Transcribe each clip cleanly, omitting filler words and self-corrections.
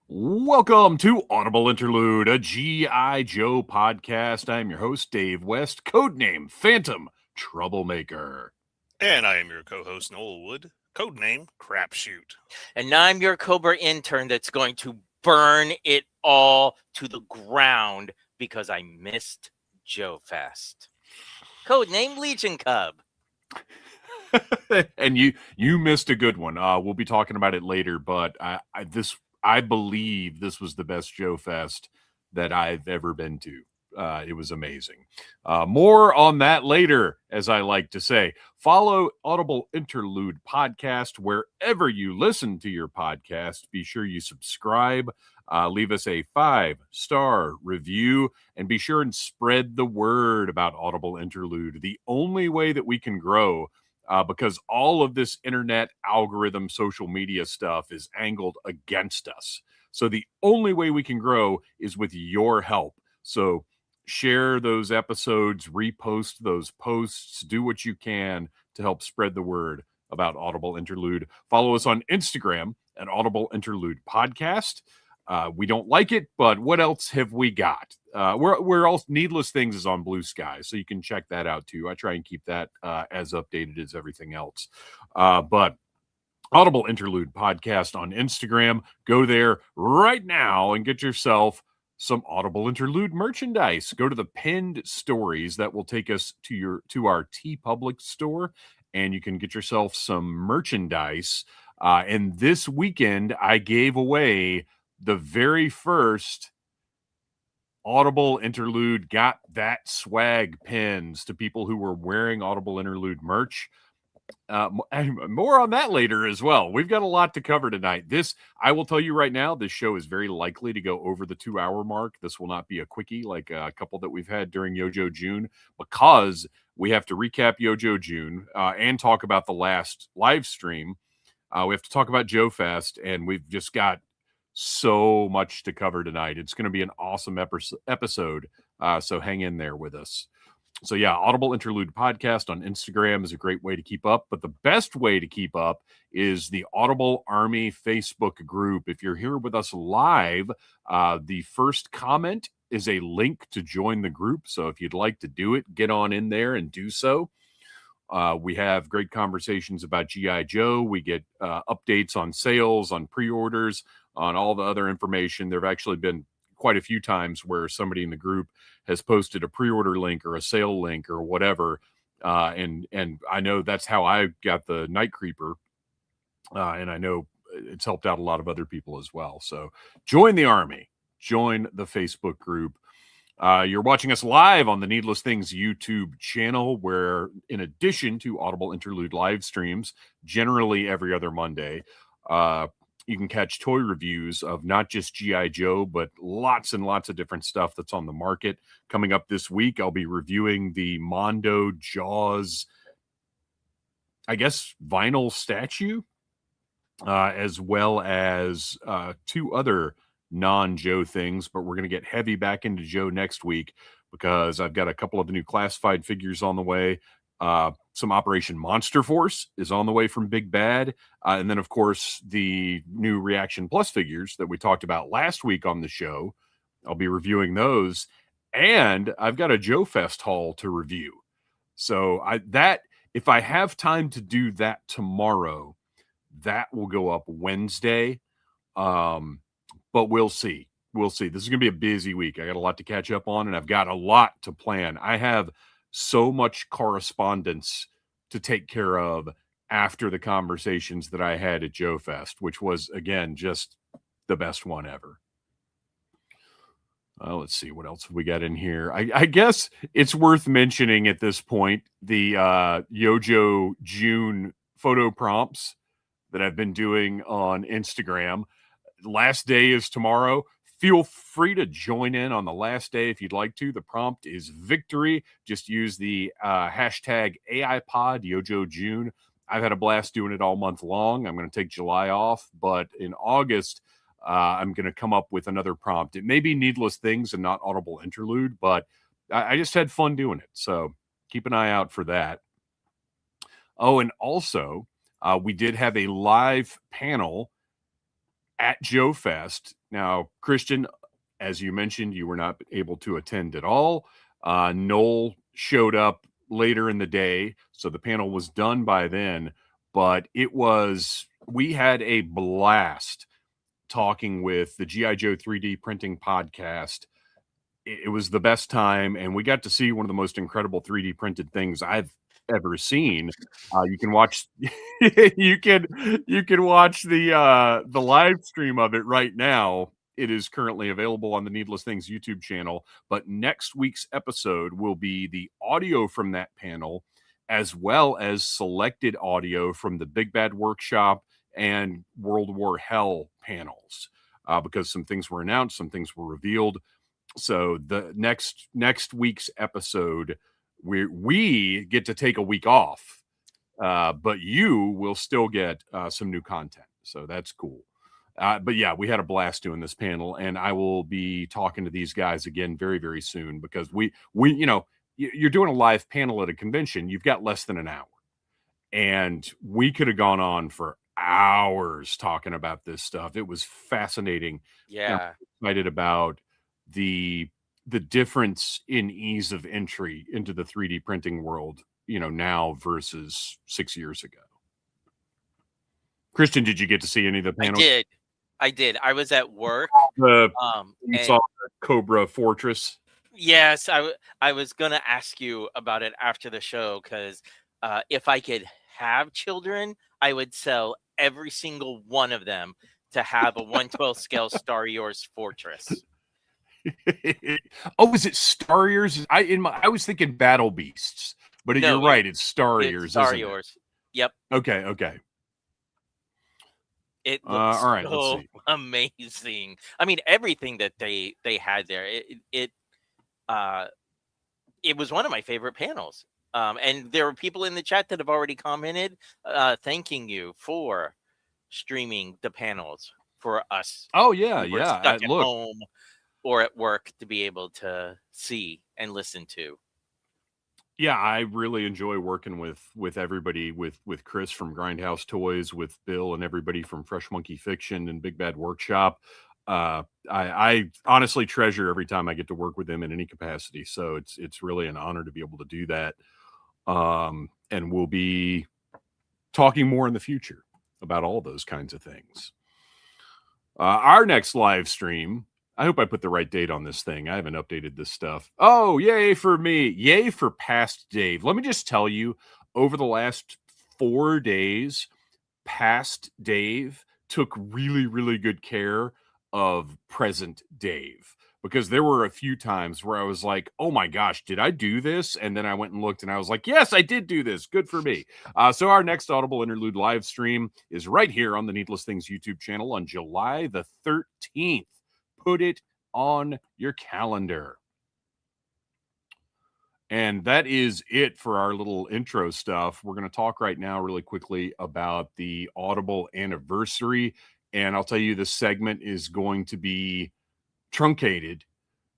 Welcome to Audible Interlude, a G.I. Joe podcast. I'm your host, Dave West, codename Phantom Troublemaker. And I am your co-host, Noel Wood, codename Crapshoot. And I'm your Cobra intern that's going to burn it all to the ground because I missed Joe Fest. Codename Legion Cub. And you missed a good one. We'll be talking about it later, but I believe this was the best Joe Fest that I've ever been to. It was amazing. More on that later, as I like to say. Follow Audible Interlude podcast wherever you listen to your podcast. Be sure you subscribe, leave us a 5-star review, and be sure and spread the word about Audible Interlude. The only way that we can grow, because all of this internet algorithm, social media stuff is angled against us. So the only way we can grow is with your help. So share those episodes, repost those posts, do what you can to help spread the word about Audible Interlude. Follow us on Instagram at Audible Interlude Podcast. We don't like it, but what else have we got? We're all Needless Things is on Blue Sky, so you can check that out too. I try and keep that as updated as everything else. But Audible Interlude Podcast on Instagram. Go there right now and get yourself some Audible Interlude merchandise. Go to the pinned stories that will take us to our TeePublic store, and you can get yourself some merchandise. And this weekend, I gave away the very first Audible Interlude Got That Swag pins to people who were wearing Audible Interlude merch. More on that later as well. We've got a lot to cover tonight. I will tell you right now, this show is very likely to go over the 2-hour mark. This will not be a quickie like a couple that we've had during Yojo June, because we have to recap Yojo June and talk about the last live stream. We have to talk about Joe Fest, and we've just got so much to cover tonight. It's going to be an awesome episode, so hang in there with us. So yeah, Audible Interlude Podcast on Instagram is a great way to keep up, but the best way to keep up is the Audible Army Facebook group. If you're here with us live, the first comment is a link to join the group. So if you'd like to do it, get on in there and do so. We have great conversations about G.I. Joe. We get updates on sales, on pre-orders, on all the other information. There have actually been quite a few times where somebody in the group has posted a pre-order link or a sale link or whatever. And I know that's how I got the Night Creeper. And I know it's helped out a lot of other people as well. So join the army, join the Facebook group. You're watching us live on the Needless Things YouTube channel, where in addition to Audible Interlude live streams, generally every other Monday, you can catch toy reviews of not just G.I. Joe, but lots and lots of different stuff that's on the market. Coming up this week, I'll be reviewing the Mondo Jaws, I guess, vinyl statue, as well as 2 other non-Joe things, but we're going to get heavy back into Joe next week because I've got a couple of the new classified figures on the way. Some Operation Monster Force is on the way from Big Bad. And then, of course, the new Reaction Plus figures that we talked about last week on the show. I'll be reviewing those. And I've got a Joe Fest haul to review. So if I have time to do that tomorrow, that will go up Wednesday. But we'll see. We'll see. This is going to be a busy week. I got a lot to catch up on, and I've got a lot to plan. I have so much correspondence to take care of after the conversations that I had at Joe Fest, which was, again, just the best one ever. Let's see, what else have we got in here? I guess it's worth mentioning at this point the Yojo June photo prompts that I've been doing on Instagram. Last day is tomorrow. Feel free to join in on the last day if you'd like to. The prompt is victory. Just use the hashtag AIPod Yojo June. I've had a blast doing it all month long. I'm going to take July off, but in August, I'm going to come up with another prompt. It may be Needless Things and not Audible Interlude, but I just had fun doing it. So keep an eye out for that. Oh, and also, we did have a live panel at Joe Fest. Now, Kristian, as you mentioned, you were not able to attend at all. Noel showed up later in the day, so the panel was done by then. But we had a blast talking with the G.I. Joe 3D printing podcast. It was the best time, and we got to see one of the most incredible 3D printed things I've ever seen. You can watch you can watch the live stream of it right now. It is currently available on the Needless Things YouTube channel, but next week's episode will be the audio from that panel, as well as selected audio from the Big Bad Workshop and World War Hell panels, because some things were announced, some things were revealed. So the next week's episode, we get to take a week off, but you will still get some new content. So that's cool. But yeah, we had a blast doing this panel, and I will be talking to these guys again very, very soon, because we you're doing a live panel at a convention. You've got less than an hour, and we could have gone on for hours talking about this stuff. It was fascinating. Yeah. I'm excited about the difference in ease of entry into the 3D printing world, now versus 6 years ago. Kristian, did you get to see any of the panels? I did. I was at work. You and saw the Cobra Fortress? Yes, I was gonna ask you about it after the show, because if I could have children, I would sell every single one of them to have a 1/12 scale Star Wars Fortress. Oh, is it Star Wars? I was thinking Battle Beasts, but No, you're right. It's Star Wars. Star isn't Wars. It? Yep. Okay. It looks all right, let's so see. amazing. I mean, everything that they had there. It was one of my favorite panels. And there were people in the chat that have already commented, thanking you for streaming the panels for us. Oh yeah, who were yeah. stuck at home or at work to be able to see and listen to. Yeah, I really enjoy working with everybody, with Chris from Grindhouse Toys, with Bill and everybody from Fresh Monkey Fiction and Big Bad Workshop. I honestly treasure every time I get to work with them in any capacity. So it's really an honor to be able to do that. And we'll be talking more in the future about all those kinds of things. Our next live stream, I hope I put the right date on this thing. I haven't updated this stuff. Oh, yay for me. Yay for past Dave. Let me just tell you, over the last 4 days, past Dave took really, really good care of present Dave, because there were a few times where I was like, oh my gosh, did I do this? And then I went and looked and I was like, yes, I did do this. Good for me. So our next Audible Interlude live stream is right here on the Needless Things YouTube channel on July the 13th. Put it on your calendar. And that is it for our little intro stuff. We're going to talk right now really quickly about the Audible Anniversary. And I'll tell you, this segment is going to be truncated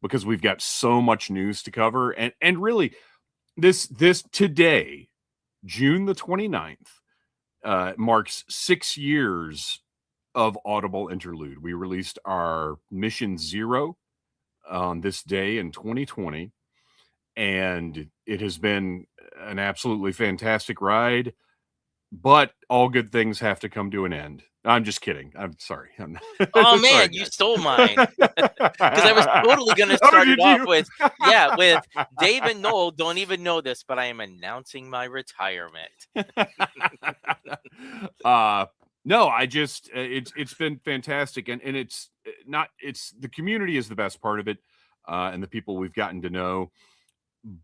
because we've got so much news to cover. And really, this today, June the 29th, marks 6 years of Audible Interlude. We released our Mission Zero on this day in 2020, and it has been an absolutely fantastic ride, but all good things have to come to an end. I'm just kidding. I'm sorry. Oh man, you stole mine. Because I was totally going to start it off with Dave and Noel don't even know this, but I am announcing my retirement. No, I just it's been fantastic, and it's the community is the best part of it, and the people we've gotten to know.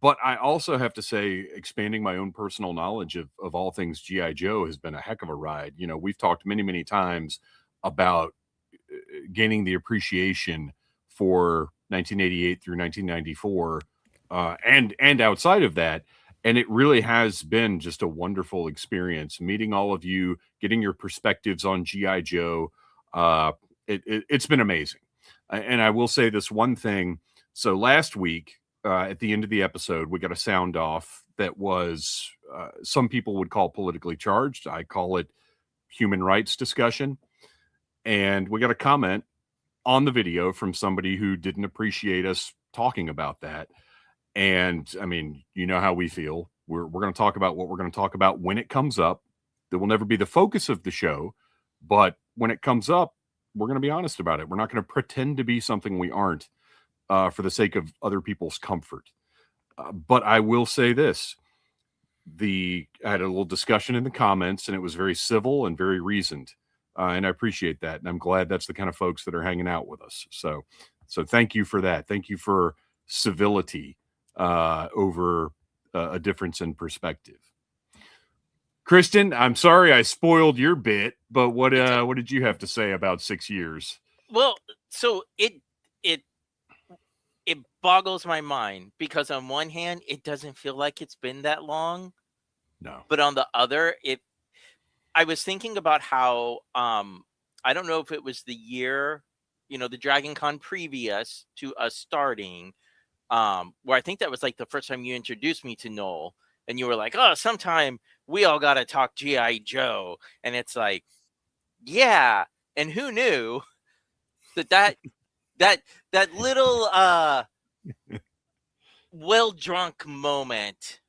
But I also have to say, expanding my own personal knowledge of all things G.I. Joe has been a heck of a ride. We've talked many, many times about gaining the appreciation for 1988 through 1994, and outside of that. And it really has been just a wonderful experience meeting all of you, getting your perspectives on G.I. Joe. It's been amazing. And I will say this one thing. So last week, at the end of the episode, we got a sound off that was, some people would call politically charged. I call it human rights discussion. And we got a comment on the video from somebody who didn't appreciate us talking about that. And I mean, you know how we feel. We're going to talk about what we're going to talk about when it comes up. That will never be the focus of the show. But when it comes up, we're going to be honest about it. We're not going to pretend to be something we aren't for the sake of other people's comfort. But I will say this. I had a little discussion in the comments, and it was very civil and very reasoned. And I appreciate that. And I'm glad that's the kind of folks that are hanging out with us. So thank you for that. Thank you for civility over a difference in perspective. Kristian, I'm sorry I spoiled your bit, but what did you have to say about 6 years? Well, so it boggles my mind because on one hand, it doesn't feel like it's been that long. No. But on the other, I was thinking about how I don't know if it was the year, the Dragon Con previous to us starting, where I think that was like the first time you introduced me to Noel, and you were like, "Oh, sometime we all got to talk G.I. Joe," and it's like, yeah, and who knew that little well drunk moment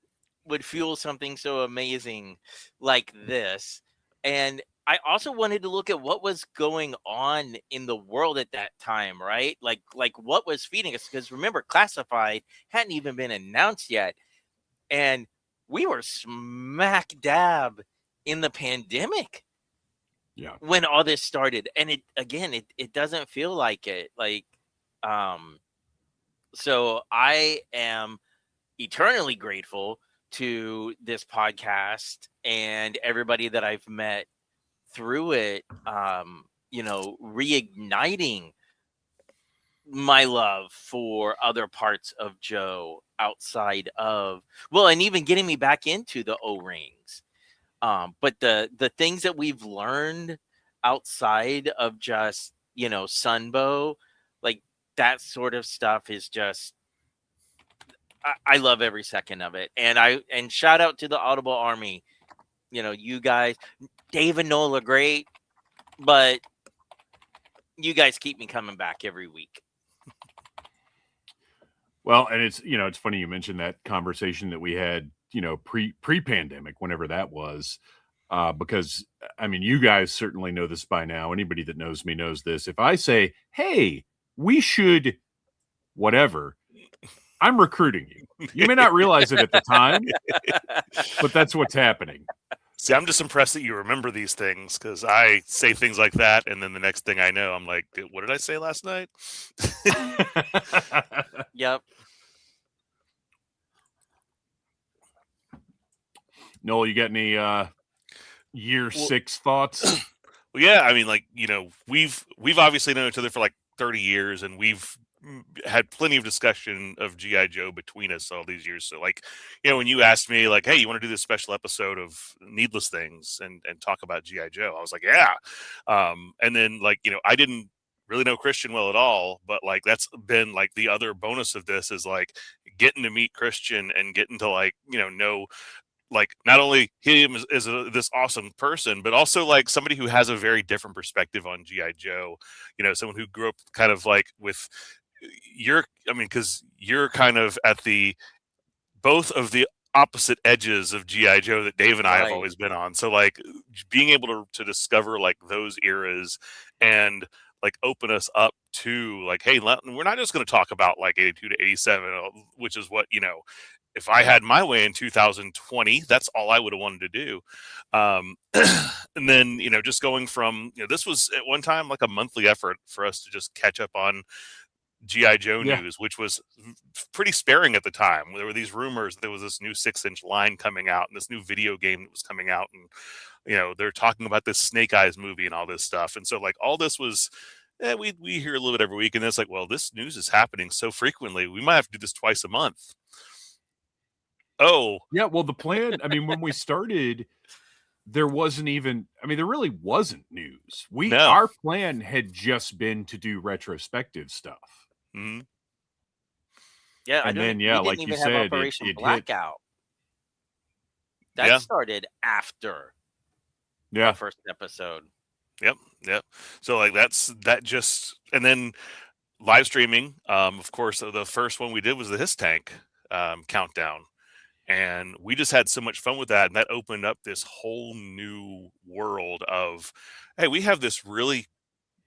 would fuel something so amazing like this. And I also wanted to look at what was going on in the world at that time, right? Like what was feeding us, because remember, Classified hadn't even been announced yet, and we were smack dab in the pandemic. Yeah. When all this started, and it doesn't feel like it. So I am eternally grateful to this podcast and everybody that I've met through it, reigniting my love for other parts of Joe outside of, and even getting me back into the O-rings. But the things that we've learned outside of just, Sunbow, like that sort of stuff is just, I love every second of it. And shout out to the Audible Army. You guys, Dave and Noel are great, but you guys keep me coming back every week. Well, and it's funny you mentioned that conversation that we had, pre-pandemic, whenever that was, because I mean, you guys certainly know this by now. Anybody that knows me knows this. If I say, "Hey, we should," whatever, I'm recruiting you. You may not realize it at the time, but that's what's happening. See, I'm just impressed that you remember these things, because I say things like that, and then the next thing I know, I'm like, what did I say last night? Yep. Noel, you got any year 6 thoughts? Well, yeah, I mean, we've obviously known each other for like 30 years, and we've had plenty of discussion of G.I. Joe between us all these years. So when you asked me like, "Hey, you want to do this special episode of Needless Things and talk about G.I. Joe?" I was like, "Yeah." And then I didn't really know Kristian well at all, but that's been the other bonus of this is getting to meet Kristian and getting to know not only him as this awesome person, but also somebody who has a very different perspective on G.I. Joe. Someone who grew up kind of with because you're kind of at both of the opposite edges of G.I. Joe that Dave and I have always been on. So being able to discover those eras and open us up to hey, we're not just going to talk about 82 to 87, which is what, if I had my way in 2020, that's all I would have wanted to do. And then, just going from, this was at one time a monthly effort for us to just catch up on G.I. Joe news, which was pretty sparing at the time. There were these rumors that there was this new 6-inch line coming out and this new video game that was coming out. And, they're talking about this Snake Eyes movie and all this stuff. And so all this was, we hear a little bit every week. And it's well, this news is happening so frequently, we might have to do this twice a month. Oh, yeah. Well, the plan, I mean, when we started, there really wasn't news. Our plan had just been to do retrospective stuff. Mm-hmm. Yeah. And then, like you said, Operation Blackout. That started after the first episode. Yep. So like that just, and then live streaming. Of course, the first one we did was the Hiss Tank countdown, and we just had so much fun with that, and that opened up this whole new world of, hey, we have this really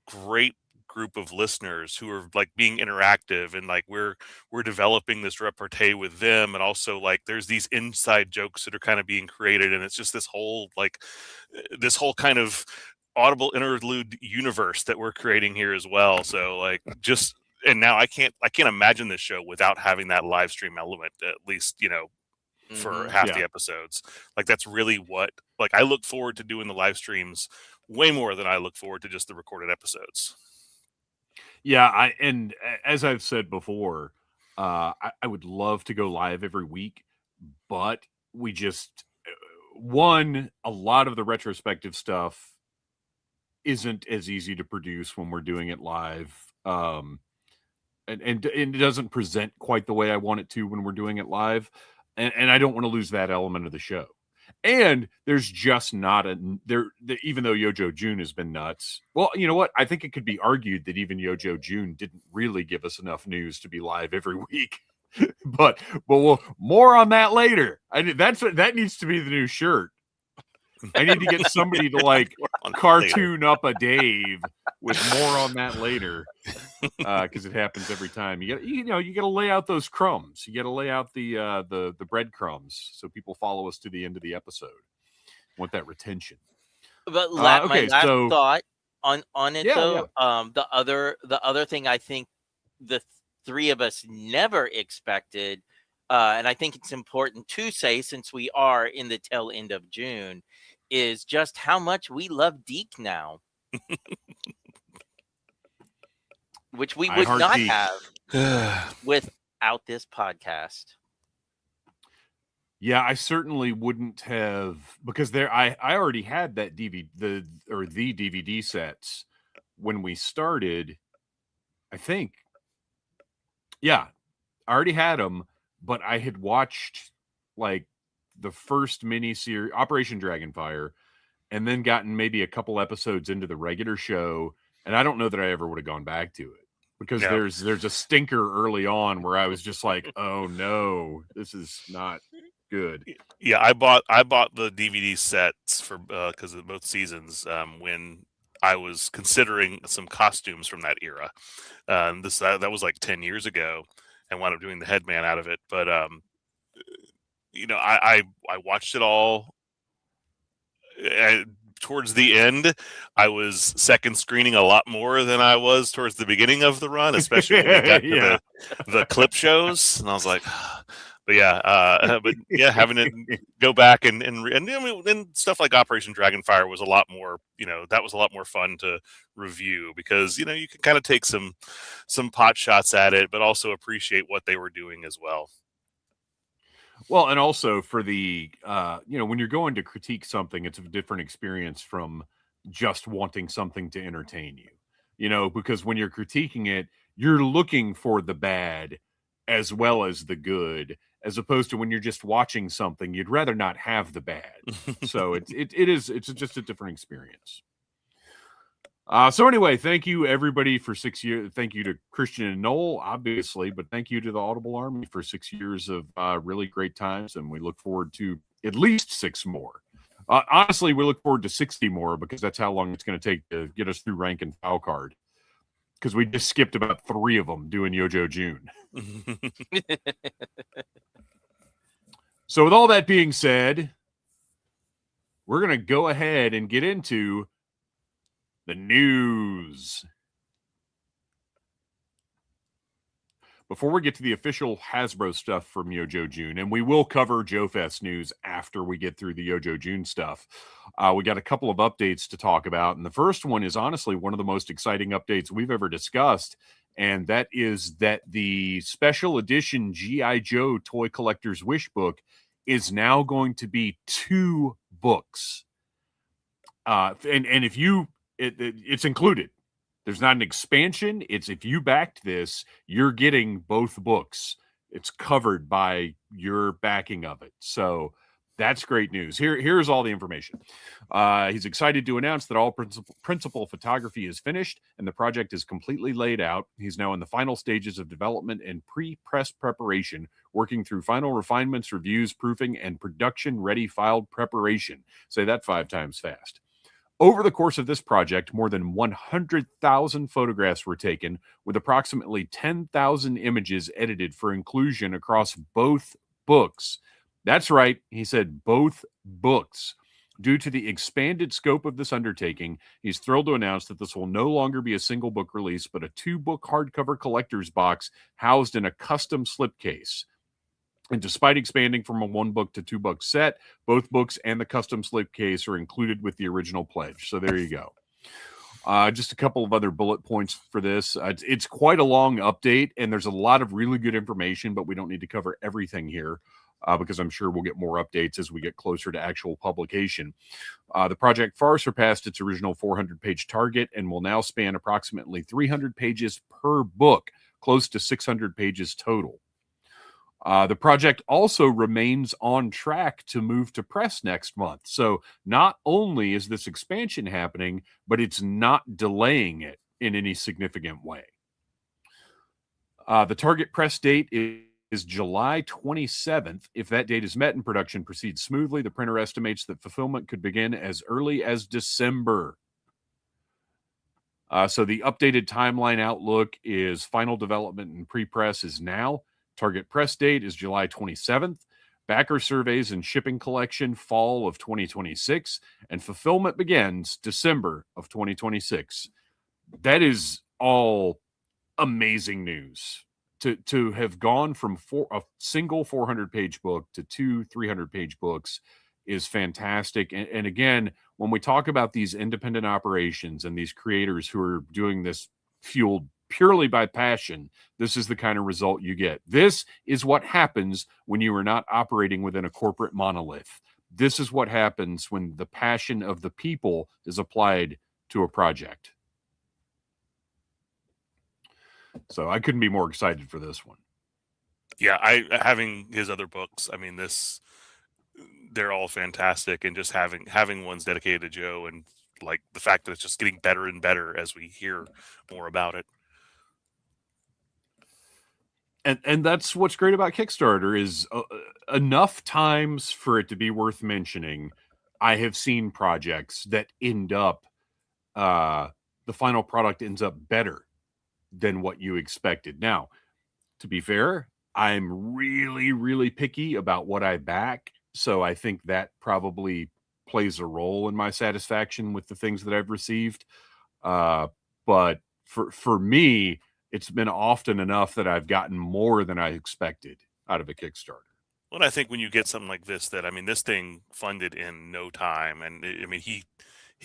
great group of listeners who are like being interactive, and like we're developing this repartee with them, and also like there's these inside jokes that are kind of being created, and it's just this whole like this whole kind of Audible Interlude universe that we're creating here as well. So like just, and now I can't imagine this show without having that live stream element, at least, for half the episodes. Like that's really what, like, I look forward to doing the live streams way more than I look forward to just the recorded episodes. Yeah, and as I've said before, I would love to go live every week, but we just a lot of the retrospective stuff isn't as easy to produce when we're doing it live. And it doesn't present quite the way I want it to when we're doing it live. And I don't want to lose that element of the show. And there's just not even though Yojo June has been nuts. Well, you know what? I think it could be argued that even Yojo June didn't really give us enough news to be live every week. but more on that later. That needs to be the new shirt. I need to get somebody to like cartoon up a Dave with more on that later, because it happens every time. You got to lay out those crumbs. You got to lay out the breadcrumbs so people follow us to the end of the episode. Want that retention? But my last thought on it though, the other thing I think the three of us never expected, and I think it's important to say since we are in the tail end of June, is just how much we love Deke now. Which we would not have without this podcast. Yeah, I certainly wouldn't have, because I already had that the DVD sets when we started. I think, yeah, I already had them, but I had watched like the first miniseries, Operation Dragonfire, and then gotten maybe a couple episodes into the regular show, and I don't know that I ever would have gone back to it, because there's a stinker early on where I was just like, oh no, this is not good. Yeah, I bought the DVD sets for because of both seasons when I was considering some costumes from that era. That was like 10 years ago, and wound up doing the headman out of it. But I watched it all. Towards the end, I was second screening a lot more than I was towards the beginning of the run, especially when we got to the clip shows, and I was like, but having it go back and stuff like Operation Dragonfire was a lot more, that was a lot more fun to review, because you can kind of take some pot shots at it, but also appreciate what they were doing as well. Well, and also for the, when you're going to critique something, it's a different experience from just wanting something to entertain you, because when you're critiquing it, you're looking for the bad as well as the good, as opposed to when you're just watching something, you'd rather not have the bad. So it's just a different experience. So anyway, thank you everybody for 6 years. Thank you to Kristian and Noel, obviously, but thank you to the Audible Army for 6 years of really great times, and we look forward to at least 6 more. Honestly, we look forward to 60 more, because that's how long it's going to take to get us through rank and file card, because we just skipped about 3 of them doing Yojo June. So with all that being said, we're going to go ahead and get into the news. Before we get to the official Hasbro stuff from Yojo June, and we will cover JoFest news after we get through the Yojo June stuff, we got a couple of updates to talk about. And the first one is honestly one of the most exciting updates we've ever discussed. And that is that the special edition G.I. Joe Toy Collector's Wish book is now going to be 2 books. And if you, it's included. There's not an expansion. It's, if you backed this, you're getting both books. It's covered by your backing of it. So That's great news. Here's all the information. He's excited to announce that all principal photography is finished and the project is completely laid out. He's now in the final stages of development and pre-press preparation, working through final refinements, reviews, proofing, and production-ready filed preparation. Say that 5 times fast. Over the course of this project, more than 100,000 photographs were taken, with approximately 10,000 images edited for inclusion across both books. That's right, he said both books. Due to the expanded scope of this undertaking, he's thrilled to announce that this will no longer be a single book release, but a 2-book hardcover collector's box housed in a custom slipcase. And despite expanding from a 1-book to 2-book set, both books and the custom slipcase are included with the original pledge. So there you go. Just a couple of other bullet points for this. It's quite a long update, and there's a lot of really good information, but we don't need to cover everything here. Because I'm sure we'll get more updates as we get closer to actual publication. The project far surpassed its original 400-page target and will now span approximately 300 pages per book, close to 600 pages total. The project also remains on track to move to press next month. So not only is this expansion happening, but it's not delaying it in any significant way. The target press date is July 27th. If that date is met and production proceeds smoothly, the printer estimates that fulfillment could begin as early as December. So the updated timeline outlook is final development and pre-press is now. Target press date is July 27th. Backer surveys and shipping collection fall of 2026. And fulfillment begins December of 2026. That is all amazing news. To have gone from a single 400-page book to 2 300-page books is fantastic. And again, when we talk about these independent operations and these creators who are doing this fueled purely by passion, this is the kind of result you get. This is what happens when you are not operating within a corporate monolith. This is what happens when the passion of the people is applied to a project. So I couldn't be more excited for this one. Yeah, having his other books, I mean, they're all fantastic, and just having ones dedicated to Joe, and like the fact that it's just getting better and better as we hear more about it. And that's what's great about Kickstarter is enough times for it to be worth mentioning. I have seen projects that end up, the final product ends up better than what you expected. Now, to be fair, I'm really, really picky about what I back. So I think that probably plays a role in my satisfaction with the things that I've received. But for me, it's been often enough that I've gotten more than I expected out of a Kickstarter. Well, I think when you get something like this, that, I mean, this thing funded in no time. And I mean, he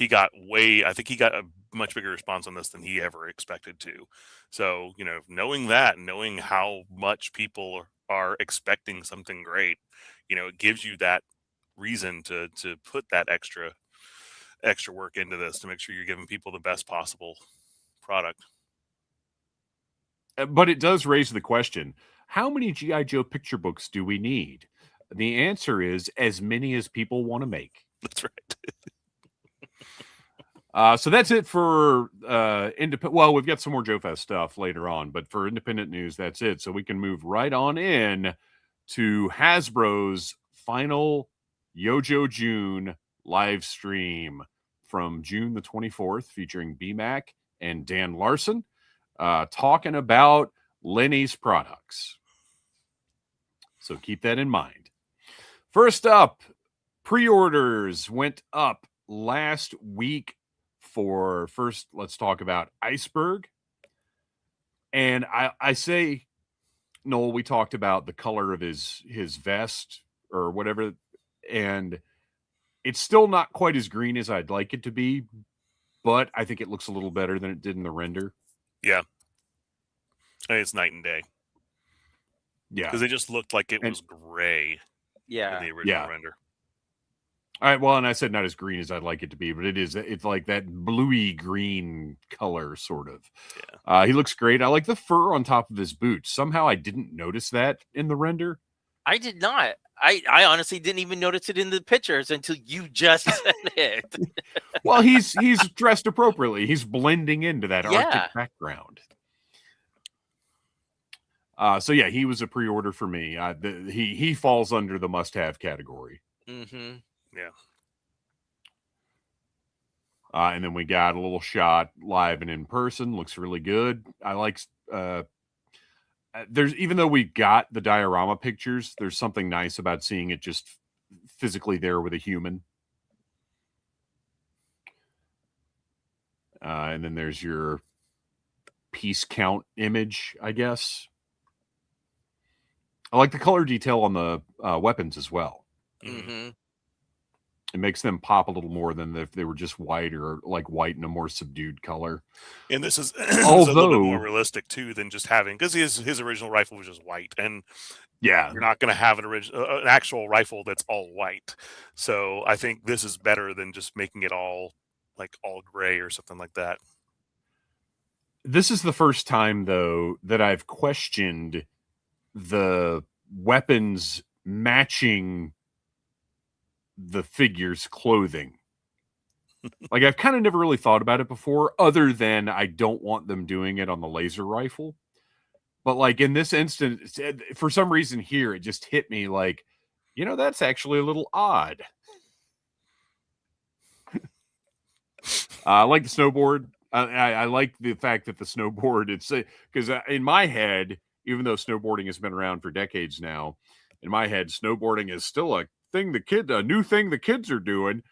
got I think he got a much bigger response on this than he ever expected to. So, knowing how much people are expecting something great, it gives you that reason to put that extra work into this to make sure you're giving people the best possible product. But it does raise the question, how many G.I. Joe picture books do we need? The answer is as many as people want to make. That's right. So that's it for independent. Well, we've got some more Joe Fest stuff later on, but for independent news, that's it. So we can move right on in to Hasbro's final Yojo June live stream from June the 24th, featuring BMAC and Dan Larson, talking about Lenny's products. So keep that in mind. First up, pre-orders went up last week. First, let's talk about Iceberg. And I say, Noel, we talked about the color of his vest or whatever, and it's still not quite as green as I'd like it to be, but I think it looks a little better than it did in the render. Yeah. I mean, it's night and day. Yeah. Because it just looked like it was gray in the original render. All right, well, and I said not as green as I'd like it to be, but it's like that bluey green color, sort of. Yeah. He looks great. I like the fur on top of his boots. Somehow I didn't notice that in the render. I did not. I honestly didn't even notice it in the pictures until you just said it. Well, he's dressed appropriately. He's blending into that Yeah. Arctic background. So yeah, he was a pre-order for me. He falls under the must-have category. Mm-hmm. Yeah. And then we got a little shot live and in person. Looks really good. I like. There's, even though we got the diorama pictures, there's something nice about seeing it just physically there with a human. And then there's your piece count image, I guess. I like the color detail on the weapons as well. Mm-hmm. It makes them pop a little more than if they were just white, or like white in a more subdued color. And this is a little bit more realistic too than just having, because his original rifle was just white, and yeah, you're not going to have an actual rifle that's all white. So I think this is better than just making it all gray or something like that. This is the first time, though, that I've questioned the weapons matching the figure's clothing. Like, I've kind of never really thought about it before, other than I don't want them doing it on the laser rifle. But like in this instance, for some reason here, it just hit me like, that's actually a little odd. I like the snowboard. I like the fact that the snowboard, it's because in my head, even though snowboarding has been around for decades now, in my head, snowboarding is still a new thing the kids are doing.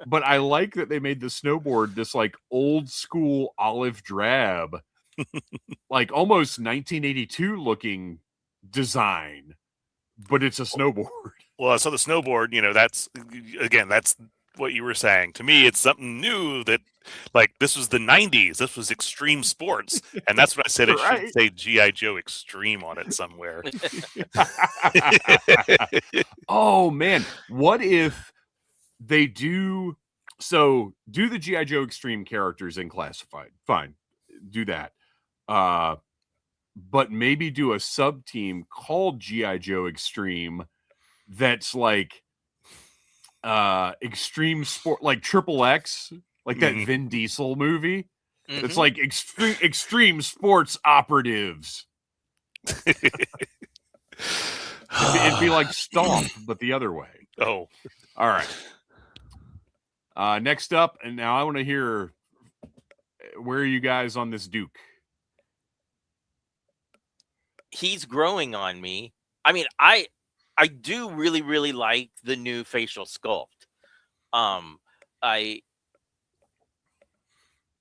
But I like that they made the snowboard this like old school olive drab, like almost 1982 looking design, but it's a snowboard. Well, so the snowboard, that's what you were saying. To me, it's something new that, like, this was the 90s. This was extreme sports. And that's what I said. It Right. should say G.I. Joe Extreme on it somewhere. Oh, man. What if they do the G.I. Joe Extreme characters in Classified? Fine. Do that. But maybe do a sub-team called G.I. Joe Extreme that's like extreme sport, like Triple X, like that Vin Diesel movie. Mm-hmm. It's like extreme sports operatives. It'd be like Stomp, but the other way. Oh. All right. Next up, and now I want to hear, where are you guys on this Duke? He's growing on me. I mean, I do really, really like the new facial sculpt. I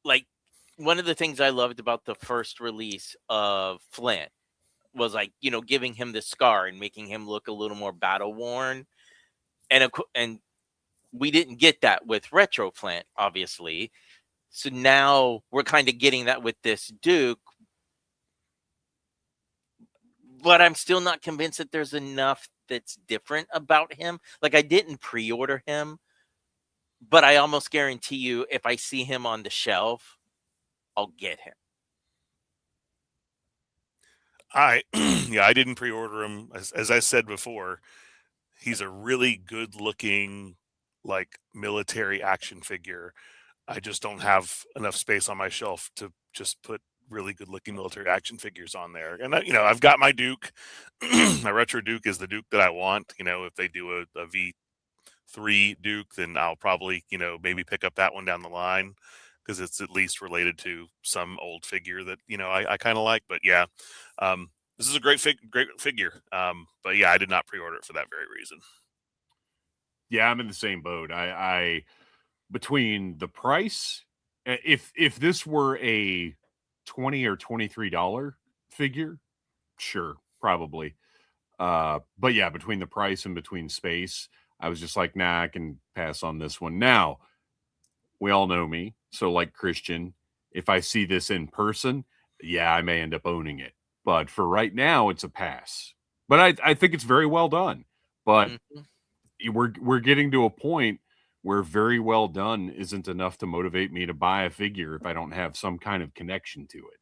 like, one of the things I loved about the first release of Flint was like, giving him the scar and making him look a little more battle worn. And we didn't get that with Retro Flint, obviously. So now we're kind of getting that with this Duke. But I'm still not convinced that there's enough that's different about him. Like, I didn't pre-order him, but I almost guarantee you, if I see him on the shelf, I'll get him. I didn't pre-order him. As I said before, he's a really good-looking, like, military action figure. I just don't have enough space on my shelf to just put really good-looking military action figures on there. And I've got my Duke. My retro Duke is the Duke that I want. If they do a V3 Duke, then I'll probably maybe pick up that one down the line, because it's at least related to some old figure that I kind of like. But yeah, this is a great figure. But yeah, I did not pre-order it for that very reason. Yeah, I'm in the same boat. I between the price, if this were a $20 or $23 figure, sure, probably. But yeah, between the price and between space, I was just like, nah, I can pass on this one. Now, we all know me. So like Kristian, if I see this in person, yeah, I may end up owning it. But for right now, it's a pass. But I think it's very well done. But we're getting to a point where very well done isn't enough to motivate me to buy a figure if I don't have some kind of connection to it.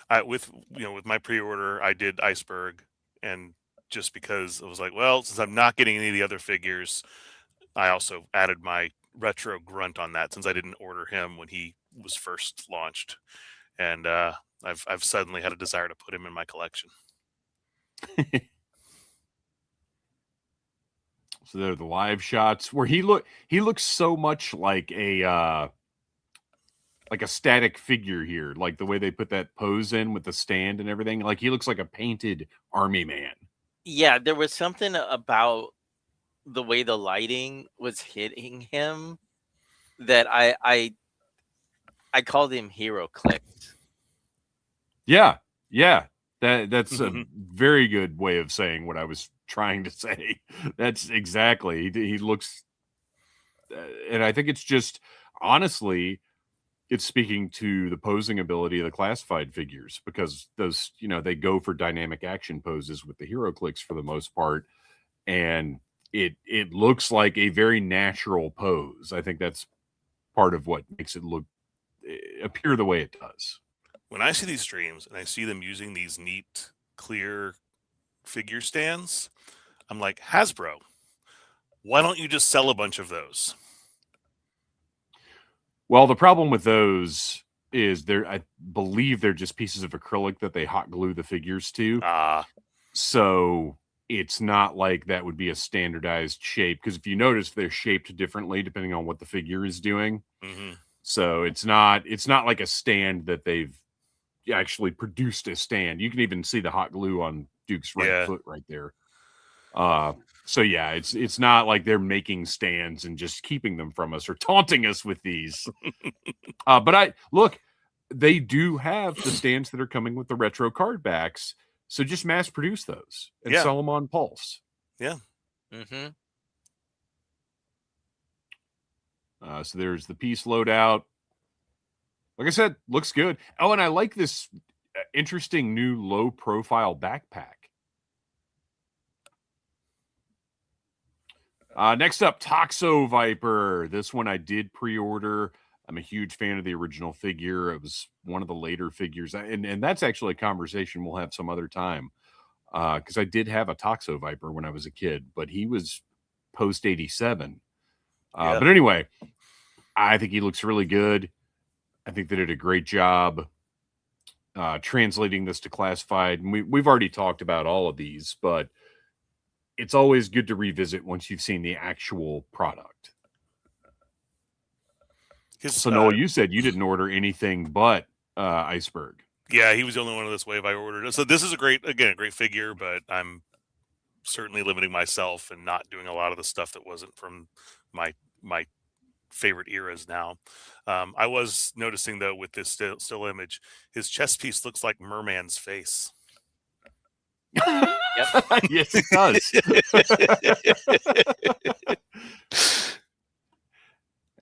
Yeah. With my pre-order, I did Iceberg, and just because it was like, well, since I'm not getting any of the other figures, I also added my retro grunt on that since I didn't order him when he was first launched, and I've suddenly had a desire to put him in my collection. So there are the live shots where he looks so much like a static figure here, like the way they put that pose in with the stand and everything. Like he looks like a painted army man. Yeah, there was something about the way the lighting was hitting him that I called him Hero Clicks. Yeah. That's a very good way of saying what I was trying to say. That's exactly. He looks, and I think it's just honestly, it's speaking to the posing ability of the classified figures, because those, they go for dynamic action poses with the hero clicks for the most part, and it looks like a very natural pose. I think that's part of what makes it appear the way it does. When I see these streams and I see them using these neat, clear figure stands, I'm like, Hasbro, why don't you just sell a bunch of those? Well, the problem with those is I believe they're just pieces of acrylic that they hot glue the figures to. So it's not like that would be a standardized shape, because if you notice, they're shaped differently depending on what the figure is doing. Mm-hmm. So it's not like a stand that they've actually produced a stand. You can even see the hot glue on Duke's right foot right there. So yeah, it's not like they're making stands and just keeping them from us or taunting us with these. But they do have the stands that are coming with the retro card backs. So just mass produce those and sell them on Pulse. Yeah. Mm-hmm. So there's the piece loadout. Like I said, looks good. Oh, and I like this interesting new low profile backpack. Next up, Toxo Viper. This one I did pre-order. I'm a huge fan of the original figure. It was one of the later figures. And that's actually a conversation we'll have some other time. Because I did have a Toxo Viper when I was a kid, but he was post 87. But anyway, I think he looks really good. I think they did a great job translating this to classified. And we've already talked about all of these, but it's always good to revisit once you've seen the actual product. So Noel, you said you didn't order anything but Iceberg. Yeah, he was the only one of this wave I ordered. So this is a great figure, but I'm certainly limiting myself and not doing a lot of the stuff that wasn't from my favorite eras now. I was noticing, though, with this still image, his chest piece looks like Merman's face. Yes, it does.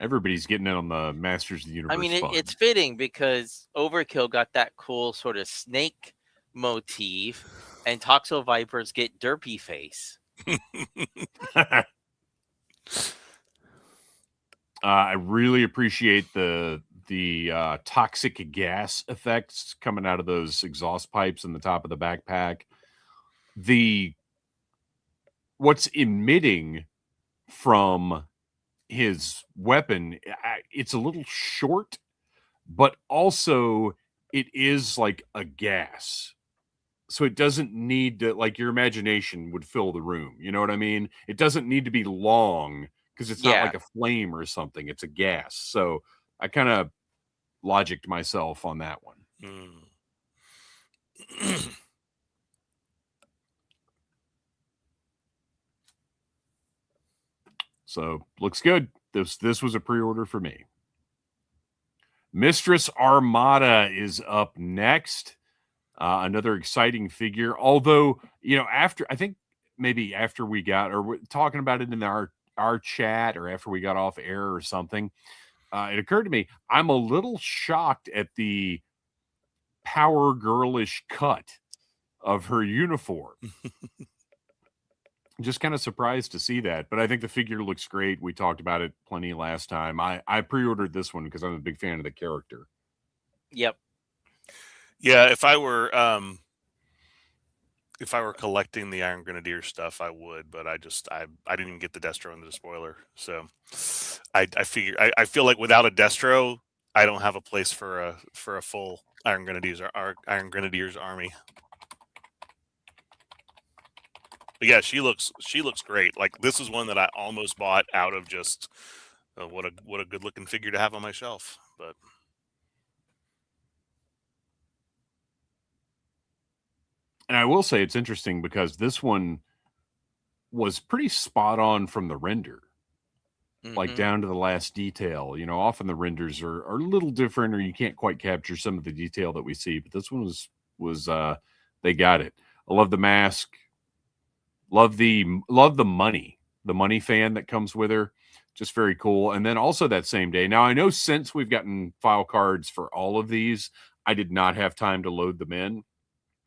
Everybody's getting in on the Masters of the Universe. I mean, it's fitting because Overkill got that cool sort of snake motif, and Toxo Vipers get derpy face. I really appreciate the toxic gas effects coming out of those exhaust pipes in the top of the backpack. What's emitting from his weapon, it's a little short, but also it is like a gas. So it doesn't need to, like, your imagination would fill the room. You know what I mean? It doesn't need to be long because it's not like a flame or something. It's a gas. So I kind of logicked myself on that one. So looks good. This was a pre-order for me. Mistress Armada is up next. Another exciting figure. Although, after we got, or we're talking about it in our chat, or after we got off air or something, it occurred to me, I'm a little shocked at the power girlish cut of her uniform. Just kind of surprised to see that, but I think the figure looks great. We talked about it plenty last time. I pre-ordered this one because I'm a big fan of the character. Yep. Yeah, if I were if I were collecting the Iron Grenadier stuff, I would, but I didn't even get the Destro into the spoiler. So I figure I feel like without a Destro, I don't have a place for a full Iron Grenadiers army. But yeah, she looks great. Like, this is one that I almost bought out of just what a good looking figure to have on my shelf. But And I will say it's interesting because this one was pretty spot on from the render, like down to the last detail. You know, often the renders are a little different, or you can't quite capture some of the detail that we see. But this one was they got it. I love the mask. Love the money fan that comes with her. Just very cool. And then also that same day. Now I know since we've gotten file cards for all of these, I did not have time to load them in.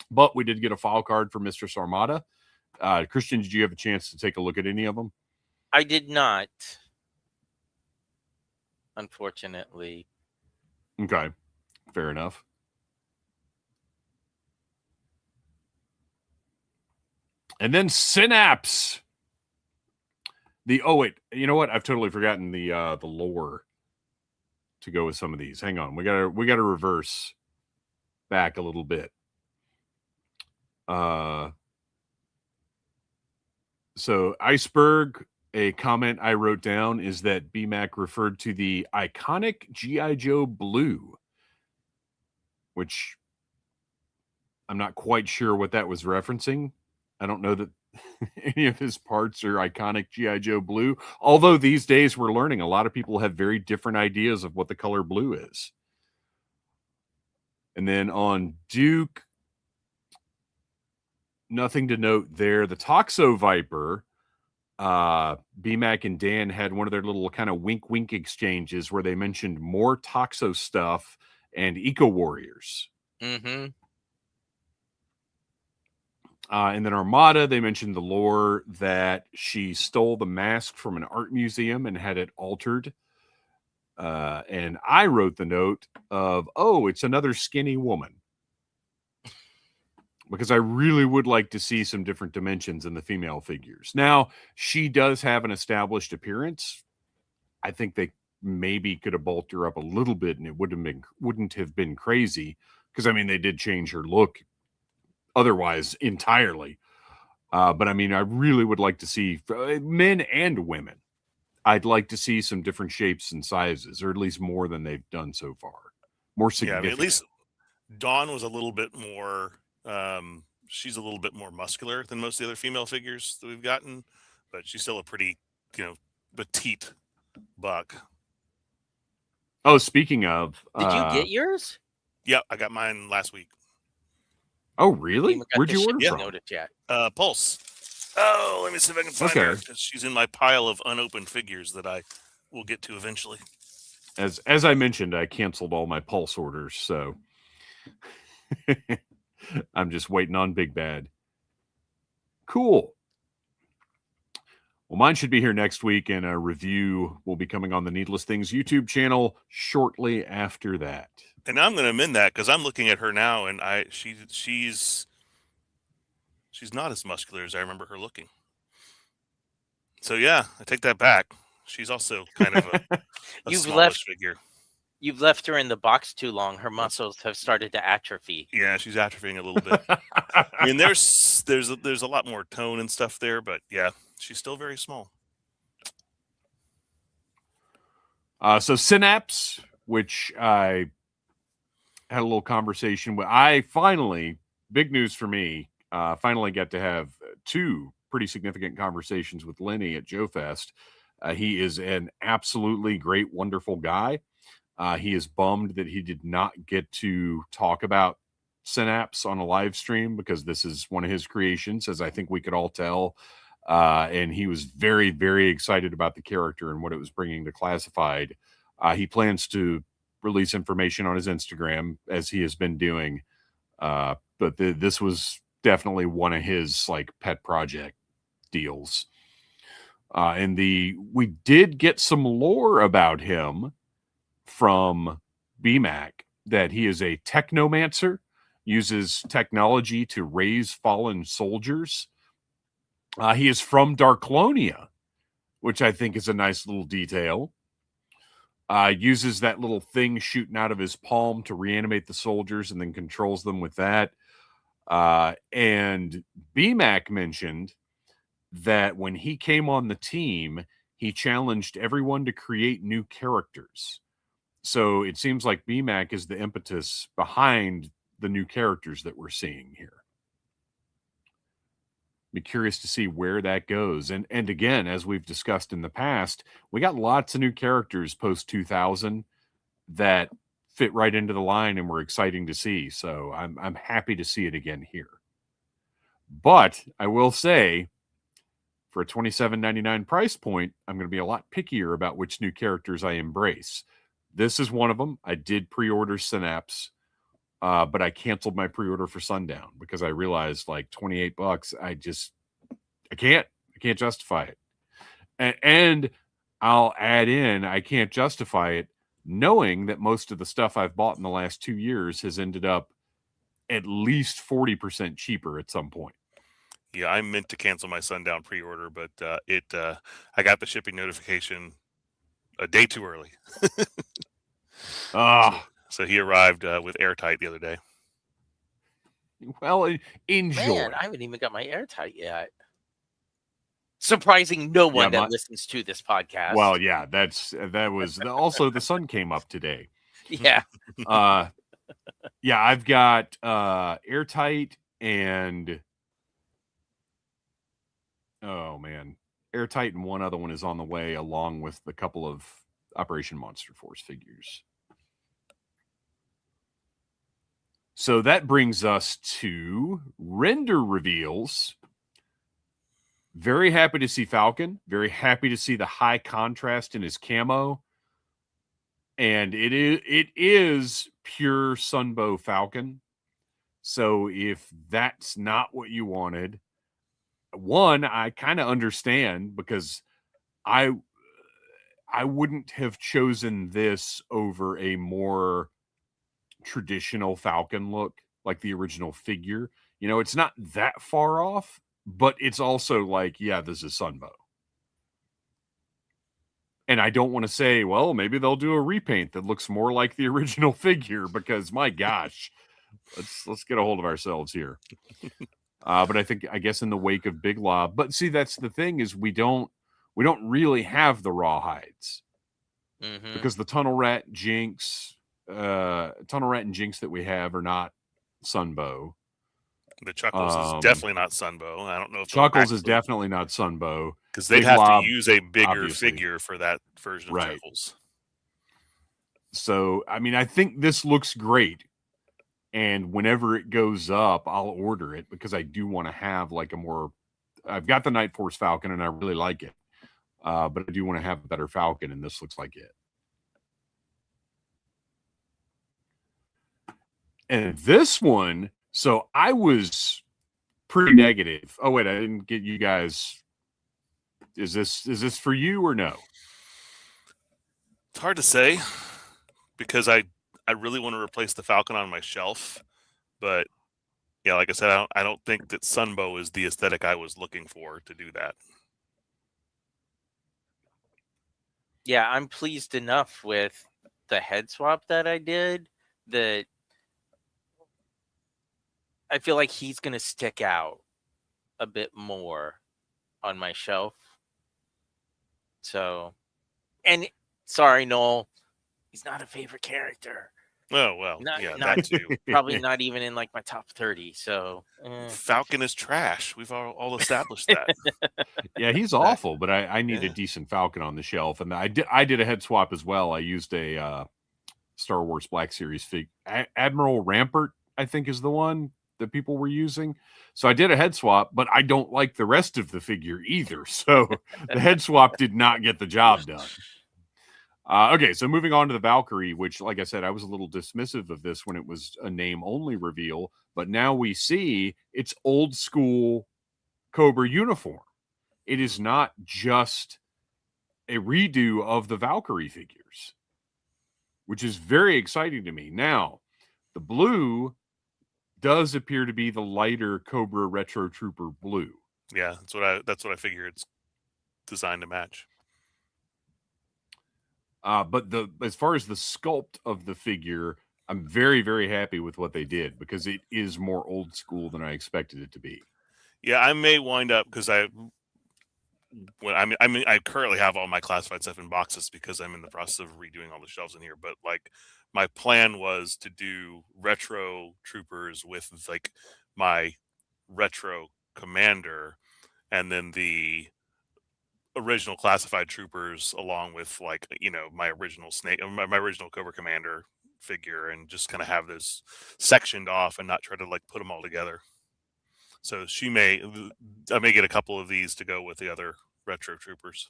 But we did get a file card for Mistress Armada. Kristian, did you have a chance to take a look at any of them? I did not, unfortunately. Okay, fair enough. And then Synapse. Wait, you know what? I've totally forgotten the lore to go with some of these. Hang on, we gotta reverse back a little bit. So Iceberg, a comment I wrote down is that BMAC referred to the iconic G.I. Joe blue, which I'm not quite sure what that was referencing. I don't know that any of his parts are iconic G.I. Joe blue, although these days we're learning a lot of people have very different ideas of what the color blue is. And then on Duke, nothing to note there. The Toxo Viper, BMAC and Dan had one of their little kind of wink exchanges where they mentioned more Toxo stuff and Eco Warriors. Mm-hmm. And then Armada, they mentioned the lore that she stole the mask from an art museum and had it altered. And I wrote the note of, oh, it's another skinny woman. Because I really would like to see some different dimensions in the female figures. Now, she does have an established appearance. I think they maybe could have bulked her up a little bit and it wouldn't have been crazy. Because, I mean, they did change her look otherwise entirely. But, I mean, I really would like to see men and women. I'd like to see some different shapes and sizes, or at least more than they've done so far. More significant. Yeah, I mean, at least Dawn was a little bit more... she's a little bit more muscular than most of the other female figures that we've gotten, but she's still a pretty, petite buck. Oh, speaking of, did you get yours? Yeah, I got mine last week. Oh, really? Where'd you order from? Noted yet. Pulse. Oh, let me see if I can find her. She's in my pile of unopened figures that I will get to eventually. As I mentioned, I canceled all my Pulse orders, so I'm just waiting on Big Bad. Cool. Well, mine should be here next week, and a review will be coming on the Needless Things YouTube channel shortly after that. And I'm going to amend that because I'm looking at her now, and she's not as muscular as I remember her looking. So yeah, I take that back. She's also kind of a smallish figure. You've left her in the box too long. Her muscles have started to atrophy. Yeah, she's atrophying a little bit. I mean, there's a lot more tone and stuff there, but yeah, she's still very small. So Synapse, which I had a little conversation with. I finally, big news for me, finally got to have two pretty significant conversations with Lenny at Joe Fest. He is an absolutely great, wonderful guy. He is bummed that he did not get to talk about Synapse on a live stream because this is one of his creations, as I think we could all tell. And he was very, very excited about the character and what it was bringing to Classified. He plans to release information on his Instagram, as he has been doing. But this was definitely one of his pet project deals. And we did get some lore about him from BMAC, that he is a technomancer, uses technology to raise fallen soldiers. He is from Darklonia, which I think is a nice little detail. Uses that little thing shooting out of his palm to reanimate the soldiers and then controls them with that. And BMAC mentioned that when he came on the team, he challenged everyone to create new characters. So it seems like BMAC is the impetus behind the new characters that we're seeing here. Be curious to see where that goes. And again, as we've discussed in the past, we got lots of new characters post 2000 that fit right into the line and were exciting to see. So I'm happy to see it again here. But I will say, for a $27.99 price point, I'm going to be a lot pickier about which new characters I embrace. This is one of them. I did pre-order Synapse, but I canceled my pre-order for Sundown because I realized like $28, I can't justify it. And I'll add in, I can't justify it knowing that most of the stuff I've bought in the last 2 years has ended up at least 40% cheaper at some point. Yeah, I meant to cancel my Sundown pre-order, but I got the shipping notification a day too early. So he arrived with airtight the other day. Well, enjoy. Man, I haven't even got my airtight yet. Surprising no one that listens to this podcast. Well, yeah, that was also the sun came up today. Yeah. Yeah, I've got airtight and oh man, airtight and one other one is on the way along with the couple of Operation Monster Force figures. So that brings us to render reveals. Very happy to see Falcon. Very happy to see the high contrast in his camo. And it is pure Sunbow Falcon. So if that's not what you wanted, one, I kind of understand because I wouldn't have chosen this over a more traditional Falcon look like the original figure. You know, it's not that far off, but it's also like, yeah, this is Sunbow. And I don't want to say, well, maybe they'll do a repaint that looks more like the original figure because my gosh, let's get a hold of ourselves here. But I guess in the wake of Big Lob, but see, that's the thing is we don't really have the raw hides because the Tunnel Rat and Jinx that we have are not Sunbow. The Chuckles is definitely not Sunbow. I don't know if Chuckles is definitely not Sunbow because they'd have to use a bigger figure for that version of Chuckles. So, I mean, I think this looks great. And whenever it goes up, I'll order it because I do want to have like I've got the Night Force Falcon and I really like it. But I do want to have a better Falcon and this looks like it. And this one, so I was pretty negative. Oh, wait, I didn't get you guys. Is this for you or no? It's hard to say because I really want to replace the Falcon on my shelf, but yeah, like I said, I don't think that Sunbow is the aesthetic I was looking for to do that. Yeah, I'm pleased enough with the head swap that I did that I feel like he's going to stick out a bit more on my shelf. So, and sorry, Noel, he's not a favorite character. Oh, well, that too. Probably not even in like my top 30. So Falcon is trash. We've all established that. Yeah, he's awful, but I need a decent Falcon on the shelf. And I did a head swap as well. I used a Star Wars Black Series fig. Admiral Rampart, I think, is the one that people were using. So I did a head swap, but I don't like the rest of the figure either. So the head swap did not get the job done. Okay, so moving on to the Valkyrie, which, like I said, I was a little dismissive of this when it was a name-only reveal, but now we see it's old school Cobra uniform. It is not just a redo of the Valkyrie figures, which is very exciting to me. Now, the blue does appear to be the lighter Cobra Retro Trooper blue. Yeah, that's what I figure it's designed to match. But as far as the sculpt of the figure, I'm very, very happy with what they did because it is more old school than I expected it to be. Yeah, I may wind up because I currently have all my classified stuff in boxes because I'm in the process of redoing all the shelves in here. But like, my plan was to do retro troopers with like my retro commander, and then the original classified troopers along with, like, my original my original Cobra Commander figure, and just kind of have this sectioned off and not try to like put them all together. So I may get a couple of these to go with the other retro troopers.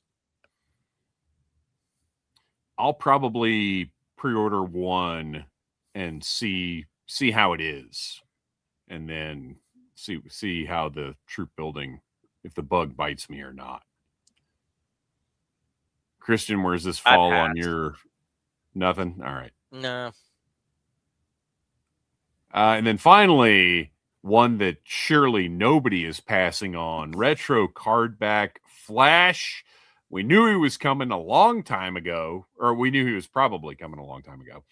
I'll probably pre-order one and see how it is, and then see how the troop building, if the bug bites me or not. Kristian, where does this fall on your nothing? All right. No. And then finally, one that surely nobody is passing on, retro cardback Flash. We knew he was coming a long time ago, or we knew he was probably coming a long time ago.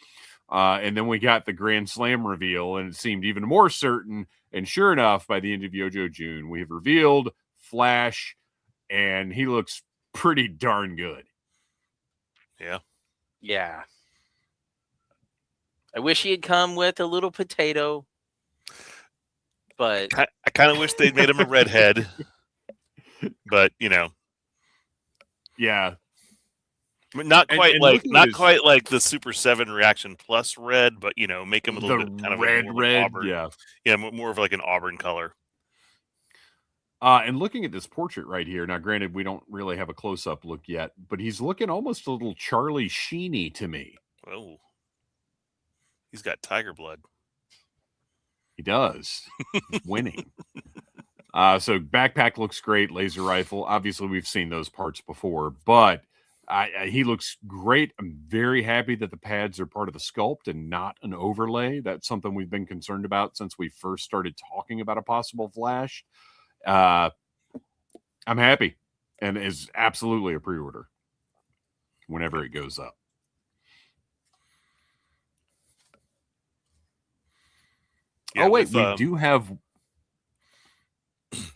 And then we got the Grand Slam reveal, and it seemed even more certain. And sure enough, by the end of Yojo June, we have revealed Flash, and he looks pretty darn good. Yeah. Yeah. I wish he had come with a little potato, but I kind of wish they'd made him a redhead. But yeah, not quite and quite like the Super 7 Reaction Plus red, but make him a little bit kind of red, auburn. Yeah, more of like an auburn color. And looking at this portrait right here, now granted, we don't really have a close-up look yet, but he's looking almost a little Charlie Sheeny to me. Oh, he's got tiger blood. He does. He's winning. So backpack looks great. Laser rifle. Obviously, we've seen those parts before, but he looks great. I'm very happy that the pads are part of the sculpt and not an overlay. That's something we've been concerned about since we first started talking about a possible Flash. I'm happy, and is absolutely a pre-order whenever it goes up. Yeah, oh wait, we do have.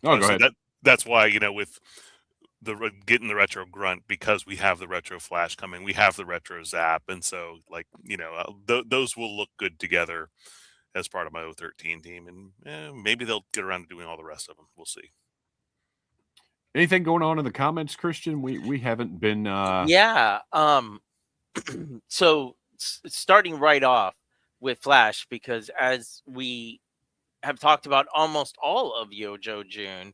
Oh, go ahead. That's why with getting the retro grunt, because we have the retro Flash coming, we have the retro Zap, and so like those will look good together as part of my 013 team, and maybe they'll get around to doing all the rest of them. We'll see. Anything going on in the comments, Kristian? We haven't been. Yeah. So starting right off with Flash, because as we have talked about almost all of Yojo June,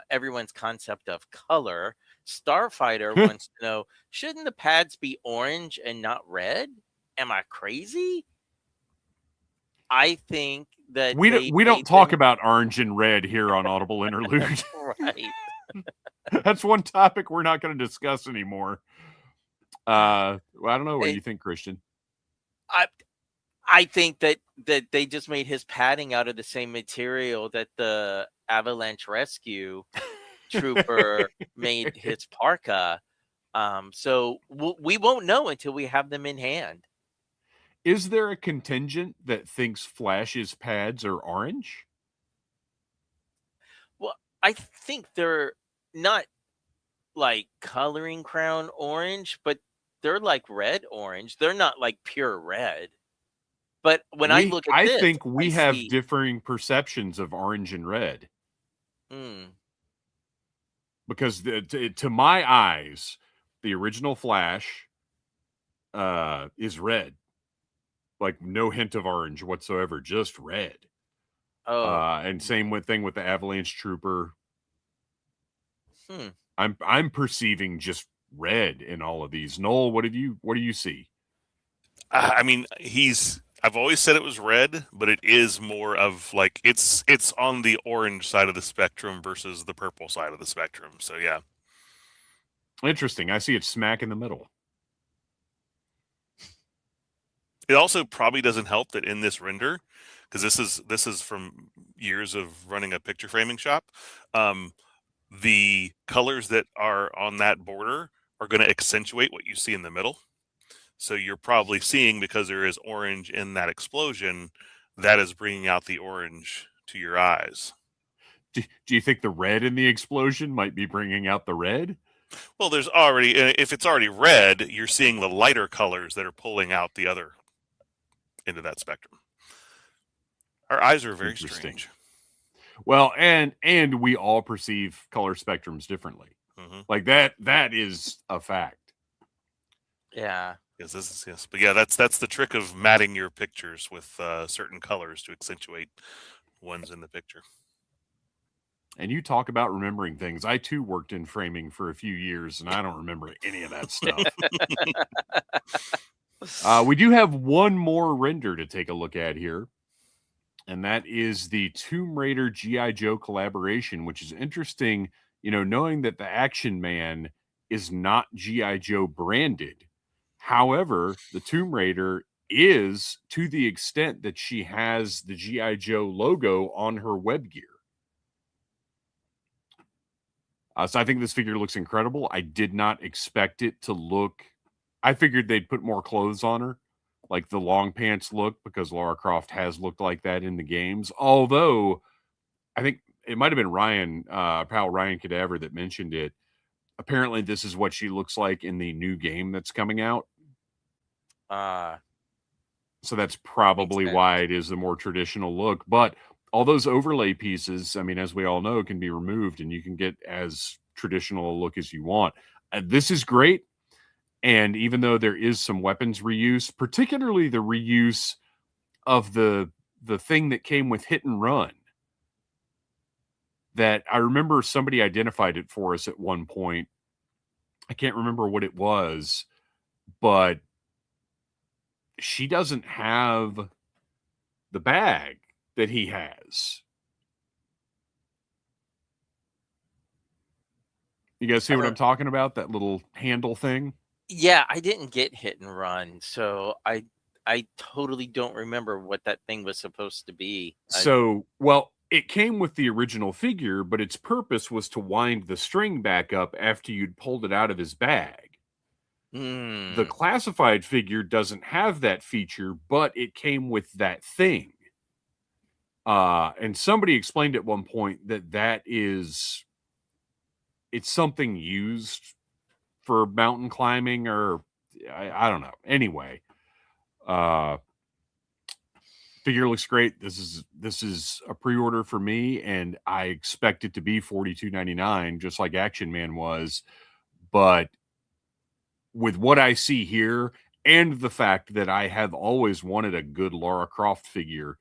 everyone's concept of color. Starfighter wants to know: shouldn't the pads be orange and not red? Am I crazy? I think that we don't talk about orange and red here on Audible Interlude. Right. That's one topic we're not going to discuss anymore. Well, I don't know. What do you think, Kristian? I think that they just made his padding out of the same material that the Avalanche Rescue Trooper made his parka. So we won't know until we have them in hand. Is there a contingent that thinks Flash's pads are orange? Well, I think they're not like coloring crown orange, but they're like red orange. They're not like pure red. But when I look at this, I think we have differing perceptions of orange and red. Because to my eyes, the original Flash is red. Like no hint of orange whatsoever, just red. Oh. And same thing with the Avalanche Trooper. I'm perceiving just red in all of these. Noel, what do you see? I mean, I've always said it was red, but it is more of like it's on the orange side of the spectrum versus the purple side of the spectrum. So yeah. Interesting. I see it smack in the middle. It also probably doesn't help that in this render, because this is from years of running a picture framing shop. The colors that are on that border are going to accentuate what you see in the middle. So you're probably seeing, because there is orange in that explosion, that is bringing out the orange to your eyes. Do you think the red in the explosion might be bringing out the red? Well, there's already, if it's already red, you're seeing the lighter colors that are pulling out the other into that spectrum. Our eyes are very strange. Well, and we all perceive color spectrums differently. Mm-hmm. Like that is a fact. Yeah. Yes. But yeah, that's the trick of matting your pictures with certain colors to accentuate ones in the picture. And you talk about remembering things. I too worked in framing for a few years, and I don't remember any of that stuff. We do have one more render to take a look at here, and that is the Tomb Raider G.I. Joe collaboration, which is interesting, knowing that the Action Man is not G.I. Joe branded. However, the Tomb Raider is, to the extent that she has the G.I. Joe logo on her web gear. So I think this figure looks incredible. I did not expect it to look... I figured they'd put more clothes on her, like the long pants look, because Lara Croft has looked like that in the games. Although, I think it might have been Ryan, pal Ryan Cadaver, that mentioned it. Apparently, this is what she looks like in the new game that's coming out. So that's probably why it is the more traditional look. But all those overlay pieces, I mean, as we all know, can be removed, and you can get as traditional a look as you want. This is great. And even though there is some weapons reuse, particularly the reuse of the thing that came with Hit and Run, that I remember somebody identified it for us at one point. I can't remember what it was, but she doesn't have the bag that he has. You guys see what I'm talking about? That little handle thing? Yeah, I didn't get Hit and Run, so I totally don't remember what that thing was supposed to be. So, well, it came with the original figure, but its purpose was to wind the string back up after you'd pulled it out of his bag. The classified figure doesn't have that feature, but it came with that thing. And somebody explained at one point that it's something used for mountain climbing, or I don't know. Anyway, figure looks great. This is a pre-order for me, and I expect it to be $42.99, just like Action Man was. But with what I see here, and the fact that I have always wanted a good Lara Croft figure,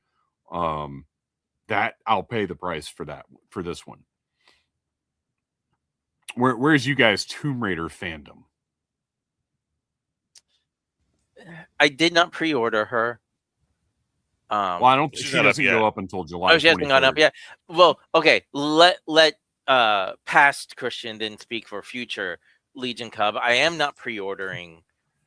that I'll pay the price for this one. Where's you guys' Tomb Raider fandom? I did not pre-order her. Well, I don't. She doesn't go up until July. Oh, she hasn't gone up yet. Well, okay. Let past Kristian then speak for future Legion Cub. I am not pre-ordering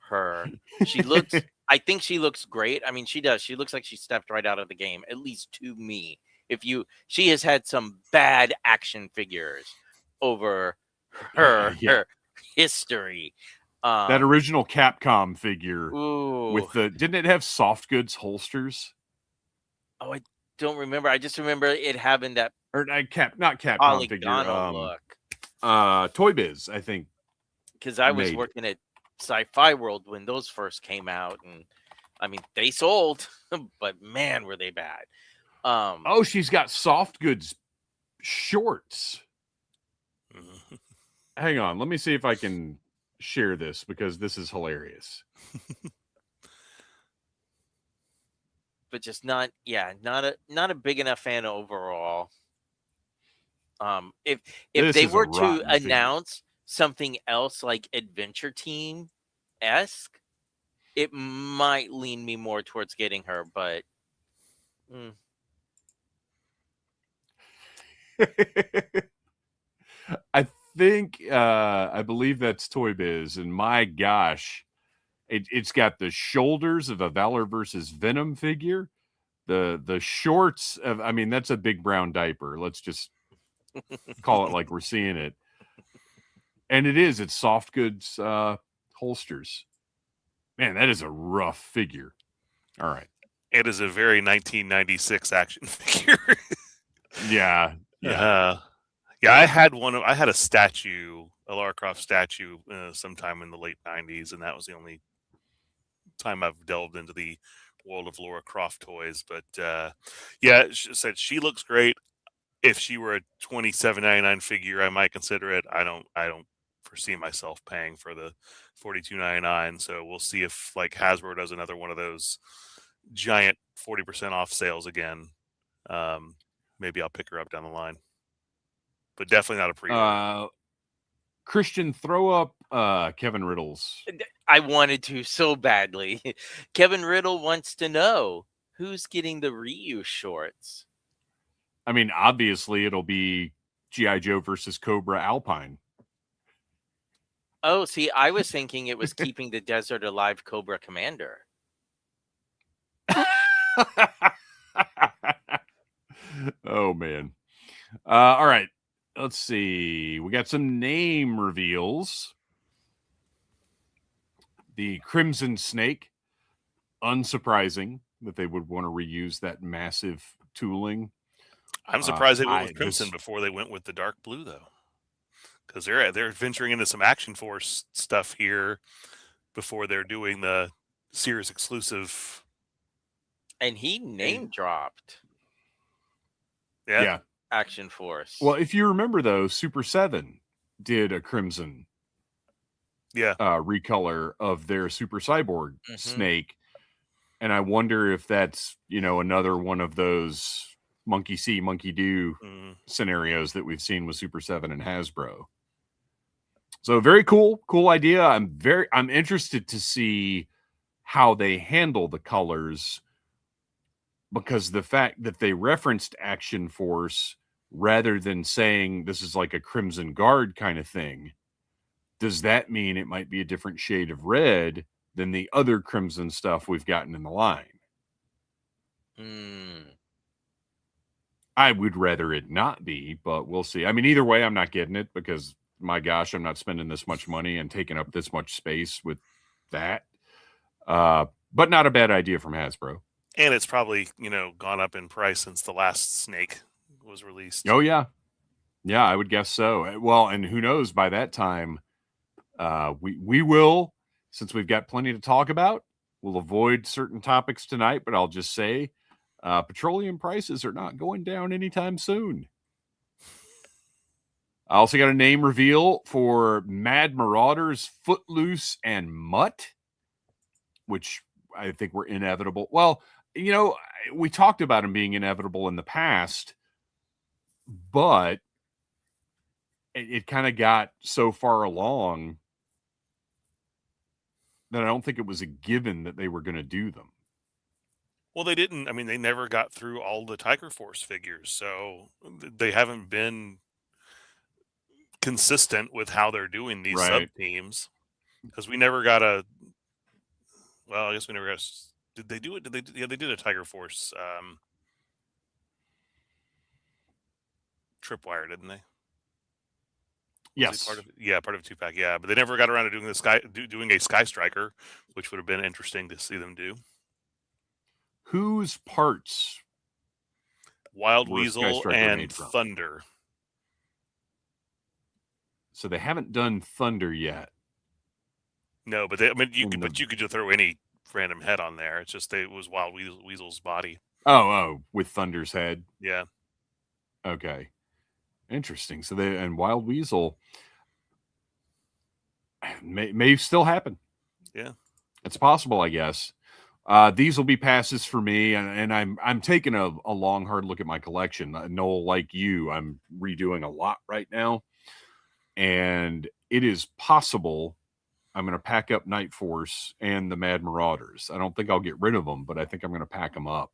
her. She looks. I think she looks great. I mean, she does. She looks like she stepped right out of the game, at least to me. She has had some bad action figures over her history. That original Capcom figure with didn't it have soft goods holsters? Oh, I don't remember. I just remember it having that not Capcom figure. Look. Toy Biz, I think. Because I was working at Sci-Fi World when those first came out, and I mean they sold, but man, were they bad. She's got soft goods shorts. Hang on, let me see if I can share this, because this is hilarious. But just not a big enough fan overall. If they were to announce something else like Adventure Team-esque, it might lean me more towards getting her, but I think I believe that's Toy Biz, and my gosh, it's got the shoulders of a Valor versus Venom figure, The shorts of, I mean, that's a big brown diaper. Let's just call it like we're seeing it. And it's soft goods holsters. Man, that is a rough figure. All right. It is a very 1996 action figure. Yeah. Yeah, I had I had a statue, a Lara Croft statue, sometime in the late 90s, and that was the only time I've delved into the world of Lara Croft toys. But yeah, she said she looks great. If she were a $27.99 figure, I might consider it. I don't foresee myself paying for the $42.99. So we'll see if like Hasbro does another one of those giant 40% off sales again. Maybe I'll pick her up down the line, but definitely not a pre-order. Kristian, throw up Kevin Riddle's. I wanted to so badly. Kevin Riddle wants to know who's getting the Ryu shorts. I mean, obviously it'll be G.I. Joe versus Cobra Alpine. Oh, see, I was thinking it was keeping the desert alive Cobra Commander. Oh, man. All right. Let's see. We got some name reveals. The Crimson Snake. Unsurprising that they would want to reuse that massive tooling. I'm surprised they went with Crimson before they went with the dark blue, though, because they're venturing into some Action Force stuff here before they're doing the Sears exclusive. And he name dropped. Yeah. Action Force. Well, if you remember, though, Super 7 did a Crimson recolor of their Super Cyborg Snake. And I wonder if that's, another one of those monkey see, monkey do scenarios that we've seen with Super 7 and Hasbro. So very cool idea. I'm interested to see how they handle the colors, because the fact that they referenced Action Force rather than saying this is like a Crimson Guard kind of thing, does that mean it might be a different shade of red than the other Crimson stuff we've gotten in the line? I would rather it not be, but we'll see. I mean, either way, I'm not getting it because, my gosh, I'm not spending this much money and taking up this much space with that. But not a bad idea from Hasbro. And it's probably, gone up in price since the last Snake was released. Oh, yeah. Yeah, I would guess so. Well, and who knows, by that time, we will, since we've got plenty to talk about, we'll avoid certain topics tonight, but I'll just say petroleum prices are not going down anytime soon. I also got a name reveal for Mad Marauders, Footloose, and Mutt, which I think were inevitable. Well, we talked about them being inevitable in the past, but it kind of got so far along that I don't think it was a given that they were going to do them. Well, they didn't. I mean, they never got through all the Tiger Force figures, so they haven't been consistent with how they're doing these sub teams, because we never got a. Well, I guess we never got. Did they do it? Did they? Yeah, they did a Tiger Force tripwire, didn't they? Yes. Part of a 2-pack. Yeah, but they never got around to doing doing a Sky Striker, which would have been interesting to see them do. Whose parts? Wild Weasel and Thunder. So they haven't done Thunder yet. No, but you could just throw any random head on there. It's just it was Wild Weasel's body. Oh, with Thunder's head. Yeah. Okay. Interesting. So and Wild Weasel may still happen. Yeah, it's possible, I guess. These will be passes for me, and I'm taking a long, hard look at my collection. Noel, like you, I'm redoing a lot right now, and it is possible I'm going to pack up Night Force and the Mad Marauders. I don't think I'll get rid of them, but I think I'm going to pack them up.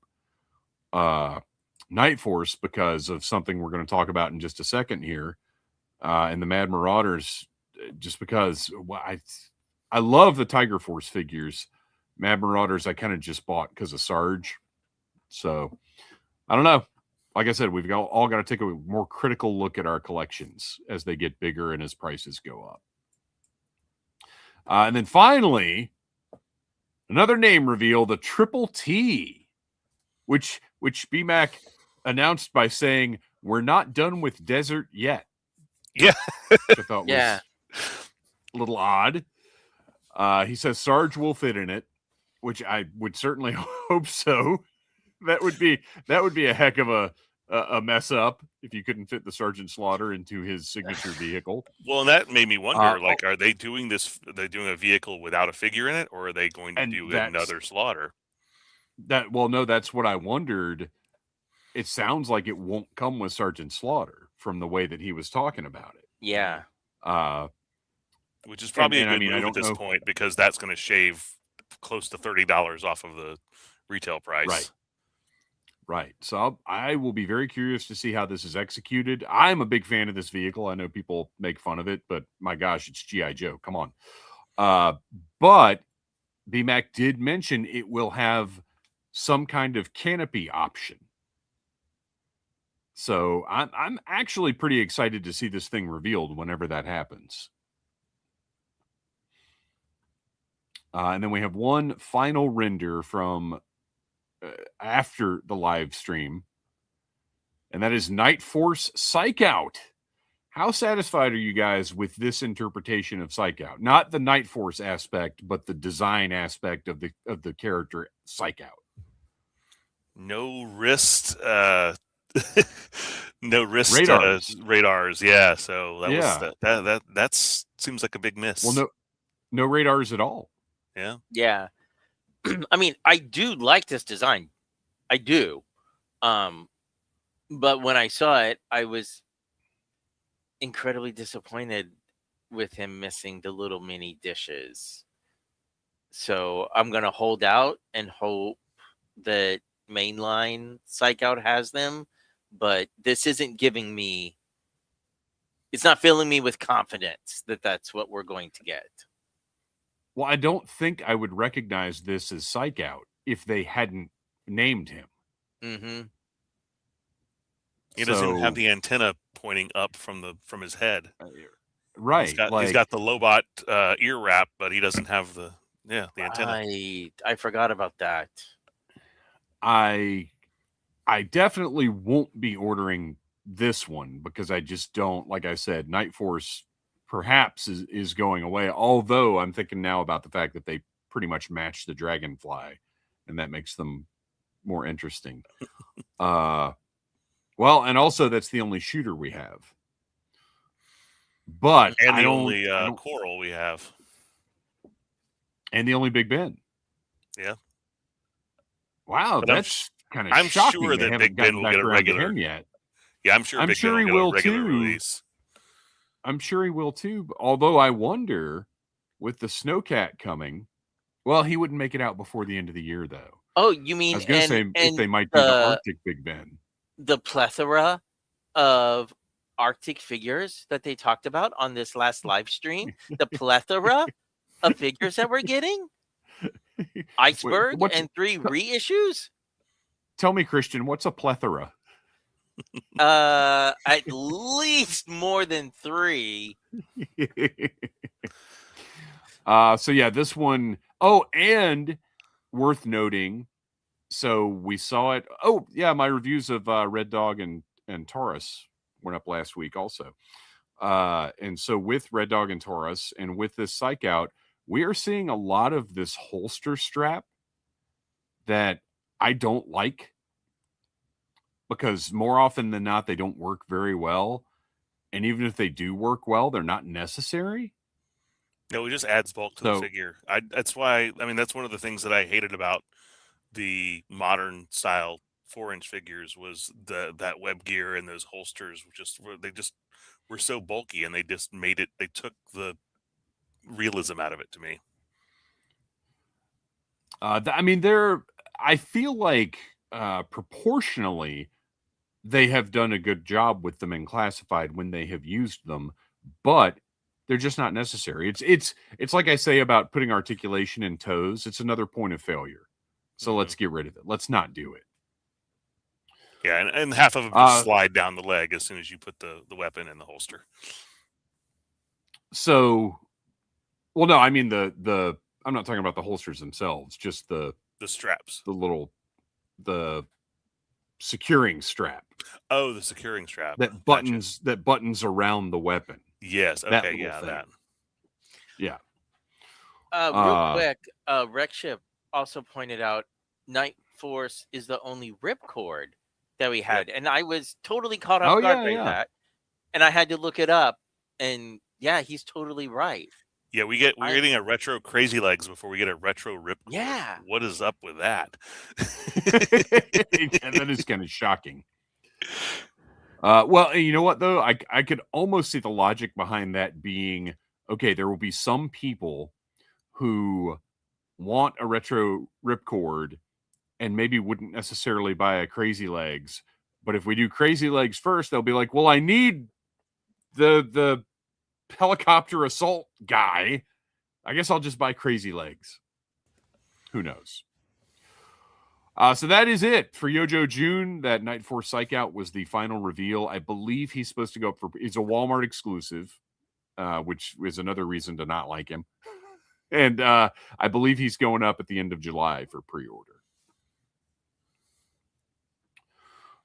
Night Force, because of something we're going to talk about in just a second here, and the Mad Marauders, just because I love the Tiger Force figures. Mad Marauders I kind of just bought because of Sarge, So I don't know. Like I said, we've all got to take a more critical look at our collections as they get bigger and as prices go up. And then finally, another name reveal, the Triple T, which BMAC announced by saying, "We're not done with Desert yet." Yeah. Which I thought was a little odd. He says Sarge will fit in it, which I would certainly hope so. That would be a heck of a mess up if you couldn't fit the Sergeant Slaughter into his signature vehicle. Well, and that made me wonder, like, are they doing this? Are they doing a vehicle without a figure in it, or are they going to do another Slaughter? No, that's what I wondered. It sounds like it won't come with Sergeant Slaughter from the way that he was talking about it. Yeah. Which is probably a good move at this point, because that's going to shave close to $30 off of the retail price. Right. So I will be very curious to see how this is executed. I'm a big fan of this vehicle. I know people make fun of it, but my gosh, it's G.I. Joe. Come on. But BMAC did mention it will have some kind of canopy option. So I'm actually pretty excited to see this thing revealed whenever that happens. And then we have one final render from after the live stream, and that is Night Force Psych Out. How satisfied are you guys with this interpretation of Psych Out? Not the Night Force aspect, but the design aspect of the character Psych Out. No wrist, no wrist radars. Yeah, so that seems like a big miss. Well, no radars at all. Yeah. I mean, I do like this design. I do. But when I saw it, I was incredibly disappointed with him missing the little mini dishes. So I'm going to hold out and hope that mainline Psych Out has them. But this isn't giving me... It's not filling me with confidence that that's what we're going to get. Well, I don't think I would recognize this as Psych Out if they hadn't named him. Mm-hmm. He doesn't even have the antenna pointing up from his head. Right. He's got the Lobot ear wrap, but he doesn't have the antenna. I forgot about that. I definitely won't be ordering this one because I just don't, like I said, Night Force perhaps is going away. Although I'm thinking now about the fact that they pretty much match the Dragonfly, and that makes them more interesting. Well, and also that's the only shooter we have. But and the only Coral we have. And the only Big Ben. Yeah. Wow, but that's kind of I'm shocking. Sure that Big Ben will get a regular yet. Yeah, I'm sure Big Ben will get a regular release. I'm sure he will too. Although I wonder, with the Snowcat coming, well, he wouldn't make it out before the end of the year, though. Oh, you mean? I was going to say if they might do the Arctic Big Ben. The plethora of Arctic figures that they talked about on this last live stream. The plethora of figures that we're getting. Iceberg and 3 reissues. Tell me, Kristian, what's a plethora? At least more than 3. So yeah, this one. Oh, and worth noting. So we saw it. Oh yeah, my reviews of Red Dog and Taurus went up last week also. And so with Red Dog and Taurus and with this Psych Out, we are seeing a lot of this holster strap that I don't like. Because more often than not, they don't work very well. And even if they do work well, they're not necessary. No, it just adds bulk to the figure. That's why, I mean, that's one of the things that I hated about the modern style 4-inch figures was that web gear and those holsters they were so bulky, and they just made it, they took the realism out of it to me. I mean, I feel like proportionally, they have done a good job with them in classified when they have used them, but they're just not necessary. It's like I say about putting articulation in toes. It's another point of failure. So let's get rid of it. Let's not do it. Yeah, and half of them just slide down the leg as soon as you put the weapon in the holster. So, well, no, I mean the I'm not talking about the holsters themselves, just the straps, the securing strap. Oh, the securing strap that buttons around the weapon. Yes. Okay. Yeah. Thing. That. Yeah. Real quick, Rekship also pointed out Night Force is the only ripcord that we had, and I was totally caught off guard by that, and I had to look it up, and yeah, he's totally right. Yeah, we're getting a retro Crazy Legs before we get a retro ripcord. Yeah, what is up with that? And that is kind of shocking. Well, you know what though, I could almost see the logic behind that being, okay, there will be some people who want a retro ripcord and maybe wouldn't necessarily buy a Crazy Legs, but if we do Crazy Legs first, they'll be like, well, I need the helicopter assault guy. I guess I'll just buy Crazy Legs. Who knows? So that is it for Yojo June. That Night Force Psych Out was the final reveal. I believe he's supposed to go up for, he's a Walmart exclusive, which is another reason to not like him. And I believe he's going up at the end of July for pre-order.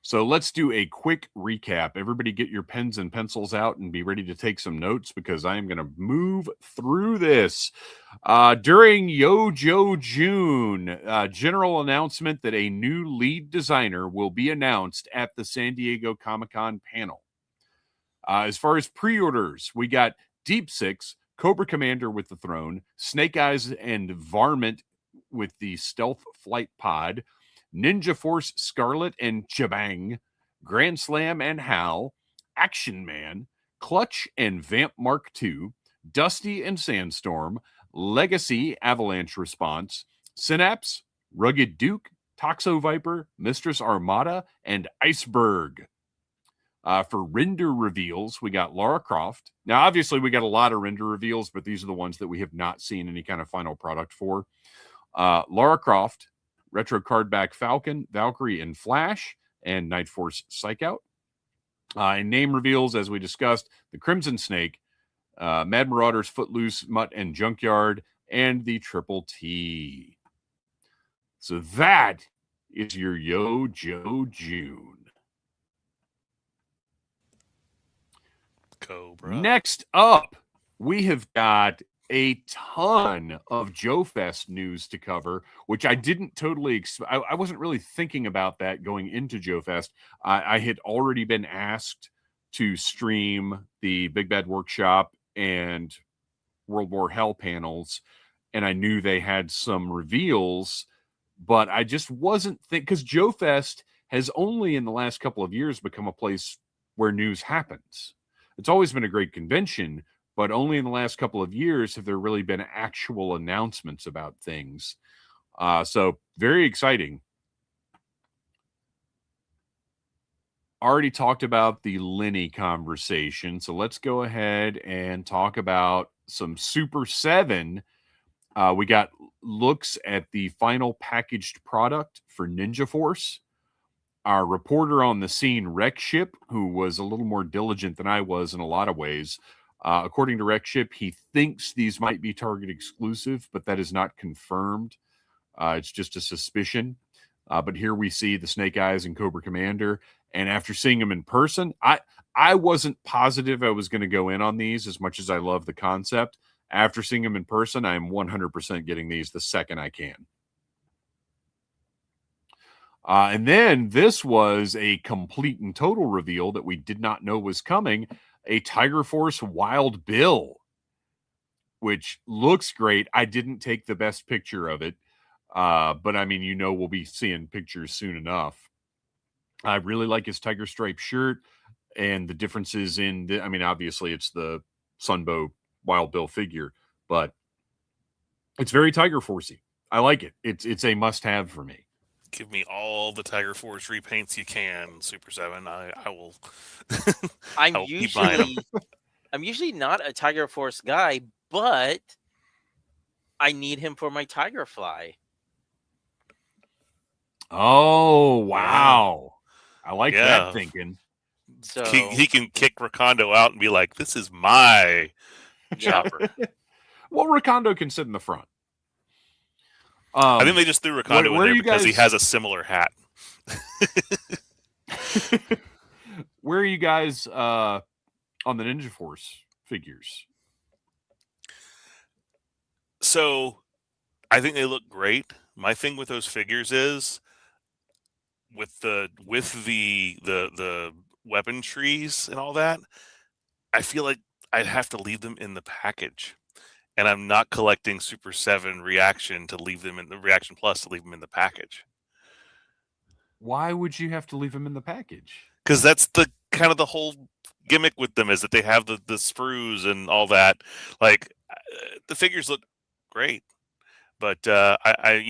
So let's do a quick recap. Everybody get your pens and pencils out and be ready to take some notes because I am going to move through this. During Yojo June, general announcement that a new lead designer will be announced at the San Diego Comic-Con panel. As far as pre-orders, we got Deep Six, Cobra Commander with the Throne, Snake Eyes and Varmint with the Stealth Flight Pod, Ninja Force Scarlet and Chabang, Grand Slam and Hal, Action Man, Clutch and Vamp Mark II, Dusty and Sandstorm, Legacy Avalanche Response, Synapse, Rugged Duke, Toxo Viper, Mistress Armada, and Iceberg. For render reveals, we got Lara Croft. Now, obviously, we got a lot of render reveals, but these are the ones that we have not seen any kind of final product for. Lara Croft, Retro Cardback Falcon, Valkyrie, and Flash, and Night Force Psych Out. And name reveals, as we discussed, the Crimson Snake, Mad Marauders, Footloose, Mutt, and Junkyard, and the Triple T. So that is your Yojo June. Cobra. Next up, we have got a ton of Joe Fest news to cover, which I didn't totally I wasn't really thinking about that going into Joe Fest. I had already been asked to stream the Big Bad Workshop and World War Hell panels, and I knew they had some reveals, but I just wasn't because Joe Fest has only in the last couple of years become a place where news happens. It's always been a great convention, but only in the last couple of years have there really been actual announcements about things. So very exciting. Already talked about the Lenny conversation. So let's go ahead and talk about some Super 7. We got looks at the final packaged product for Ninja Force. Our reporter on the scene, Rekship, who was a little more diligent than I was in a lot of ways, according to Rekship, he thinks these might be Target exclusive, but that is not confirmed. It's just a suspicion. But here we see the Snake Eyes and Cobra Commander. And after seeing them in person, I wasn't positive I was going to go in on these as much as I love the concept. After seeing them in person, I'm 100% getting these the second I can. And then this was a complete and total reveal that we did not know was coming. A Tiger Force Wild Bill, which looks great. I didn't take the best picture of it, but I mean, we'll be seeing pictures soon enough. I really like his tiger stripe shirt and the differences in I mean, obviously it's the Sunbow Wild Bill figure, but it's very Tiger Forcey. I like it. It's a must-have for me. Give me all the Tiger Force repaints you can, Super 7. I will. I'm usually not a Tiger Force guy, but I need him for my Tiger Fly. Oh, wow. I like Yeah. that thinking. So He can kick Rakondo out and be like, "This is my yeah, chopper." Well, Rakondo can sit in the front. I think they just threw Rakondo in where there you because he guys- has a similar hat. Where are you guys on the Ninja Force figures? So I think they look great. My thing with those figures is with the weapon trees and all that, I feel like I'd have to leave them in the package. And I'm not collecting Super 7 Reaction to leave them in the Reaction Plus to leave them in the package. Why would you have to leave them in the package? Because that's the kind of the whole gimmick with them, is that they have the sprues and all that. Like, the figures look great, but I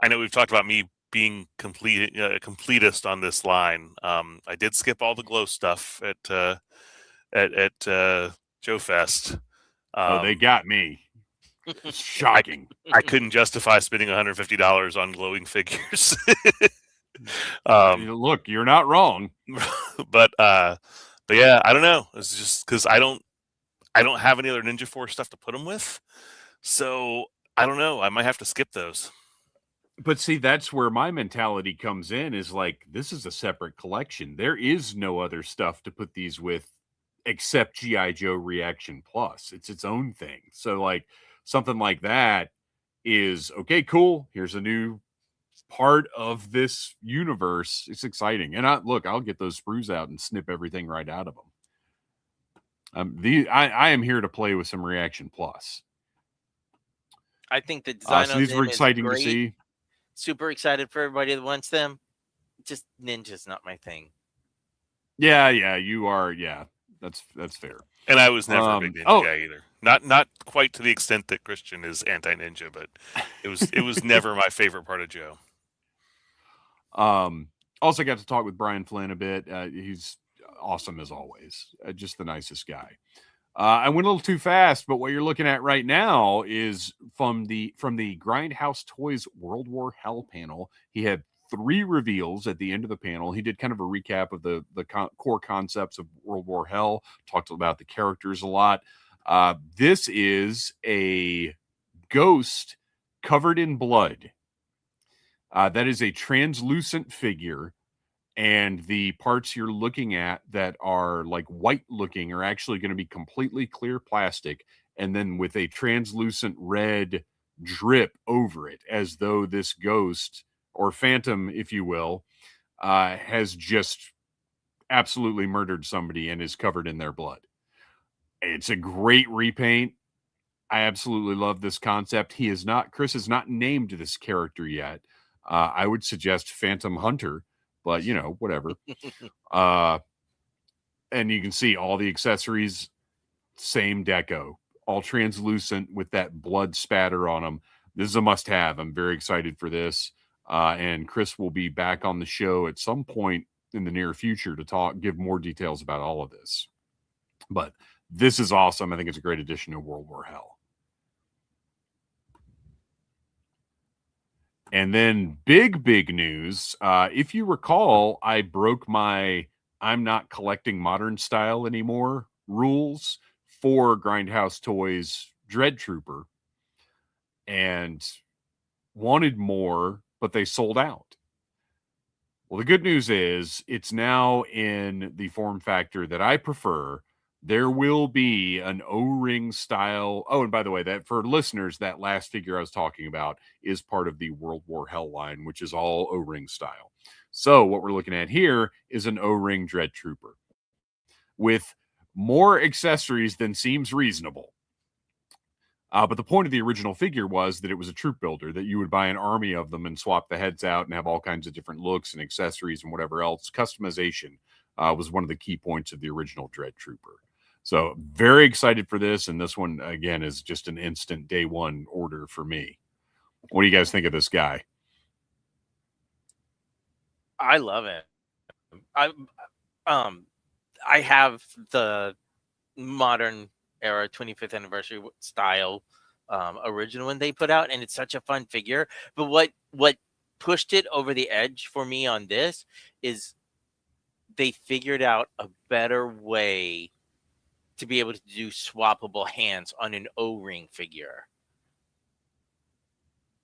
know we've talked about me being completist on this line. I did skip all the glow stuff at Joe Fest. They got me. It's shocking. I couldn't justify spending $150 on glowing figures. Look, you're not wrong. But yeah, I don't know. It's just because I don't have any other Ninja Force stuff to put them with, so I don't know. I might have to skip those. But see, that's where my mentality comes in, is like, this is a separate collection. There is no other stuff to put these with except G.I. Joe Reaction Plus. It's its own thing. So like something like that is okay, cool. Here's a new part of this universe. It's exciting. And I'll get those sprues out and snip everything right out of them. I am here to play with some Reaction Plus. I think the design so on these them were is exciting to great. see. Super excited for everybody that wants them. Just Ninja's not my thing. Yeah, you are. Yeah, that's fair. And I was never a big Ninja guy either. Not quite to the extent that Kristian is anti-Ninja, but it was never my favorite part of Joe. Also got to talk with Brian Flynn a bit. He's awesome as always. Just the nicest guy. I went a little too fast, but what you're looking at right now is from the Grindhouse Toys World War Hell panel. He had 3 reveals at the end of the panel. He did kind of a recap of the core concepts of World War Hell, talked about the characters a lot. This is a ghost covered in blood. That is a translucent figure. And the parts you're looking at that are like white looking are actually going to be completely clear plastic, and then with a translucent red drip over it, as though this ghost or phantom, if you will, has just absolutely murdered somebody and is covered in their blood. It's a great repaint. I absolutely love this concept. Chris has not named this character yet. I would suggest Phantom Hunter, but whatever. And you can see all the accessories, same deco, all translucent with that blood spatter on them. This is a must-have. I'm very excited for this. And Chris will be back on the show at some point in the near future to give more details about all of this. But this is awesome. I think it's a great addition to World War Hell. And then big news. If you recall, I broke my I'm not collecting modern style anymore rules for Grindhouse Toys Dread Trooper and wanted more, but they sold out. Well, the good news is it's now in the form factor that I prefer. There will be an O-ring style. Oh, and by the way, that for listeners, that last figure I was talking about is part of the World War Hell line, which is all O-ring style. So what we're looking at here is an O-ring Dread Trooper with more accessories than seems reasonable. But the point of the original figure was that it was a troop builder, that you would buy an army of them and swap the heads out and have all kinds of different looks and accessories and whatever else. Customization was one of the key points of the original Dread Trooper. So very excited for this. And this one, again, is just an instant day one order for me. What do you guys think of this guy? I love it. I have the modern era 25th anniversary style original one they put out, and it's such a fun figure. But what pushed it over the edge for me on this is they figured out a better way to be able to do swappable hands on an O-ring figure.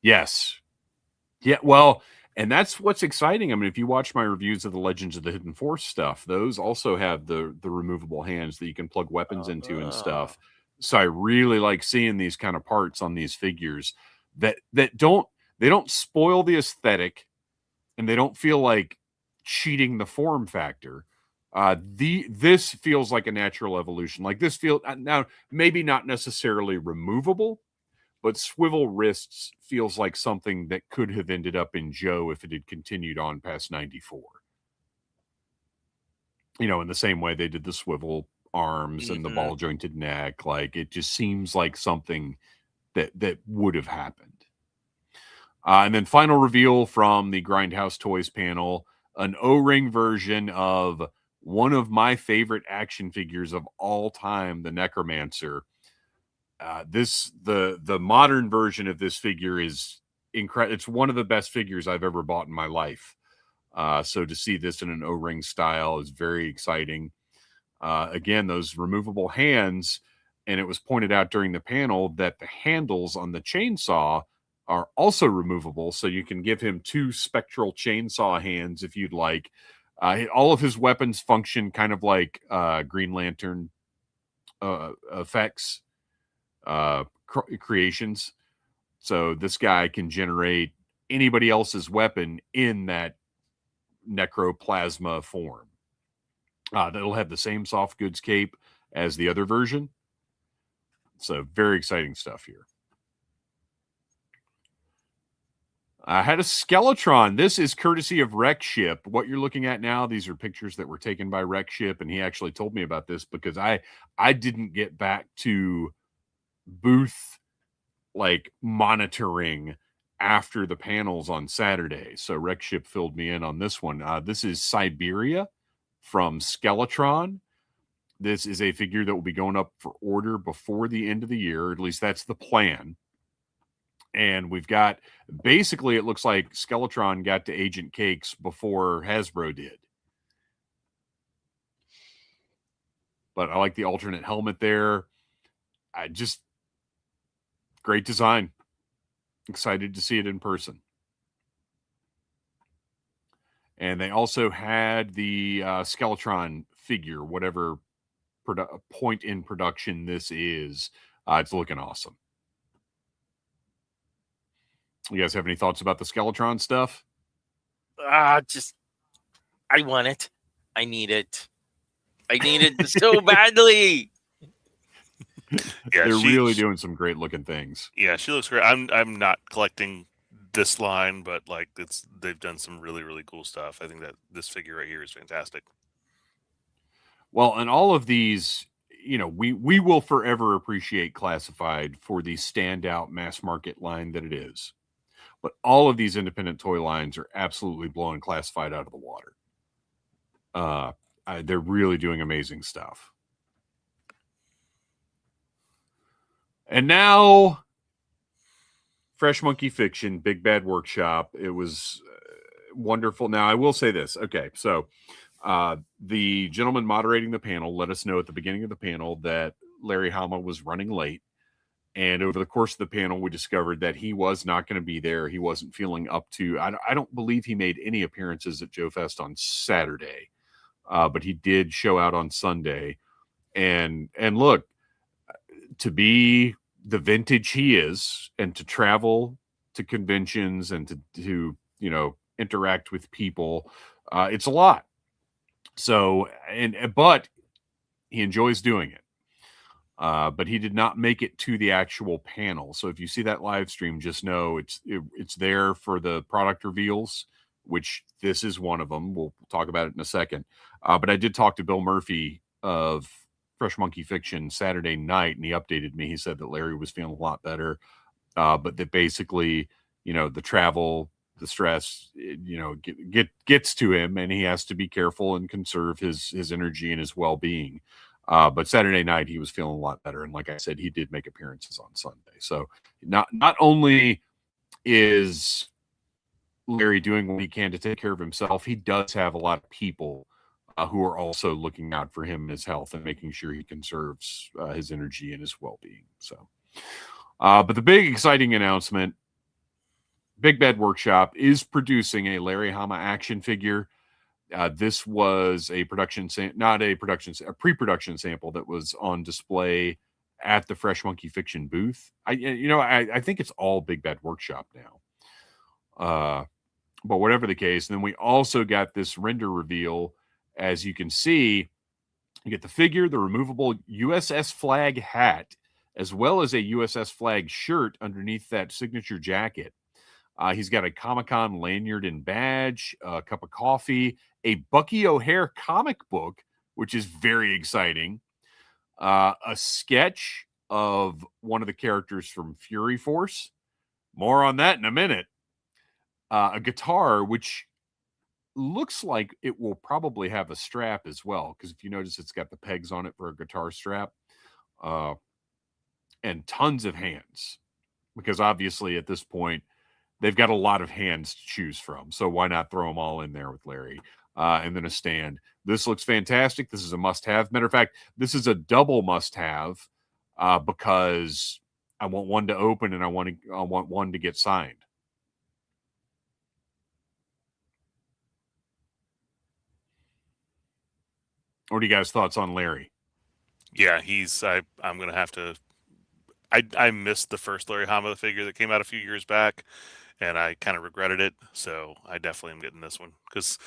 Yes. Yeah, well, and that's what's exciting. I mean, if you watch my reviews of the Legends of the Hidden Force stuff, those also have the removable hands that you can plug weapons into and stuff. So I really like seeing these kind of parts on these figures that don't spoil the aesthetic, and they don't feel like cheating the form factor. This feels like a natural evolution. Like this feel now maybe not necessarily removable, but swivel wrists feels like something that could have ended up in Joe if it had continued on past 94. You know, in the same way they did the swivel arms and the ball jointed neck. Like it just seems like something that would have happened. And then final reveal from the Grindhouse Toys panel, an O-ring version of one of my favorite action figures of all time, the Necromancer. The modern version of this figure is incredible. It's one of the best figures I've ever bought in my life. So to see this in an O-ring style is very exciting. Again, those removable hands, and it was pointed out during the panel that the handles on the chainsaw are also removable, so you can give him 2 spectral chainsaw hands if you'd like. All of his weapons function kind of like Green Lantern effects creations. So this guy can generate anybody else's weapon in that necroplasma form. That'll have the same soft goods cape as the other version. So very exciting stuff here. I had a Skeletron. This is courtesy of Wreck Ship. What you're looking at now, these are pictures that were taken by Wreck Ship, and he actually told me about this because I didn't get back to booth like monitoring after the panels on Saturday. So Wreck Ship filled me in on this one. This is Siberia from Skeletron. This is a figure that will be going up for order before the end of the year. At least that's the plan. And we've got, basically, it looks like Skeletron got to Agent Cakes before Hasbro did. But I like the alternate helmet there. Great design. Excited to see it in person. And they also had the Skeletron figure, whatever point in production this is. It's looking awesome. You guys have any thoughts about the Skeletron stuff? I want it. I need it. I need it so badly. Yeah, they're really doing some great looking things. Yeah, she looks great. I'm not collecting this line, but like they've done some really, really cool stuff. I think that this figure right here is fantastic. Well, and all of these, you know, we will forever appreciate Classified for the standout mass market line that it is. But all of these independent toy lines are absolutely blowing Classified out of the water. They're really doing amazing stuff. And now, Fresh Monkey Fiction, Big Bad Workshop. It was wonderful. Now, I will say this. Okay, so the gentleman moderating the panel let us know at the beginning of the panel that Larry Hama was running late. And over the course of the panel, we discovered that he was not going to be there. He wasn't feeling up to, I don't believe he made any appearances at Joe Fest on Saturday, but he did show out on Sunday. And look, to be the vintage he is, and to travel to conventions and to you know, interact with people, it's a lot. So, but he enjoys doing it. But he did not make it to the actual panel. So if you see that live stream, just know it's there for the product reveals, which this is one of them. We'll talk about it in a second. But I did talk to Bill Murphy of Fresh Monkey Fiction Saturday night, and he updated me. He said that Larry was feeling a lot better, but that basically, you know, the travel, the stress, you know, gets to him, and he has to be careful and conserve his energy and his well-being. But Saturday night he was feeling a lot better, and like I said, he did make appearances on Sunday. So not only is Larry doing what he can to take care of himself, he does have a lot of people who are also looking out for him and his health and making sure he conserves his energy and his well-being. So, but the big exciting announcement, Big Bad Workshop is producing a Larry Hama action figure. This was a pre-production sample that was on display at the Fresh Monkey Fiction booth. I think it's all Big Bad Workshop now. But whatever the case, then we also got this render reveal. As you can see, you get the figure, the removable USS flag hat, as well as a USS flag shirt underneath that signature jacket. He's got a Comic-Con lanyard and badge, a cup of coffee, a Bucky O'Hare comic book, which is very exciting, a sketch of one of the characters from Fury Force. More on that in a minute. A guitar, which looks like it will probably have a strap as well, because if you notice, it's got the pegs on it for a guitar strap, and tons of hands, because obviously at this point, they've got a lot of hands to choose from. So why not throw them all in there with Larry? And then a stand. This looks fantastic. This is a must-have. Matter of fact, this is a double must-have because I want one to open and I want one to get signed. What are you guys' thoughts on Larry? Yeah, I'm gonna have to. I missed the first Larry Hama figure that came out a few years back, and I kind of regretted it. So I definitely am getting this one because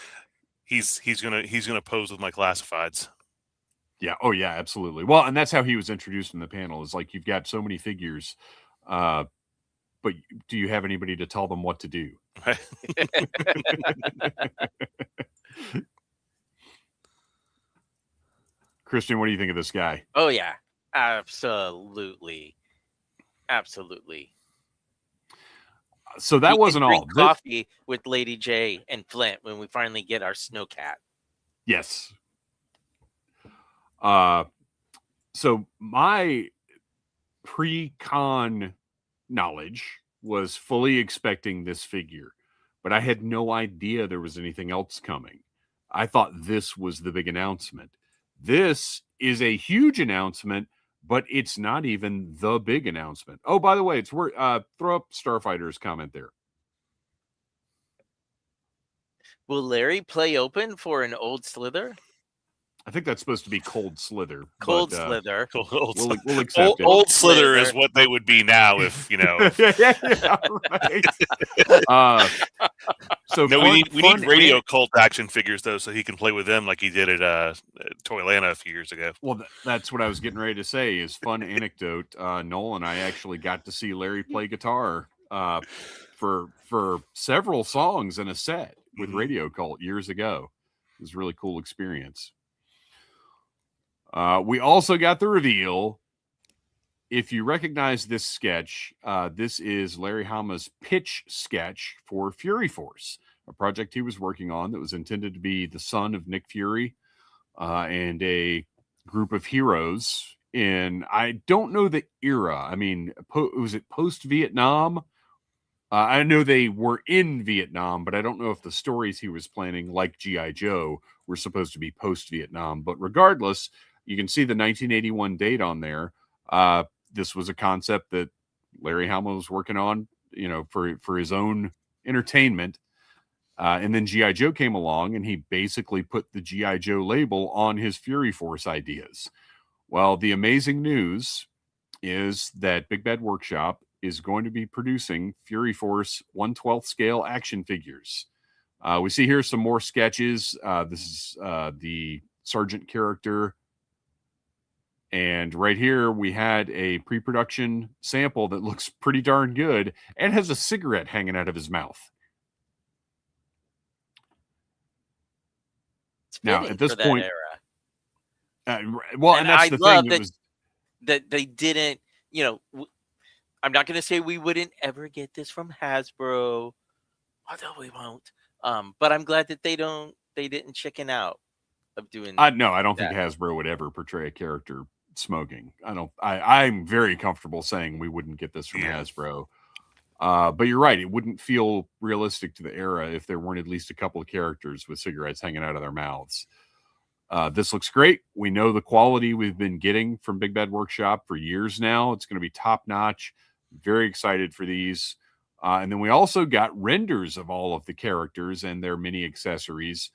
he's gonna pose with my classifieds. Yeah. Oh yeah, absolutely. Well, and that's how he was introduced in the panel. Is like, you've got so many figures, but do you have anybody to tell them what to do? Kristian, what do you think of this guy? Oh yeah, absolutely. So that wasn't all. Coffee with Lady J and Flint when we finally get our snowcat. Yes. So my pre-con knowledge was fully expecting this figure, but I had no idea there was anything else coming. I thought this was the big announcement. This is a huge announcement, but it's not even the big announcement. Oh, by the way, it's throw up Starfighter's comment there. Will Larry play open for an old Slither? I think that's supposed to be Cold Slither. Cold Slither. We'll accept it. Old Slither is what they would be now if, you know. Yeah, right. So no, we need Radio Cult action figures, though, so he can play with them like he did at Toylanta a few years ago. Well, that's what I was getting ready to say is fun anecdote. Noel and I actually got to see Larry play guitar for several songs in a set with Radio Cult years ago. It was a really cool experience. We also got the reveal. If you recognize this sketch, this is Larry Hama's pitch sketch for Fury Force, a project he was working on that was intended to be the son of Nick Fury and a group of heroes in, I don't know the era. I mean, was it post-Vietnam? I know they were in Vietnam, but I don't know if the stories he was planning, like G.I. Joe, were supposed to be post-Vietnam. But regardless, you can see the 1981 date on there. This was a concept that Larry Hama was working on, you know, for his own entertainment. And then G.I. Joe came along and he basically put the G.I. Joe label on his Fury Force ideas. Well, the amazing news is that Big Bad Workshop is going to be producing Fury Force 1/12 scale action figures. We see here some more sketches. This is the Sergeant character. And right here, we had a pre-production sample that looks pretty darn good and has a cigarette hanging out of his mouth. Now, at this point, well, and that's the thing. That they didn't, you know, I'm not going to say we wouldn't ever get this from Hasbro, although we won't. But I'm glad that they didn't chicken out of doing. No, I don't think Hasbro would ever portray a character smoking. I'm very comfortable saying we wouldn't get this from Hasbro. But you're right, it wouldn't feel realistic to the era if there weren't at least a couple of characters with cigarettes hanging out of their mouths. This looks great. We know the quality we've been getting from Big Bad Workshop for years now. It's going to be top notch. Very excited for these. And then we also got renders of all of the characters and their mini accessories.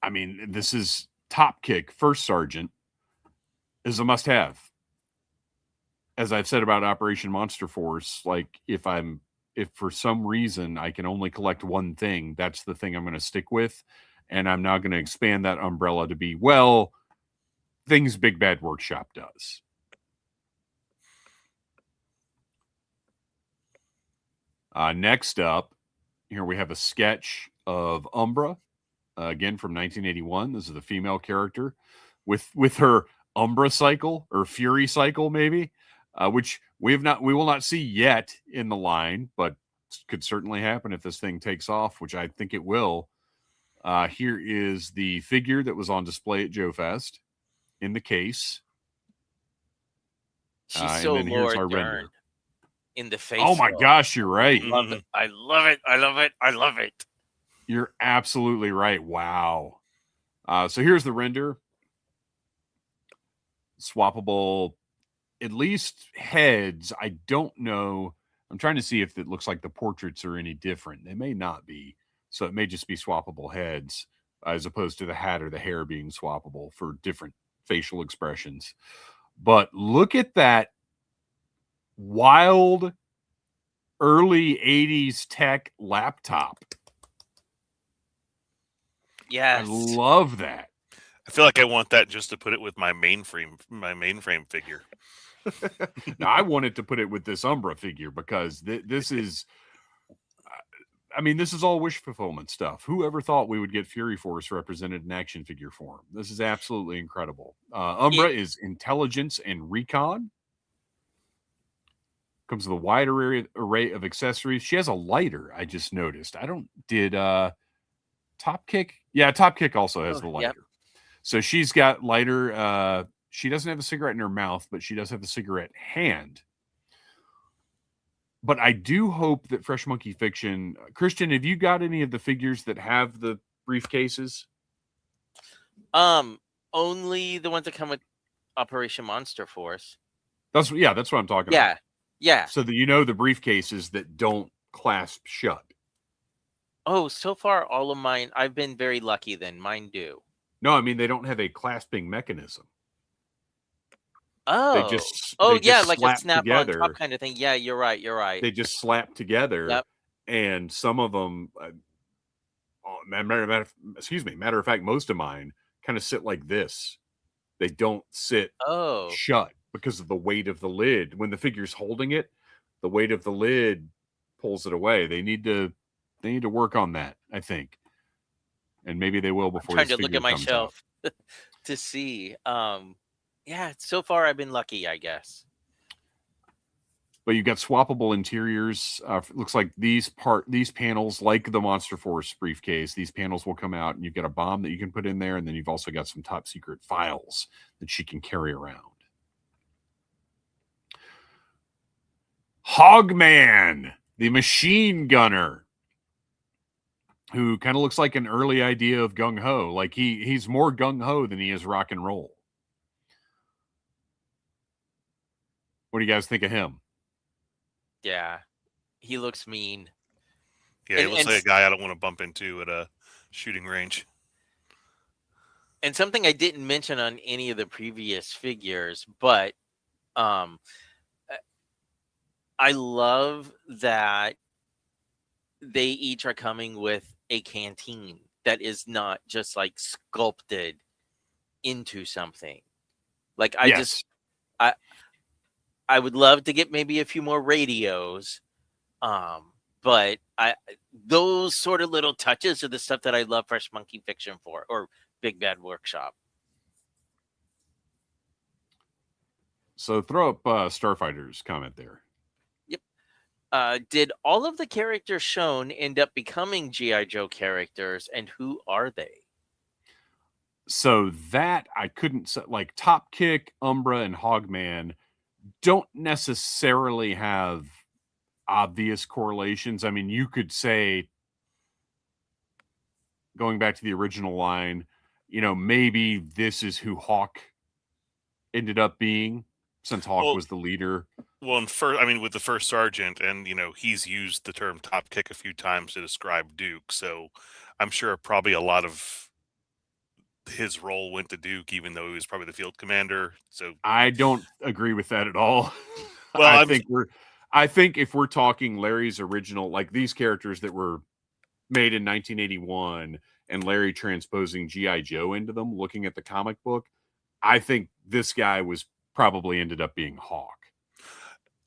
I mean, this is Top Kick, First Sergeant, is a must have. As I've said about Operation Monster Force, like if for some reason I can only collect one thing, that's the thing I'm going to stick with. And I'm now going to expand that umbrella to be, well, things Big Bad Workshop does. Next up, here we have a sketch of Umbra, again from 1981. This is the female character with her Umbra cycle or Fury cycle, maybe, which we will not see yet in the line, but could certainly happen if this thing takes off, which I think it will. Here is the figure that was on display at Joe Fest in the case. She's so and then here's our Laura Dern render. in the face. Oh my gosh, you're right. I love it. I love it. I love it. I love it. You're absolutely right. Wow. So here's the render. Swappable, at least heads. I don't know. I'm trying to see if it looks like the portraits are any different. They may not be. So it may just be swappable heads as opposed to the hat or the hair being swappable for different facial expressions. But look at that wild early 80s tech laptop. Yes. I love that. I feel like I want that just to put it with my mainframe figure. Now, I wanted to put it with this Umbra figure because this is, I mean, this is all wish fulfillment stuff. Whoever thought we would get Fury Force represented in action figure form? This is absolutely incredible. Umbra is intelligence and recon. Comes with a wide array of accessories. She has a lighter, I just noticed. Did Top Kick? Yeah, Top Kick also has the lighter. Yep. So she's got lighter. She doesn't have a cigarette in her mouth, but she does have a cigarette hand. But I do hope that Fresh Monkey Fiction... Kristian, have you got any of the figures that have the briefcases? Only the ones that come with Operation Monster Force. That's what I'm talking about. Yeah. So that the briefcases that don't clasp shut. Oh, so far all of mine, I've been very lucky then. Mine do. No, I mean they don't have a clasping mechanism. Oh, they just like a snap on top kind of thing. Yeah, you're right. They just slap together. Yep. And some of them, matter of fact, most of mine kind of sit like this. They don't sit shut because of the weight of the lid. When the figure's holding it, the weight of the lid pulls it away. They need to work on that, I think. And maybe they will before I'm trying to look at my shelf to see. Yeah, so far I've been lucky, I guess. But you've got swappable interiors. Looks like these panels, like the Monster Force briefcase, these panels will come out and you've got a bomb that you can put in there. And then you've also got some top secret files that she can carry around. Hogman, the machine gunner, who kind of looks like an early idea of gung ho. Like he's more gung ho than he is rock and roll. What do you guys think of him? Yeah, he looks mean. Yeah, he looks like a guy I don't want to bump into at a shooting range. And something I didn't mention on any of the previous figures, but I love that they each are coming with a canteen that is not just like sculpted into something. Like I would love to get maybe a few more radios. But those sort of little touches are the stuff that I love Fresh Monkey Fiction for, or Big Bad Workshop. So throw up Starfighter's comment there. Yep. Did all of the characters shown end up becoming G.I. Joe characters, and who are they? So that I couldn't say, like Top Kick, Umbra, and Hogman don't necessarily have obvious correlations. I mean, you could say going back to the original line, maybe this is who Hawk ended up being, since Hawk was the leader. Well, with the first sergeant, and he's used the term top kick a few times to describe Duke, so I'm sure probably a lot of his role went to Duke, even though he was probably the field commander. So I don't agree with that at all. Well, I think if we're talking Larry's original, like these characters that were made in 1981 and Larry transposing G.I. Joe into them, looking at the comic book, I think this guy was probably ended up being Hawk.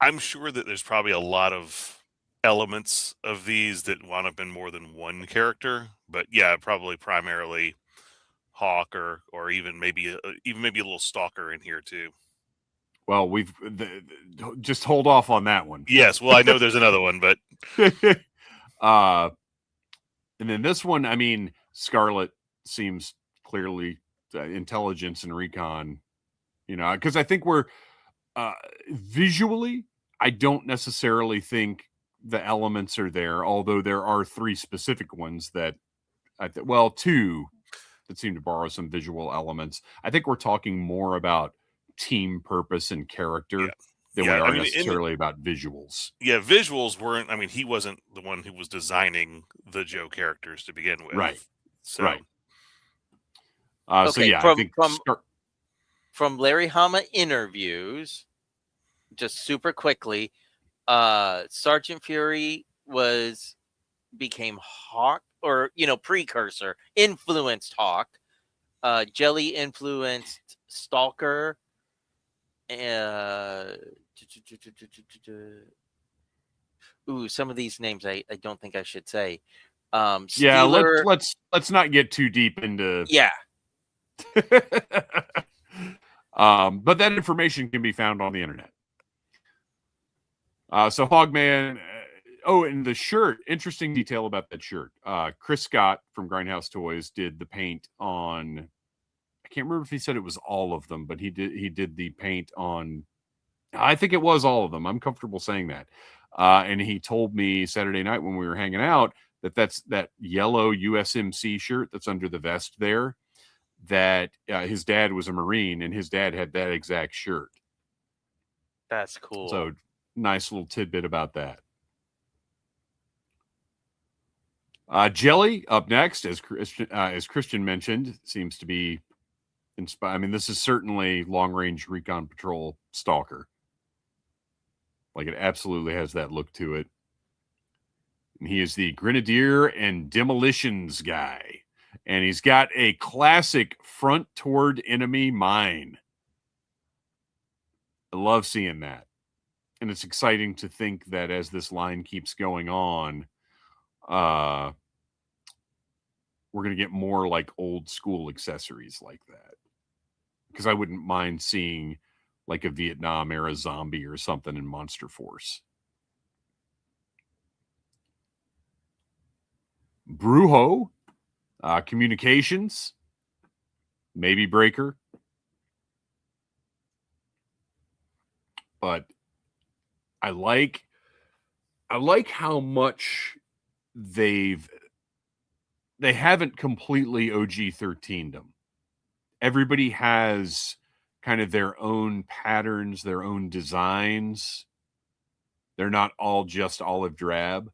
I'm sure that there's probably a lot of elements of these that wound up in more than one character, but yeah, probably primarily Hawk, or even maybe a little Stalker in here too. Well, just hold off on that one. Yes, well, I know there's another one, but and then this one, I mean, Scarlet seems clearly intelligence and recon, because I think we're visually, I don't necessarily think the elements are there, although there are 3 specific ones that, 2 that seem to borrow some visual elements. I think we're talking more about team purpose and character than we are necessarily about visuals. Yeah, visuals weren't. I mean, he wasn't the one who was designing the Joe characters to begin with, right? So, right. Okay, so yeah, I think from Larry Hama interviews, just super quickly, Sergeant Fury became Hawk, or precursor, influenced Hawk. Jelly influenced Stalker. Some of these names I don't think I should say. Yeah, let's not get too deep into. Yeah. But that information can be found on the internet. So Hogman. And the shirt. Interesting detail about that shirt. Chris Scott from Grindhouse Toys did the paint on. I can't remember if he said it was all of them, but he did the paint on. I think it was all of them. I'm comfortable saying that. And he told me Saturday night when we were hanging out that's that yellow USMC shirt that's under the vest there, that his dad was a Marine and his dad had that exact shirt. That's cool. So nice little tidbit about that. Jelly up next, as Kristian mentioned, seems to be inspired. I mean, this is certainly long-range recon patrol Stalker. Like, it absolutely has that look to it. And he is the Grenadier and Demolitions guy. And he's got a classic front toward enemy mine. I love seeing that. And it's exciting to think that as this line keeps going on, we're going to get more like old school accessories like that. Because I wouldn't mind seeing like a Vietnam era zombie or something in Monster Force. Brujo, Communications, maybe Breaker. But I like how much they haven't completely OG-13'd them. Everybody has kind of their own patterns, their own designs. They're not all just olive drab.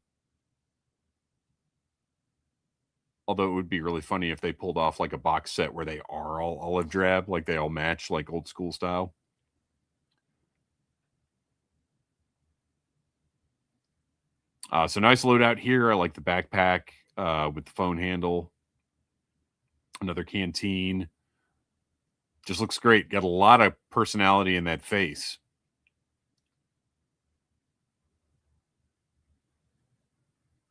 Although it would be really funny if they pulled off like a box set where they are all olive drab, like they all match like old school style. So nice loadout here. I like the backpack with the phone handle. Another canteen. Just looks great. Got a lot of personality in that face.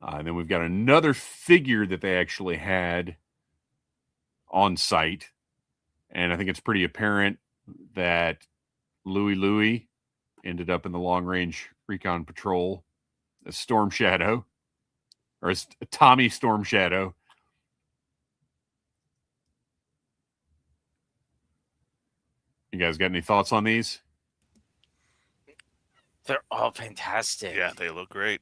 And then we've got another figure that they actually had on site. And I think it's pretty apparent that Louie ended up in the long-range recon patrol as Storm Shadow, or as Tommy Storm Shadow. You guys got any thoughts on these? They're all fantastic. Yeah, they look great.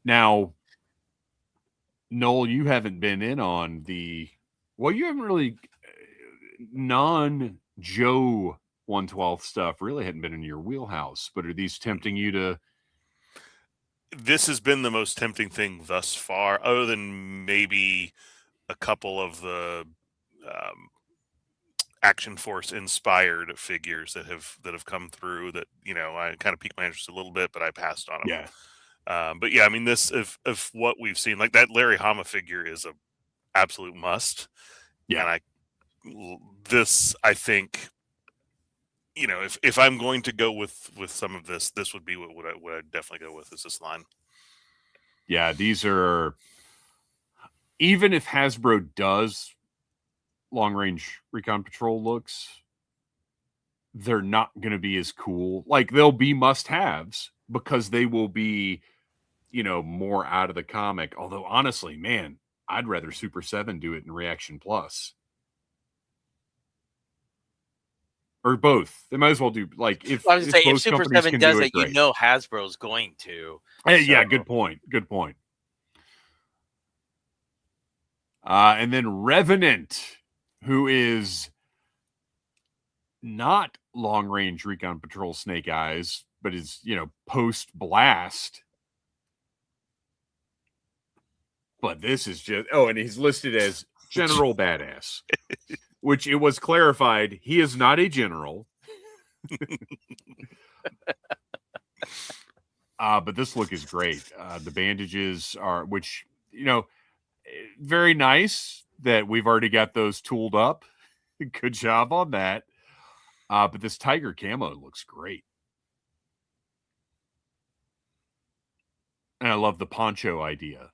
Now, Noel, you haven't been in on you haven't really non-Joe 1/12 stuff really hadn't been in your wheelhouse, but are these tempting you to? This has been the most tempting thing thus far, other than maybe a couple of the Action Force inspired figures that have come through that, I kind of piqued my interest a little bit, but I passed on them. Yeah. But yeah, I mean, this of what we've seen, like that Larry Hama figure is a absolute must. Yeah. And I think, if I'm going to go with some of this would be what I'd definitely go with, is this line. Yeah, these are, even if Hasbro does long range recon patrol looks, they're not going to be as cool. Like, they'll be must haves because they will be, more out of the comic. Although honestly, man, I'd rather Super 7 do it in Reaction Plus. Or both. They might as well do, like, if I was if saying, if both Super companies 7 can does do it, great. Hasbro's going to. Yeah, good point. Good point. And then Revenant, who is not long range recon patrol Snake Eyes, but is, post blast. But this is just, and he's listed as General Badass, which it was clarified he is not a general. But this look is great. The bandages are, which, very nice that we've already got those tooled up. Good job on that. But this tiger camo looks great. And I love the poncho idea.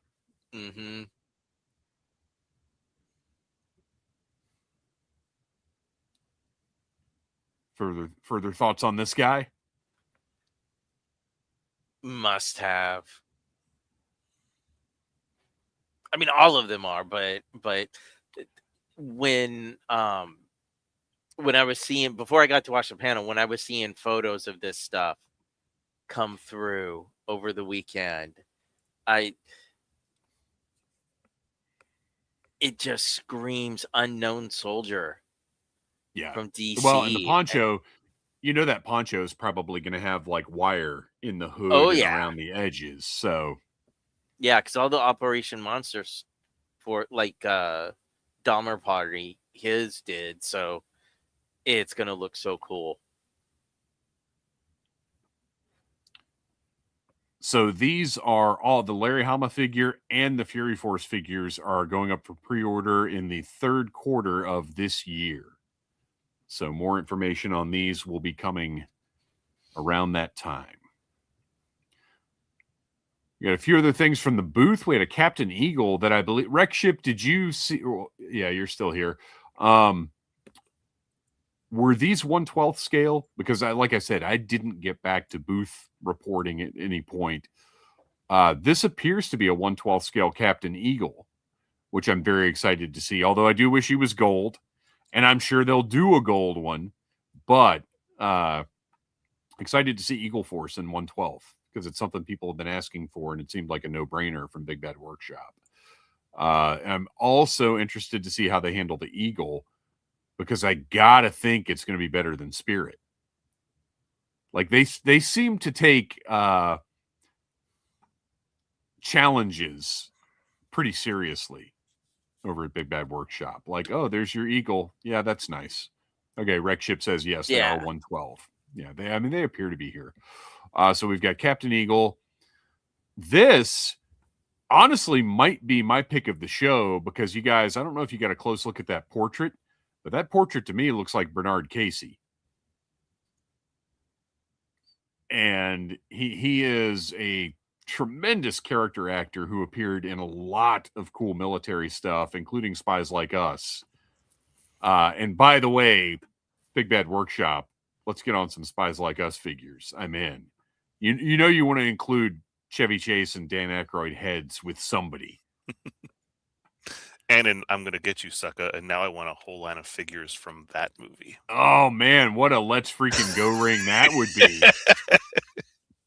Mm-hmm. Further thoughts on this guy? Must have. I mean, all of them are, but when I was seeing, before I got to watch the panel, when I was seeing photos of this stuff come through over the weekend, it just screams Unknown Soldier. Yeah. From DC. Well, and the poncho, that poncho is probably going to have like wire in the hood and around the edges. So yeah, because all the Operation Monsters for like Dahmer Party, his did, so it's gonna look so cool. So these are all the Larry Hama figure and the Fury Force figures are going up for pre-order in the third quarter of this year. So more information on these will be coming around that time. We got a few other things from the booth. We had a Captain Eagle that I believe, Wreck Ship, did you see? Yeah, you're still here. Were these 1/12 scale? Because like I said, I didn't get back to booth reporting at any point. This appears to be a 1/12 scale Captain Eagle, which I'm very excited to see. Although I do wish he was gold, and I'm sure they'll do a gold one. But excited to see Eagle Force in 1/12 because it's something people have been asking for, and it seemed like a no-brainer from Big Bad Workshop. And I'm also interested to see how they handle the Eagle, because I gotta think it's going to be better than Spirit. Like they seem to take challenges pretty seriously over at Big Bad Workshop. Like, oh, there's your Eagle. Yeah, that's nice. Okay, Wreck Ship says yes, they are 1/12. Yeah, they appear to be here. So we've got Captain Eagle. This honestly might be my pick of the show because you guys, I don't know if you got a close look at that portrait, but that portrait to me looks like Bernard Casey. And he is a tremendous character actor who appeared in a lot of cool military stuff, including Spies Like Us. And by the way, Big Bad Workshop, let's get on some Spies Like Us figures. I'm in. You want to include Chevy Chase and Dan Aykroyd heads with somebody. And I'm going to get you, sucker. And now I want a whole line of figures from that movie. Oh, man. What a let's freaking go ring that would be.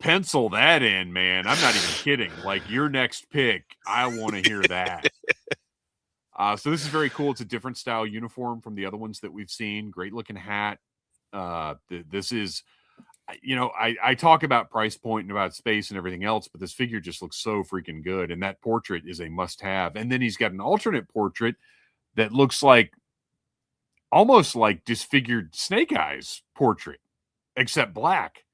Pencil that in, man. I'm not even kidding. Like, your next pick, I want to hear that. So this is very cool. It's a different style uniform from the other ones that we've seen. Great looking hat. This is, I talk about price point and about space and everything else, but this figure just looks so freaking good. And that portrait is a must have. And then he's got an alternate portrait that looks like almost like disfigured Snake Eyes portrait, except black.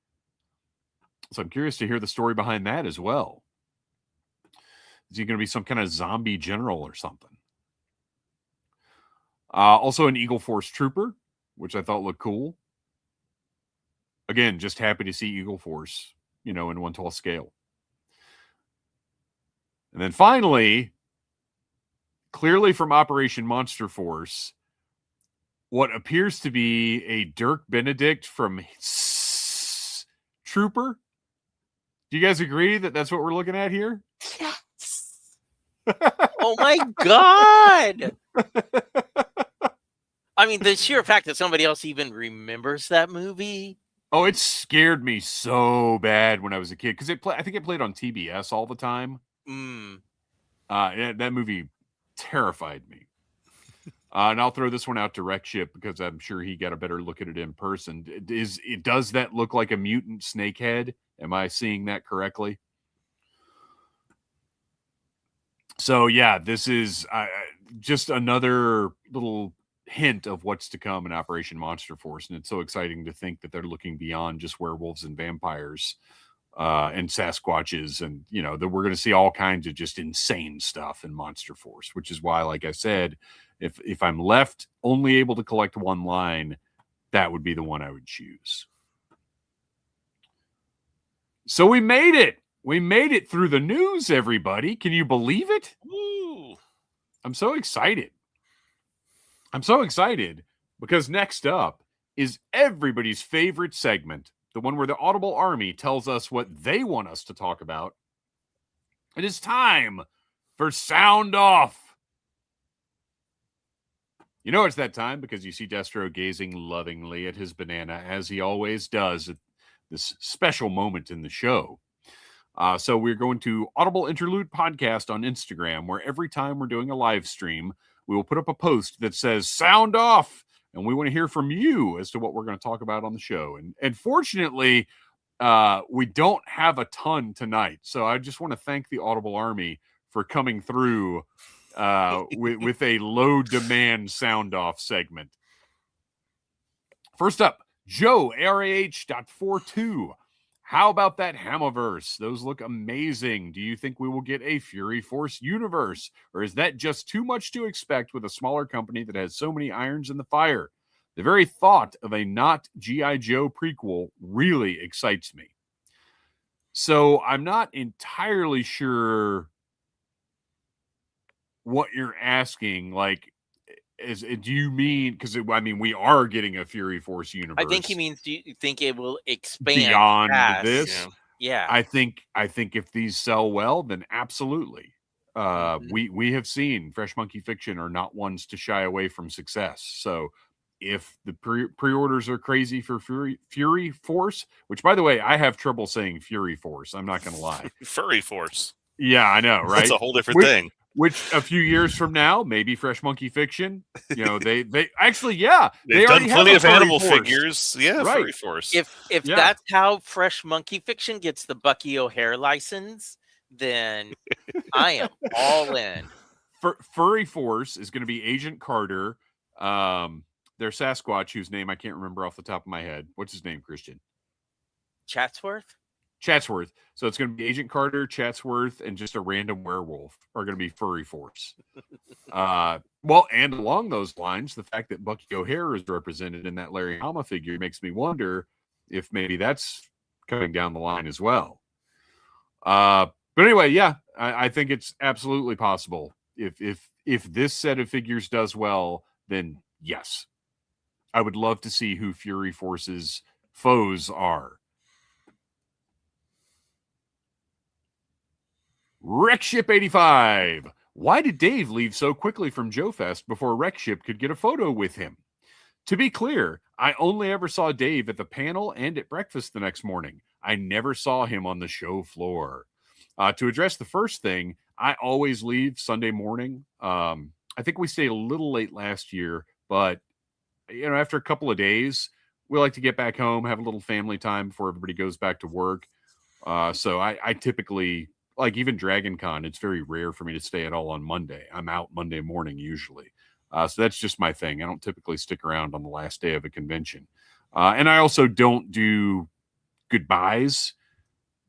So I'm curious to hear the story behind that as well. Is he going to be some kind of zombie general or something? Also an Eagle Force Trooper, which I thought looked cool. Again, just happy to see Eagle Force, in 1/12 scale. And then finally, clearly from Operation Monster Force, what appears to be a Dirk Benedict from Trooper. Do you guys agree that that's what we're looking at here? Yes. Oh my God. I mean, the sheer fact that somebody else even remembers that movie. Oh, it scared me so bad when I was a kid because I think it played on TBS all the time. That movie terrified me. And I'll throw this one out to Rekship because I'm sure he got a better look at it in person. Does that look like a mutant snakehead? Am I seeing that correctly? So yeah, this is just another little hint of what's to come in Operation Monster Force, and it's so exciting to think that they're looking beyond just werewolves and vampires and Sasquatches, and that we're going to see all kinds of just insane stuff in Monster Force, which is why, like I said, if I'm left only able to collect one line, that would be the one I would choose. So we made it. We made it through the news, everybody. Can you believe it? Woo. I'm so excited. I'm so excited because next up is everybody's favorite segment, the one where the Audible Army tells us what they want us to talk about. It is time for Sound Off. It's that time because you see Destro gazing lovingly at his banana, as he always does at this special moment in the show. So we're going to Audible Interlude Podcast on Instagram, where every time we're doing a live stream, we will put up a post that says Sound Off, and we want to hear from you as to what we're going to talk about on the show. And fortunately, we don't have a ton tonight, so I just want to thank the Audible Army for coming through with a low demand Sound Off segment. First up, Joe ARAH.42. How about that Hamaverse? Those look amazing. Do you think we will get a Fury Force universe? Or is that just too much to expect with a smaller company that has so many irons in the fire? The very thought of a not G.I. Joe prequel really excites me. So I'm not entirely sure what you're asking. Like, do you mean, because we are getting a Fury Force universe? I think he means, do you think it will expand beyond past this? Yeah. I think if these sell well, then absolutely. We have seen Fresh Monkey Fiction are not ones to shy away from success. So if the pre-orders are crazy for Fury Force, which, by the way, I have trouble saying Fury Force. I'm not going to lie. Furry Force. Yeah, I know, right? That's a whole different thing. Which a few years from now, maybe Fresh Monkey Fiction, they actually, yeah, they've done plenty of animal force. Figures. Yeah, right. Furry Force. If that's how Fresh Monkey Fiction gets the Bucky O'Hare license, then I am all in. Furry Force is going to be Agent Carter, their Sasquatch, whose name I can't remember off the top of my head. What's his name, Kristian? Chatsworth. So it's going to be Agent Carter, Chatsworth, and just a random werewolf are going to be Furry Force. Well, and along those lines, the fact that Bucky O'Hare is represented in that Larry Hama figure makes me wonder if maybe that's coming down the line as well. But anyway, yeah, I think it's absolutely possible. If this set of figures does well, then yes, I would love to see who Fury Force's foes are. Rekship85. Why did Dave leave so quickly from Joe Fest before Rekship could get a photo with him? To be clear, I only ever saw Dave at the panel and at breakfast the next morning. I never saw him on the show floor. To address the first thing, I always leave Sunday morning. I think we stayed a little late last year, but after a couple of days, we like to get back home, have a little family time before everybody goes back to work. So I typically, like even Dragon Con, it's very rare for me to stay at all on Monday. I'm out Monday morning usually. So that's just my thing. I don't typically stick around on the last day of a convention. And I also don't do goodbyes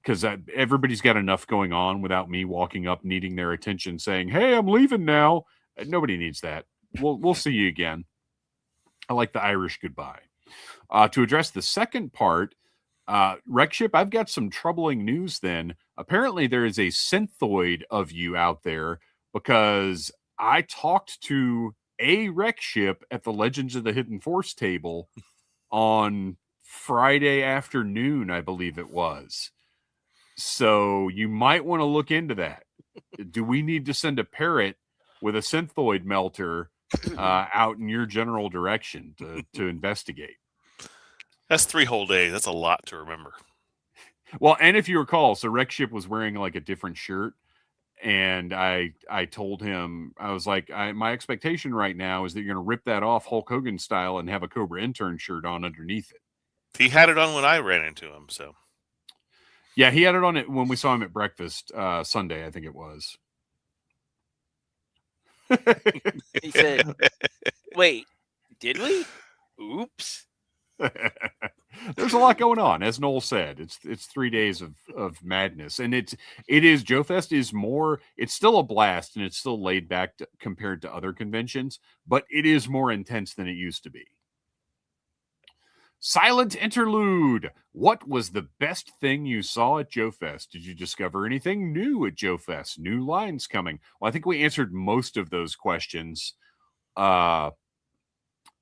because everybody's got enough going on without me walking up, needing their attention, saying, "Hey, I'm leaving now." Nobody needs that. We'll see you again. I like the Irish goodbye. To address the second part, Wreckship, I've got some troubling news then. Apparently, there is a synthoid of you out there because I talked to a Wreckship at the Legends of the Hidden Force table on Friday afternoon, I believe it was. So you might want to look into that. Do we need to send a parrot with a synthoid melter out in your general direction to investigate? That's 3 whole days. That's a lot to remember. Well, and if you recall, so Wreckship was wearing like a different shirt. And I told him, I was like, my expectation right now is that you're going to rip that off Hulk Hogan style and have a Cobra Intern shirt on underneath it. He had it on when I ran into him, so. Yeah, he had it on it when we saw him at breakfast Sunday, I think it was. He said, "Wait, did we? Oops." There's a lot going on, as Noel said. It's 3 days of madness, and it is Joe Fest is more. It's still a blast, and it's still laid back compared to other conventions, but it is more intense than it used to be. Silent Interlude. What was the best thing you saw at Joe Fest? Did you discover anything new at Joe Fest? New lines coming? Well, I think we answered most of those questions.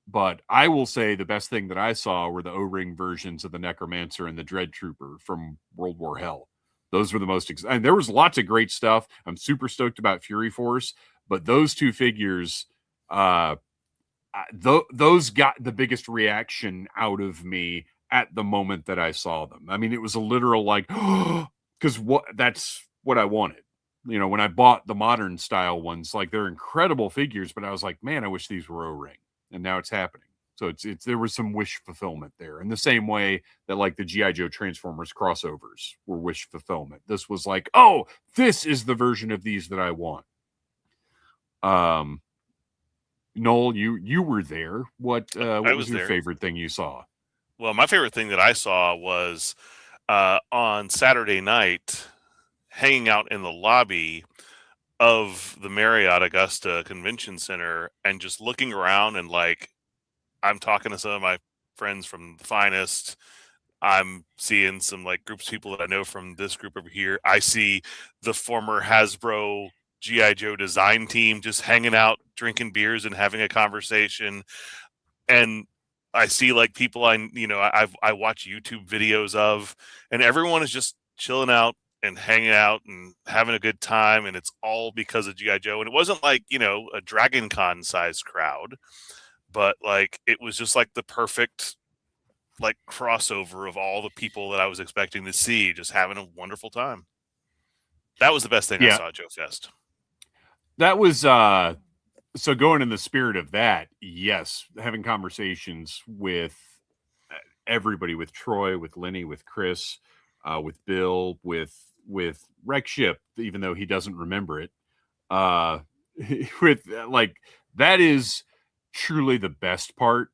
But I will say the best thing that I saw were the O-ring versions of the Necromancer and the Dread Trooper from World War Hell. Those were the most and there was lots of great stuff. I'm super stoked about Fury Force, but those two figures, those got the biggest reaction out of me at the moment that I saw them. I mean, it was a literal like, because that's what I wanted. When I bought the modern style ones, like they're incredible figures, but I was like, man, I wish these were O-ring. And now it's happening. So there was some wish fulfillment there. In the same way that like the G.I. Joe Transformers crossovers were wish fulfillment. This was like, oh, this is the version of these that I want. Noel, you were there. What was your favorite thing you saw? Well, my favorite thing that I saw was on Saturday night, hanging out in the lobby of the Marriott Augusta Convention Center and just looking around and like, I'm talking to some of my friends from the Finest. I'm seeing some like groups of people that I know from this group over here. I see the former Hasbro G.I. Joe design team just hanging out, drinking beers and having a conversation. And I see like people I watch YouTube videos of, and everyone is just chilling out and hanging out and having a good time, and it's all because of G.I. Joe. And it wasn't like, a Dragon Con sized crowd, but like it was just like the perfect like crossover of all the people that I was expecting to see, just having a wonderful time. That was the best thing I saw at Joe Fest. That was so going in the spirit of that, yes, having conversations with everybody, with Troy, with Lenny, with Chris, with Bill, with Wreckship, even though he doesn't remember it, with like that is truly the best part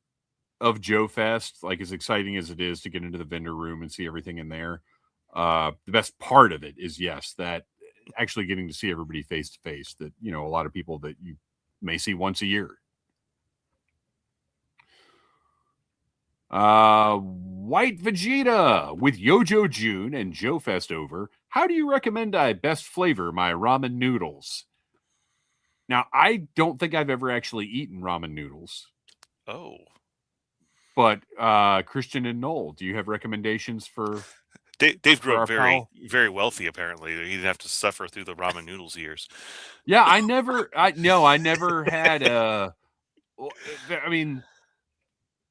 of Joe Fest. Like as exciting as it is to get into the vendor room and see everything in there, the best part of it is that actually getting to see everybody face to face. That a lot of people that you may see once a year. White Vegeta with Yojo June and Joe Fest over. How do you recommend I best flavor my ramen noodles? Now, I don't think I've ever actually eaten ramen noodles. Oh. But Kristian and Noel, do you have recommendations for Dave grew up very, very wealthy, apparently. He didn't have to suffer through the ramen noodles years. Yeah, I never had a... I mean...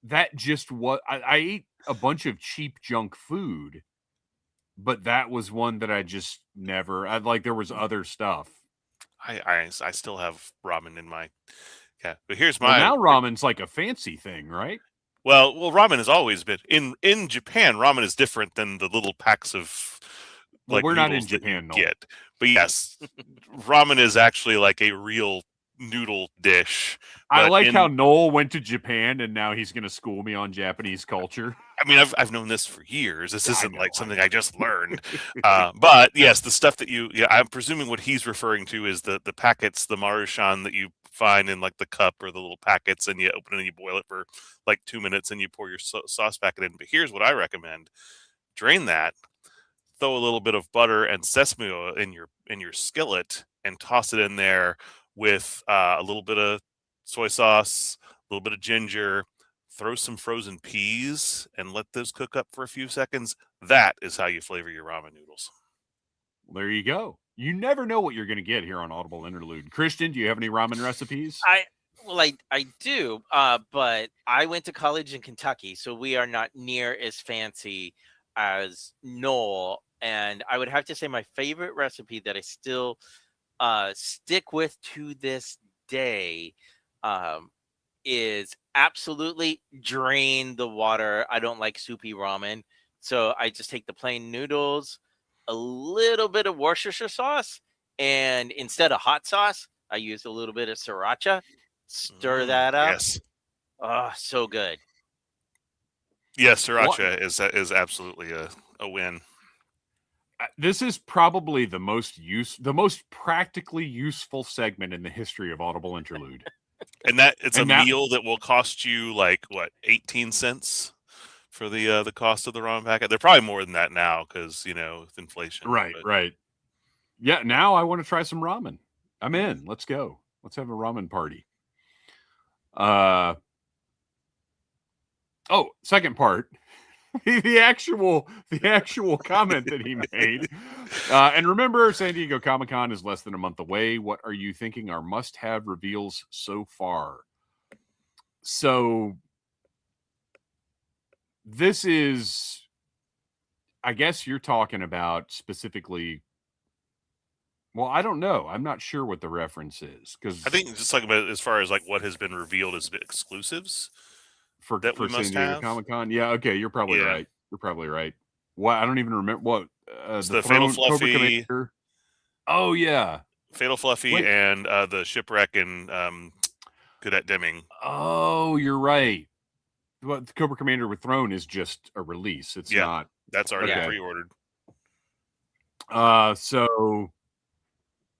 that just what I ate a bunch of cheap junk food, but that was one that I just never. I like there was other stuff. I still have ramen in my but here's Well, my now ramen's like a fancy thing, right? well ramen has always been in Japan. Ramen is different than the little packs of Well, like we're not in noodles that you Japan, Noel. get. But yes, ramen is actually like a real noodle dish. I But like how Noel went to Japan and now he's going to school me on Japanese culture. I mean, I've known this for years. This isn't like something I just learned. know. But yes, the stuff that I'm presuming what he's referring to is the packets, the Maruchan that you find in like the cup or the little packets, and you open it and you boil it for like 2 minutes, and you pour your sauce packet in. But here's what I recommend: drain that, throw a little bit of butter and sesame oil in your skillet, and toss it in there with a little bit of soy sauce, a little bit of ginger. Throw some frozen peas and let those cook up for a few seconds. That is how you flavor your ramen noodles. Well, there you go. You never know what you're going to get here on Audible Interlude. Kristian, do you have any ramen recipes? I do, but I went to college in Kentucky, so we are not near as fancy as Noel. And I would have to say my favorite recipe that I still stick with to this day is absolutely drain the water. I don't like soupy ramen, so I just take the plain noodles, a little bit of Worcestershire sauce, and instead of hot sauce, I use a little bit of sriracha. Stir that up. Yes. Oh, so good. Yes, sriracha is absolutely a win. This is probably the most practically useful segment in the history of Audible Interlude. And it's a meal that will cost you like what, 18 cents for the cost of the ramen packet. They're probably more than that now because with inflation. Right. Yeah, now I want to try some ramen. I'm in. Let's go. Let's have a ramen party. Second part. the actual comment that he made. And remember, San Diego Comic-Con is less than a month away. What are you thinking are must-have reveals so far? So this is, I guess you're talking about specifically. Well, I don't know. I'm not sure what the reference is because I think just like about as far as like what has been revealed as exclusives for that we San must Diego have. Comic-Con. Yeah, okay, you're probably right. You're probably right. What I don't even remember what the Fatal Fluffy. Commander. Oh yeah, Fatal Fluffy and the Shipwreck and Cadet Deming. Oh, you're right. What the Cobra Commander with Throne is just a release. It's not. That's already pre-ordered. So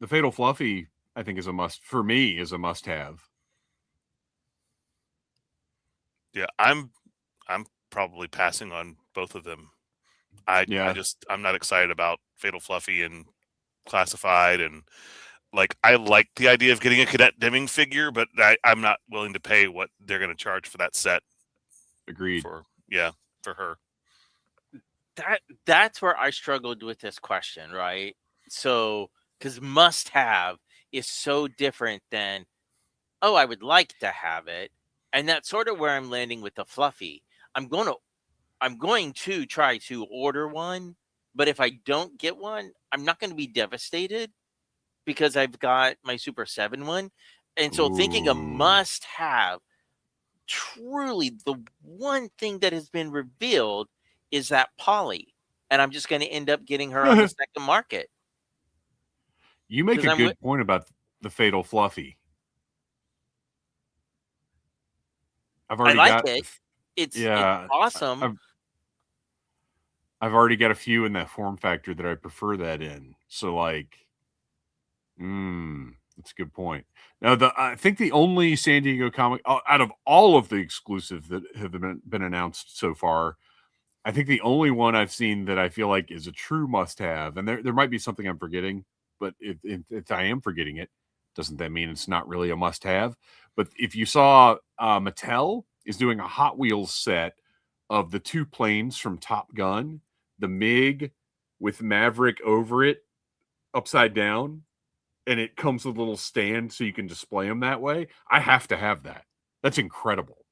the Fatal Fluffy, I think, is a must-have. Yeah, I'm probably passing on both of them. I'm not excited about Fatal Fluffy and Classified, and like I like the idea of getting a Cadet Deming figure, but I'm not willing to pay what they're going to charge for that set. Agreed. For her. That's where I struggled with this question, right? So, because must-have is so different than, oh, I would like to have it, and that's sort of where I'm landing with the Fluffy. I'm going to try to order one, but if I don't get one, I'm not going to be devastated because I've got my Super 7 one. And so thinking a must-have, truly the one thing that has been revealed is that Polly. And I'm just going to end up getting her on the second market. You make a good point about the Fatal Fluffy. I've already got it. It's awesome. I've already got a few in that form factor that I prefer that in. So like, that's a good point. Now, I think the only San Diego comic out of all of the exclusives that have been announced so far, I think the only one I've seen that I feel like is a true must-have, and there might be something I'm forgetting, but if I am forgetting it, doesn't that mean it's not really a must-have? But if you saw Mattel is doing a Hot Wheels set of the two planes from Top Gun, the MiG with Maverick over it, upside down, and it comes with a little stand so you can display them that way. I have to have that. That's incredible.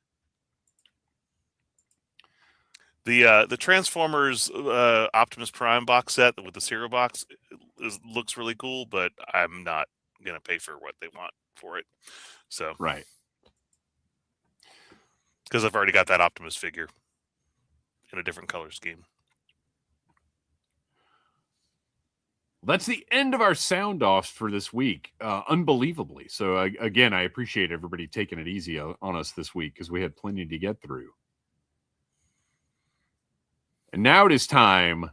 The Transformers Optimus Prime box set with the cereal box looks really cool, but I'm not gonna pay for what they want for it. So Right. because I've already got that Optimus figure in a different color scheme. That's the end of our sound offs for this week, unbelievably. So again, I appreciate everybody taking it easy on us this week because we had plenty to get through. And now it is time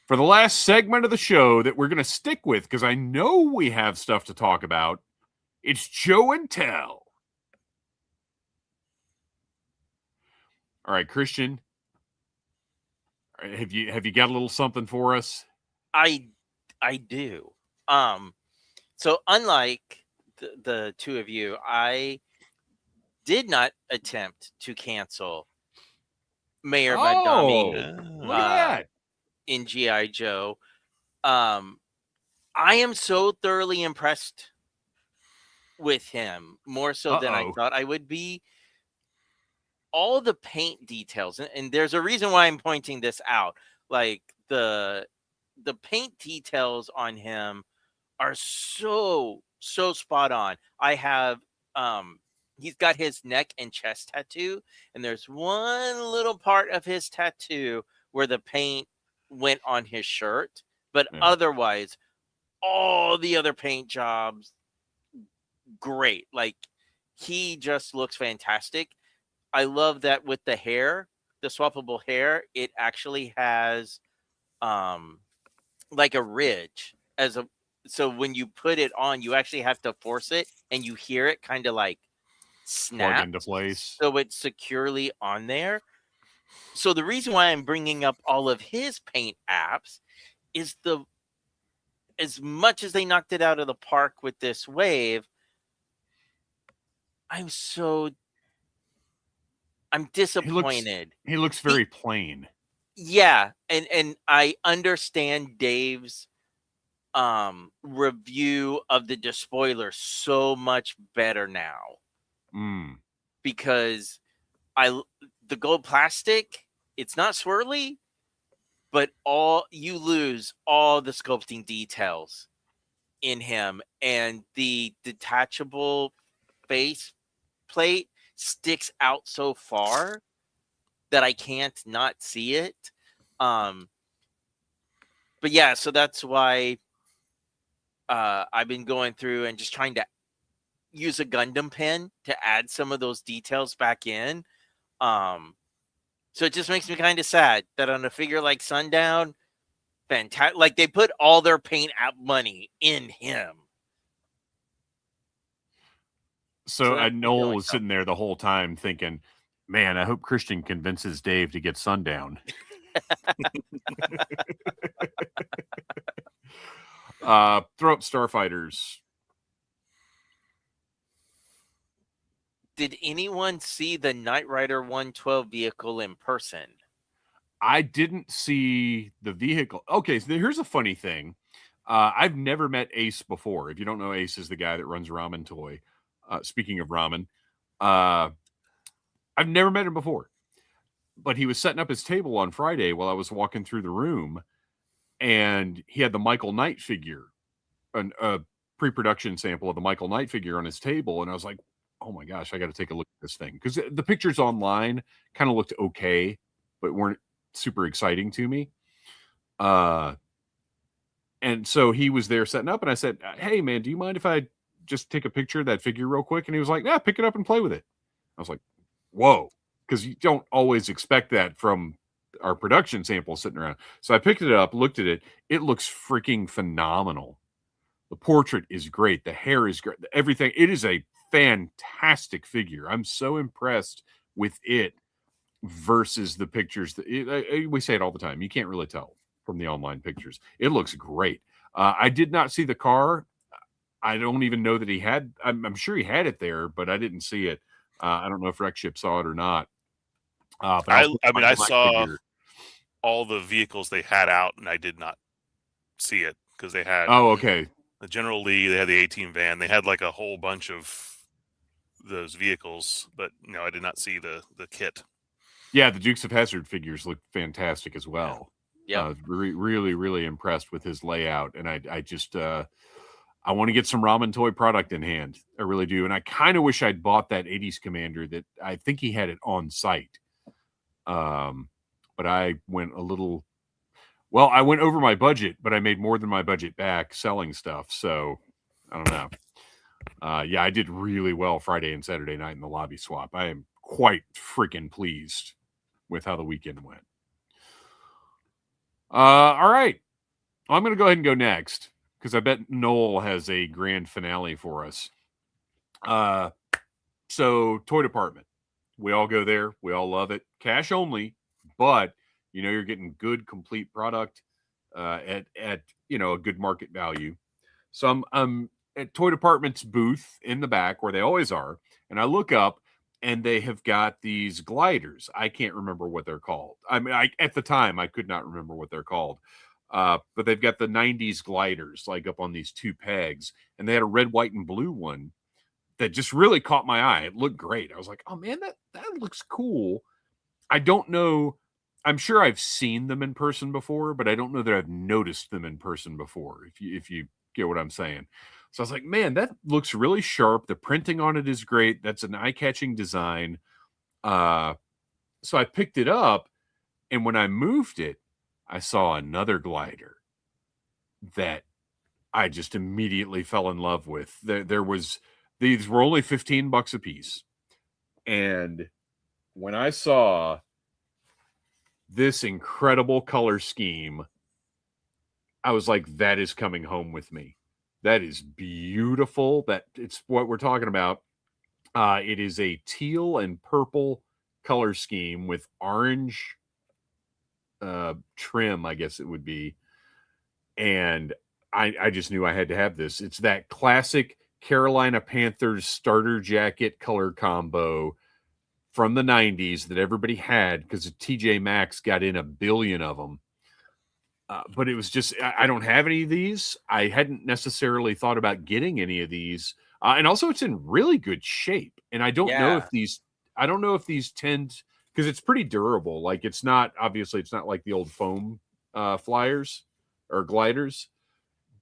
for the last segment of the show that we're going to stick with because I know we have stuff to talk about. It's Joe and Tell. All right, Kristian, have you got a little something for us? I do. So unlike the two of you, I did not attempt to cancel Mayor Madami Look at that. in G.I. Joe. I am so thoroughly impressed with him, more so than I thought I would be. All the paint details, and there's a reason why I'm pointing this out. Like the paint details on him are so spot on. I have he's got his neck and chest tattoo, and there's one little part of his tattoo where the paint went on his shirt, but otherwise all the other paint jobs great. Like he just looks fantastic. I love that with the hair, the swappable hair, it actually has like a ridge so when you put it on, you actually have to force it and you hear it kind of like snap plug into place. So it's securely on there. So the reason why I'm bringing up all of his paint apps is as much as they knocked it out of the park with this wave, I'm disappointed. He looks very plain. Yeah, and I understand Dave's review of the Despoiler so much better now. Because the gold plastic, it's not swirly, but you lose all the sculpting details in him, and the detachable face plate sticks out so far that I can't not see it. But yeah, so that's why I've been going through and just trying to use a Gundam pen to add some of those details back in. So it just makes me kind of sad that on a figure like Sundown, fantastic, like they put all their paint app money in him. So Noel was sitting there the whole time thinking, man, I hope Kristian convinces Dave to get Sundown. Throw up Starfighters. Did anyone see the Knight Rider 112 vehicle in person? I didn't see the vehicle. Okay, so here's a funny thing. I've never met Ace before. If you don't know, Ace is the guy that runs Ramen Toy. Speaking of ramen, I've never met him before. But he was setting up his table on Friday while I was walking through the room, and he had the Michael Knight figure, a pre-production sample of the Michael Knight figure on his table, and I was like, oh my gosh, I got to take a look at this thing. Because the pictures online kind of looked okay, but weren't super exciting to me. And so he was there setting up, and I said, hey, man, do you mind if I just take a picture of that figure real quick? And he was like, yeah, pick it up and play with it. I was like, whoa, because you don't always expect that from our production sample sitting around. So I picked it up, looked at it. It looks freaking phenomenal. The portrait is great. The hair is great. Everything. It is a fantastic figure. I'm so impressed with it versus the pictures. We say it all the time. You can't really tell from the online pictures. It looks great. I did not see the car. I don't even know that he had. I'm sure he had it there, but I didn't see it. I don't know if Rexship saw it or not. But I saw all the vehicles they had out, and I did not see it because they had. Oh, okay. The General Lee, they had the A-Team van. They had like a whole bunch of those vehicles, but no, I did not see the kit. Yeah, the Dukes of Hazzard figures look fantastic as well. Yeah. Really, really impressed with his layout, and I just I want to get some ramen toy product in hand. I really do, and I kind of wish I'd bought that '80s Commander. That I think he had it on site, but I went a little. Well, I went over my budget, but I made more than my budget back selling stuff. So I don't know. Yeah, I did really well Friday and Saturday night in the lobby swap. I am quite freaking pleased with how the weekend went. All right. Well, I'm going to go ahead and go next because I bet Noel has a grand finale for us. So toy department. We all go there. We all love it. Cash only, but you know you're getting good, complete product at a good market value. So I'm at Toy Department's booth in the back where they always are, and I look up and they have got these gliders. I can't remember what they're called. I mean, at the time I could not remember what they're called. But they've got the 90s gliders like up on these two pegs, and they had a red, white, and blue one that just really caught my eye. It looked great. I was like, oh man, that looks cool. I don't know. I'm sure I've seen them in person before, but I don't know that I've noticed them in person before. If you get what I'm saying. So I was like, man, that looks really sharp. The printing on it is great. That's an eye-catching design. So I picked it up, and when I moved it, I saw another glider that I just immediately fell in love with. These were only $15 a piece. And when I saw this incredible color scheme, I was like, that is coming home with me. That is beautiful. That it's what we're talking about. It is a teal and purple color scheme with orange trim, I guess it would be. And I just knew I had to have this. It's that classic Carolina Panthers starter jacket color combo from the 90s that everybody had because TJ Maxx got in a billion of them. But it was just, I don't have any of these. I hadn't necessarily thought about getting any of these. And also it's in really good shape. And I don't know if these tend, because it's pretty durable. Like it's not like the old foam flyers or gliders,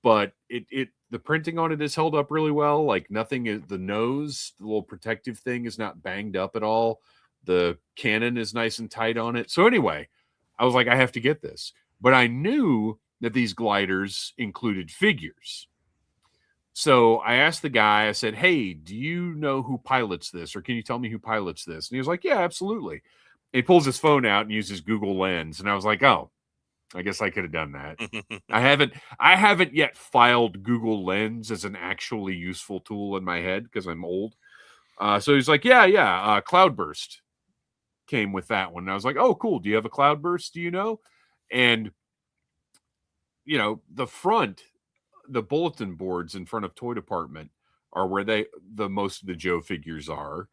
but the printing on it is held up really well. Like nothing is, the nose, the little protective thing is not banged up at all. The cannon is nice and tight on it. So anyway, I was like, I have to get this. But I knew that these gliders included figures. So I asked the guy, I said, hey, do you know who pilots this? Or can you tell me who pilots this? And he was like, yeah, absolutely. He pulls his phone out and uses Google Lens. And I was like, oh, I guess I could have done that. I haven't yet filed Google Lens as an actually useful tool in my head because I'm old. So he's like, yeah. Cloudburst came with that one. And I was like, oh, cool. Do you have a Cloudburst? Do you know? And, you know, the bulletin boards in front of Toy Department are where the most of the Joe figures are.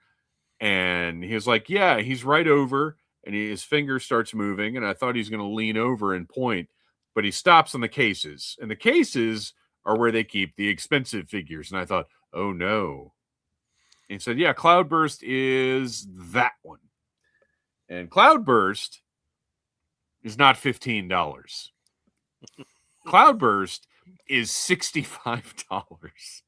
And he was like, yeah, he's right over. And his finger starts moving. And I thought he's going to lean over and point, but he stops on the cases. And the cases are where they keep the expensive figures. And I thought, oh no. And he said, yeah, Cloudburst is that one. And Cloudburst is not $15. Cloudburst is $65.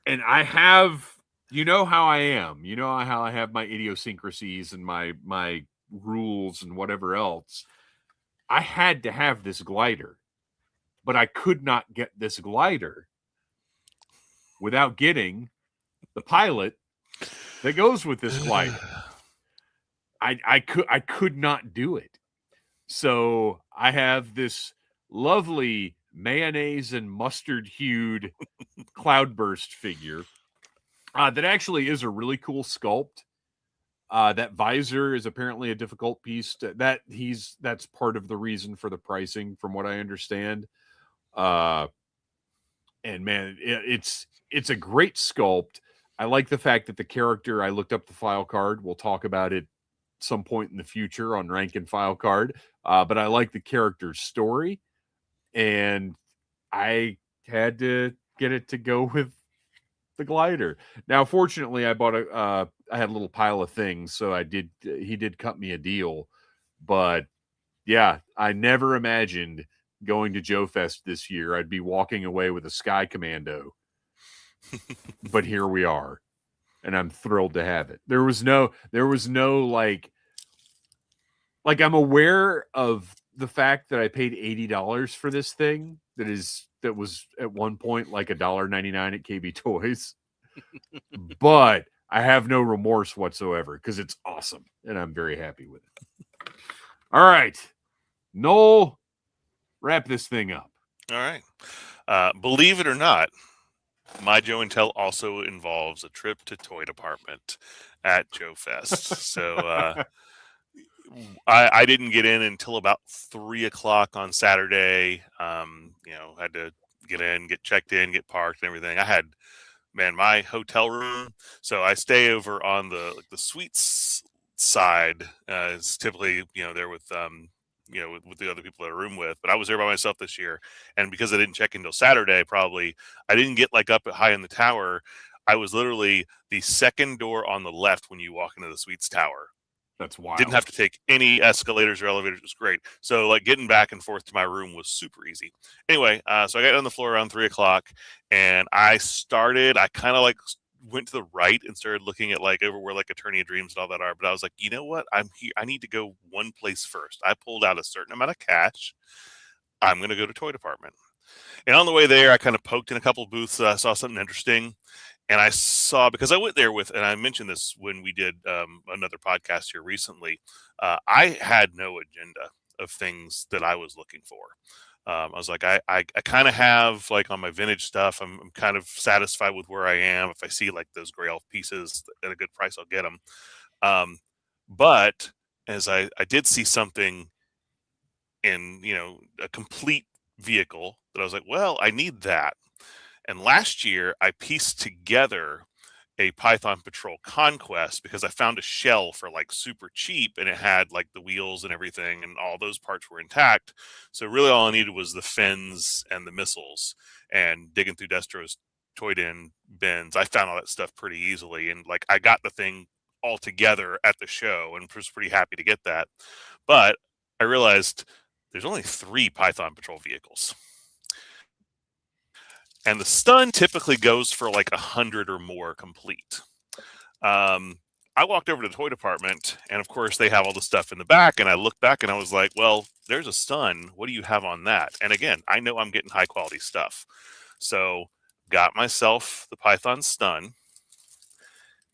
And I have, you know how I am. You know how I have my idiosyncrasies and my rules and whatever else. I had to have this glider, but I could not get this glider without getting the pilot that goes with this glider. I could not do it. So I have this lovely mayonnaise and mustard hued Cloudburst figure that actually is a really cool sculpt. That visor is apparently a difficult piece that's part of the reason for the pricing from what I understand. And man, it's a great sculpt. I like the fact that the character, I looked up the file card. We'll talk about it some point in the future on Rank and File Card. But I like the character's story, and I had to get it to go with the glider. Now, fortunately, I bought had a little pile of things, so he did cut me a deal. But yeah, I never imagined going to Joe Fest this year. I'd be walking away with a Sky Commando. But here we are, and I'm thrilled to have it. There was no like I'm aware of the fact that I paid $80 for this thing that was at one point like $1.99 at KB Toys. But I have no remorse whatsoever because it's awesome and I'm very happy with it. All right, Noel, wrap this thing up. All right. Believe it or not, my Joe and Tell also involves a trip to Toy Department at Joe Fest. So I didn't get in until about 3:00 on Saturday. Had to get in, get checked in, get parked and everything. I had, my hotel room. So I stay over on the suites side. It's typically, there with, with the other people that I room with, but I was there by myself this year. And because I didn't check in until Saturday, I didn't get up high in the tower. I was literally the second door on the left when you walk into the suites tower. That's wild. Didn't have to take any escalators or elevators. It was great. So getting back and forth to my room was super easy. Anyway, so I got on the floor around 3:00 and I kind of went to the right and started looking at over where Attorney of Dreams and all that are. But I was like, you know what? I'm here. I need to go one place first. I pulled out a certain amount of cash. I'm going to go to Toy Department. And on the way there, I kind of poked in a couple of booths. I saw something interesting. And I saw, because I went there and I mentioned this when we did another podcast here recently, I had no agenda of things that I was looking for. I was like, I kind of have on my vintage stuff, I'm kind of satisfied with where I am. If I see those Gray Elf pieces at a good price, I'll get them. But as I did see something in, a complete vehicle that I was like, well, I need that. And last year, I pieced together a Python Patrol Conquest because I found a shell for super cheap, and it had the wheels and everything, and all those parts were intact. So really, all I needed was the fins and the missiles. And digging through Destro's Toy-Den bins, I found all that stuff pretty easily. And I got the thing all together at the show, and was pretty happy to get that. But I realized there's only 3 Python Patrol vehicles. And the stun typically goes for 100 or more complete. I walked over to the Toy Department, and of course they have all the stuff in the back. And I looked back and I was like, well, there's a stun. What do you have on that? And again, I know I'm getting high quality stuff. So got myself the Python stun.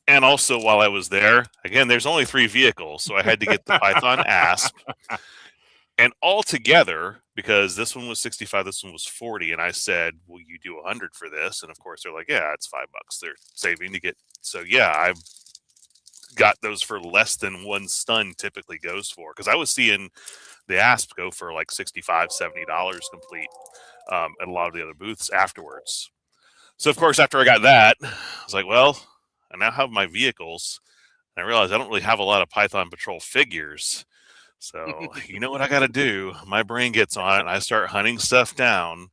And also while I was there, again, there's only 3 vehicles. So I had to get the Python Asp. And all together, because this one was 65, this one was 40, and I said, "Will you do 100 for this?" And of course, they're like, "Yeah, it's $5. They're saving to get." So yeah, I got those for less than one stun typically goes for, because I was seeing the Asp go for $65, $70 complete at a lot of the other booths afterwards. So of course, after I got that, I was like, "Well, I now have my vehicles." And I realized I don't really have a lot of Python Patrol figures. So, you know what I got to do? My brain gets on it, and I start hunting stuff down.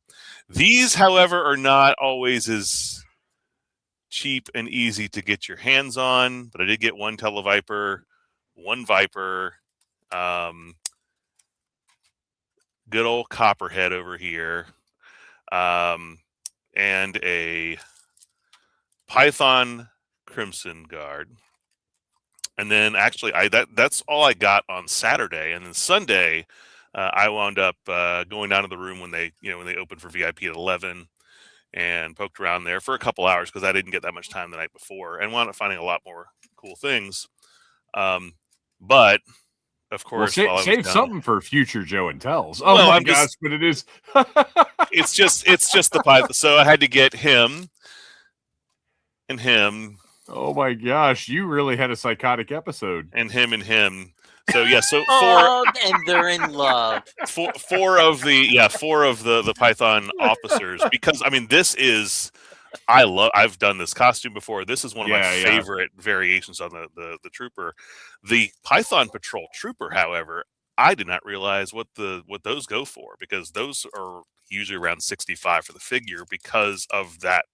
These, however, are not always as cheap and easy to get your hands on, but I did get one Televiper, one Viper, good old Copperhead over here, and a Python Crimson Guard. And then actually, that's all I got on Saturday. And then Sunday, I wound up going down to the room when they opened for VIP at 11, and poked around there for a couple hours because I didn't get that much time the night before, and wound up finding a lot more cool things. But of course, well, save something for future Joe and Tells. Oh well, my gosh, but it is. it's just the Python. So I had to get him and him. Oh my gosh, you really had a psychotic episode. And him. So yeah, so and they're in love. Four of the Python officers, because I mean this is I've done this costume before. This is one of my favorite variations on the trooper. The Python Patrol Trooper, however, I did not realize what those go for, because those are usually around 65 for the figure because of that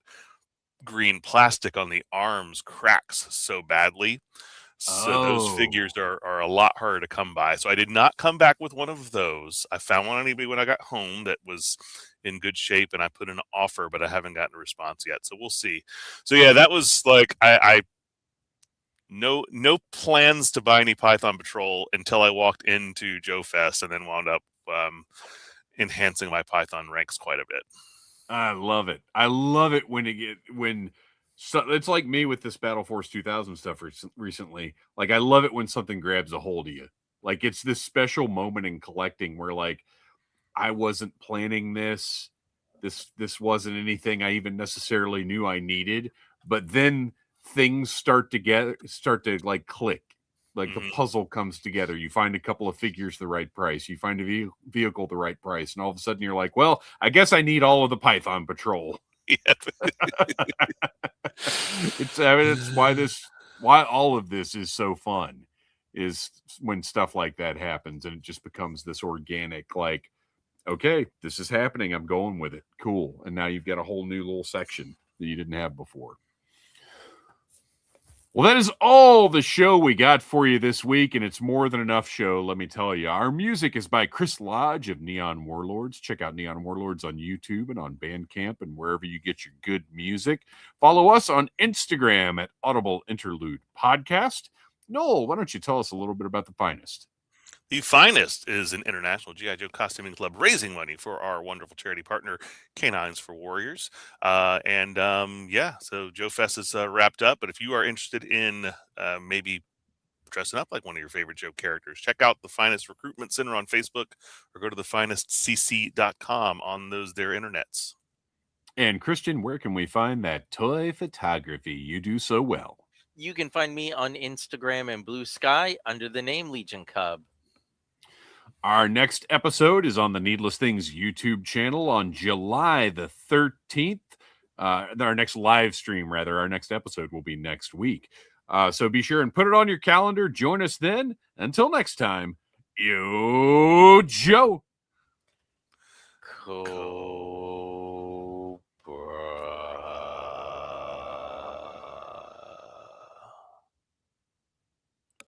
green plastic on the arms cracks so badly. So those Oh. figures are a lot harder to come by. So I did not come back with one of those. I found one on eBay when I got home that was in good shape, and I put in an offer, but I haven't gotten a response yet. So we'll see. So yeah, that was like I no plans to buy any Python Patrol until I walked into Joe Fest, and then wound up enhancing my Python ranks quite a bit. I love it. I love it when so it's like me with this Battle Force 2000 stuff recently. Like I love it when something grabs a hold of you. Like it's this special moment in collecting where like I wasn't planning this. This wasn't anything I even necessarily knew I needed, but then things start to like click. Like the puzzle comes together. You find a couple of figures the right price. You find a vehicle the right price, and all of a sudden you're like, "Well, I guess I need all of the Python Patrol." It's why all of this is so fun is when stuff like that happens, and it just becomes this organic, like, okay, this is happening. I'm going with it. Cool. And now you've got a whole new little section that you didn't have before. Well, that is all the show we got for you this week, and it's more than enough show, let me tell you. Our music is by Chris Lodge of Neon Warlords. Check out Neon Warlords on YouTube and on Bandcamp and wherever you get your good music. Follow us on Instagram at Audible Interlude Podcast. Noel, why don't you tell us a little bit about The Finest? The Finest is an international G.I. Joe costuming club raising money for our wonderful charity partner, Canines for Warriors. So Joe Fest is wrapped up. But if you are interested in maybe dressing up like one of your favorite Joe characters, check out the Finest Recruitment Center on Facebook or go to thefinestcc.com on those their internets. And Kristian, where can we find that toy photography you do so well? You can find me on Instagram and Blue Sky under the name Legion Cub. Our next episode is on the Needless Things YouTube channel on July the 13th. Our next live stream, rather. Our next episode will be next week. So be sure and put it on your calendar. Join us then. Until next time, yo, Joe. Cool.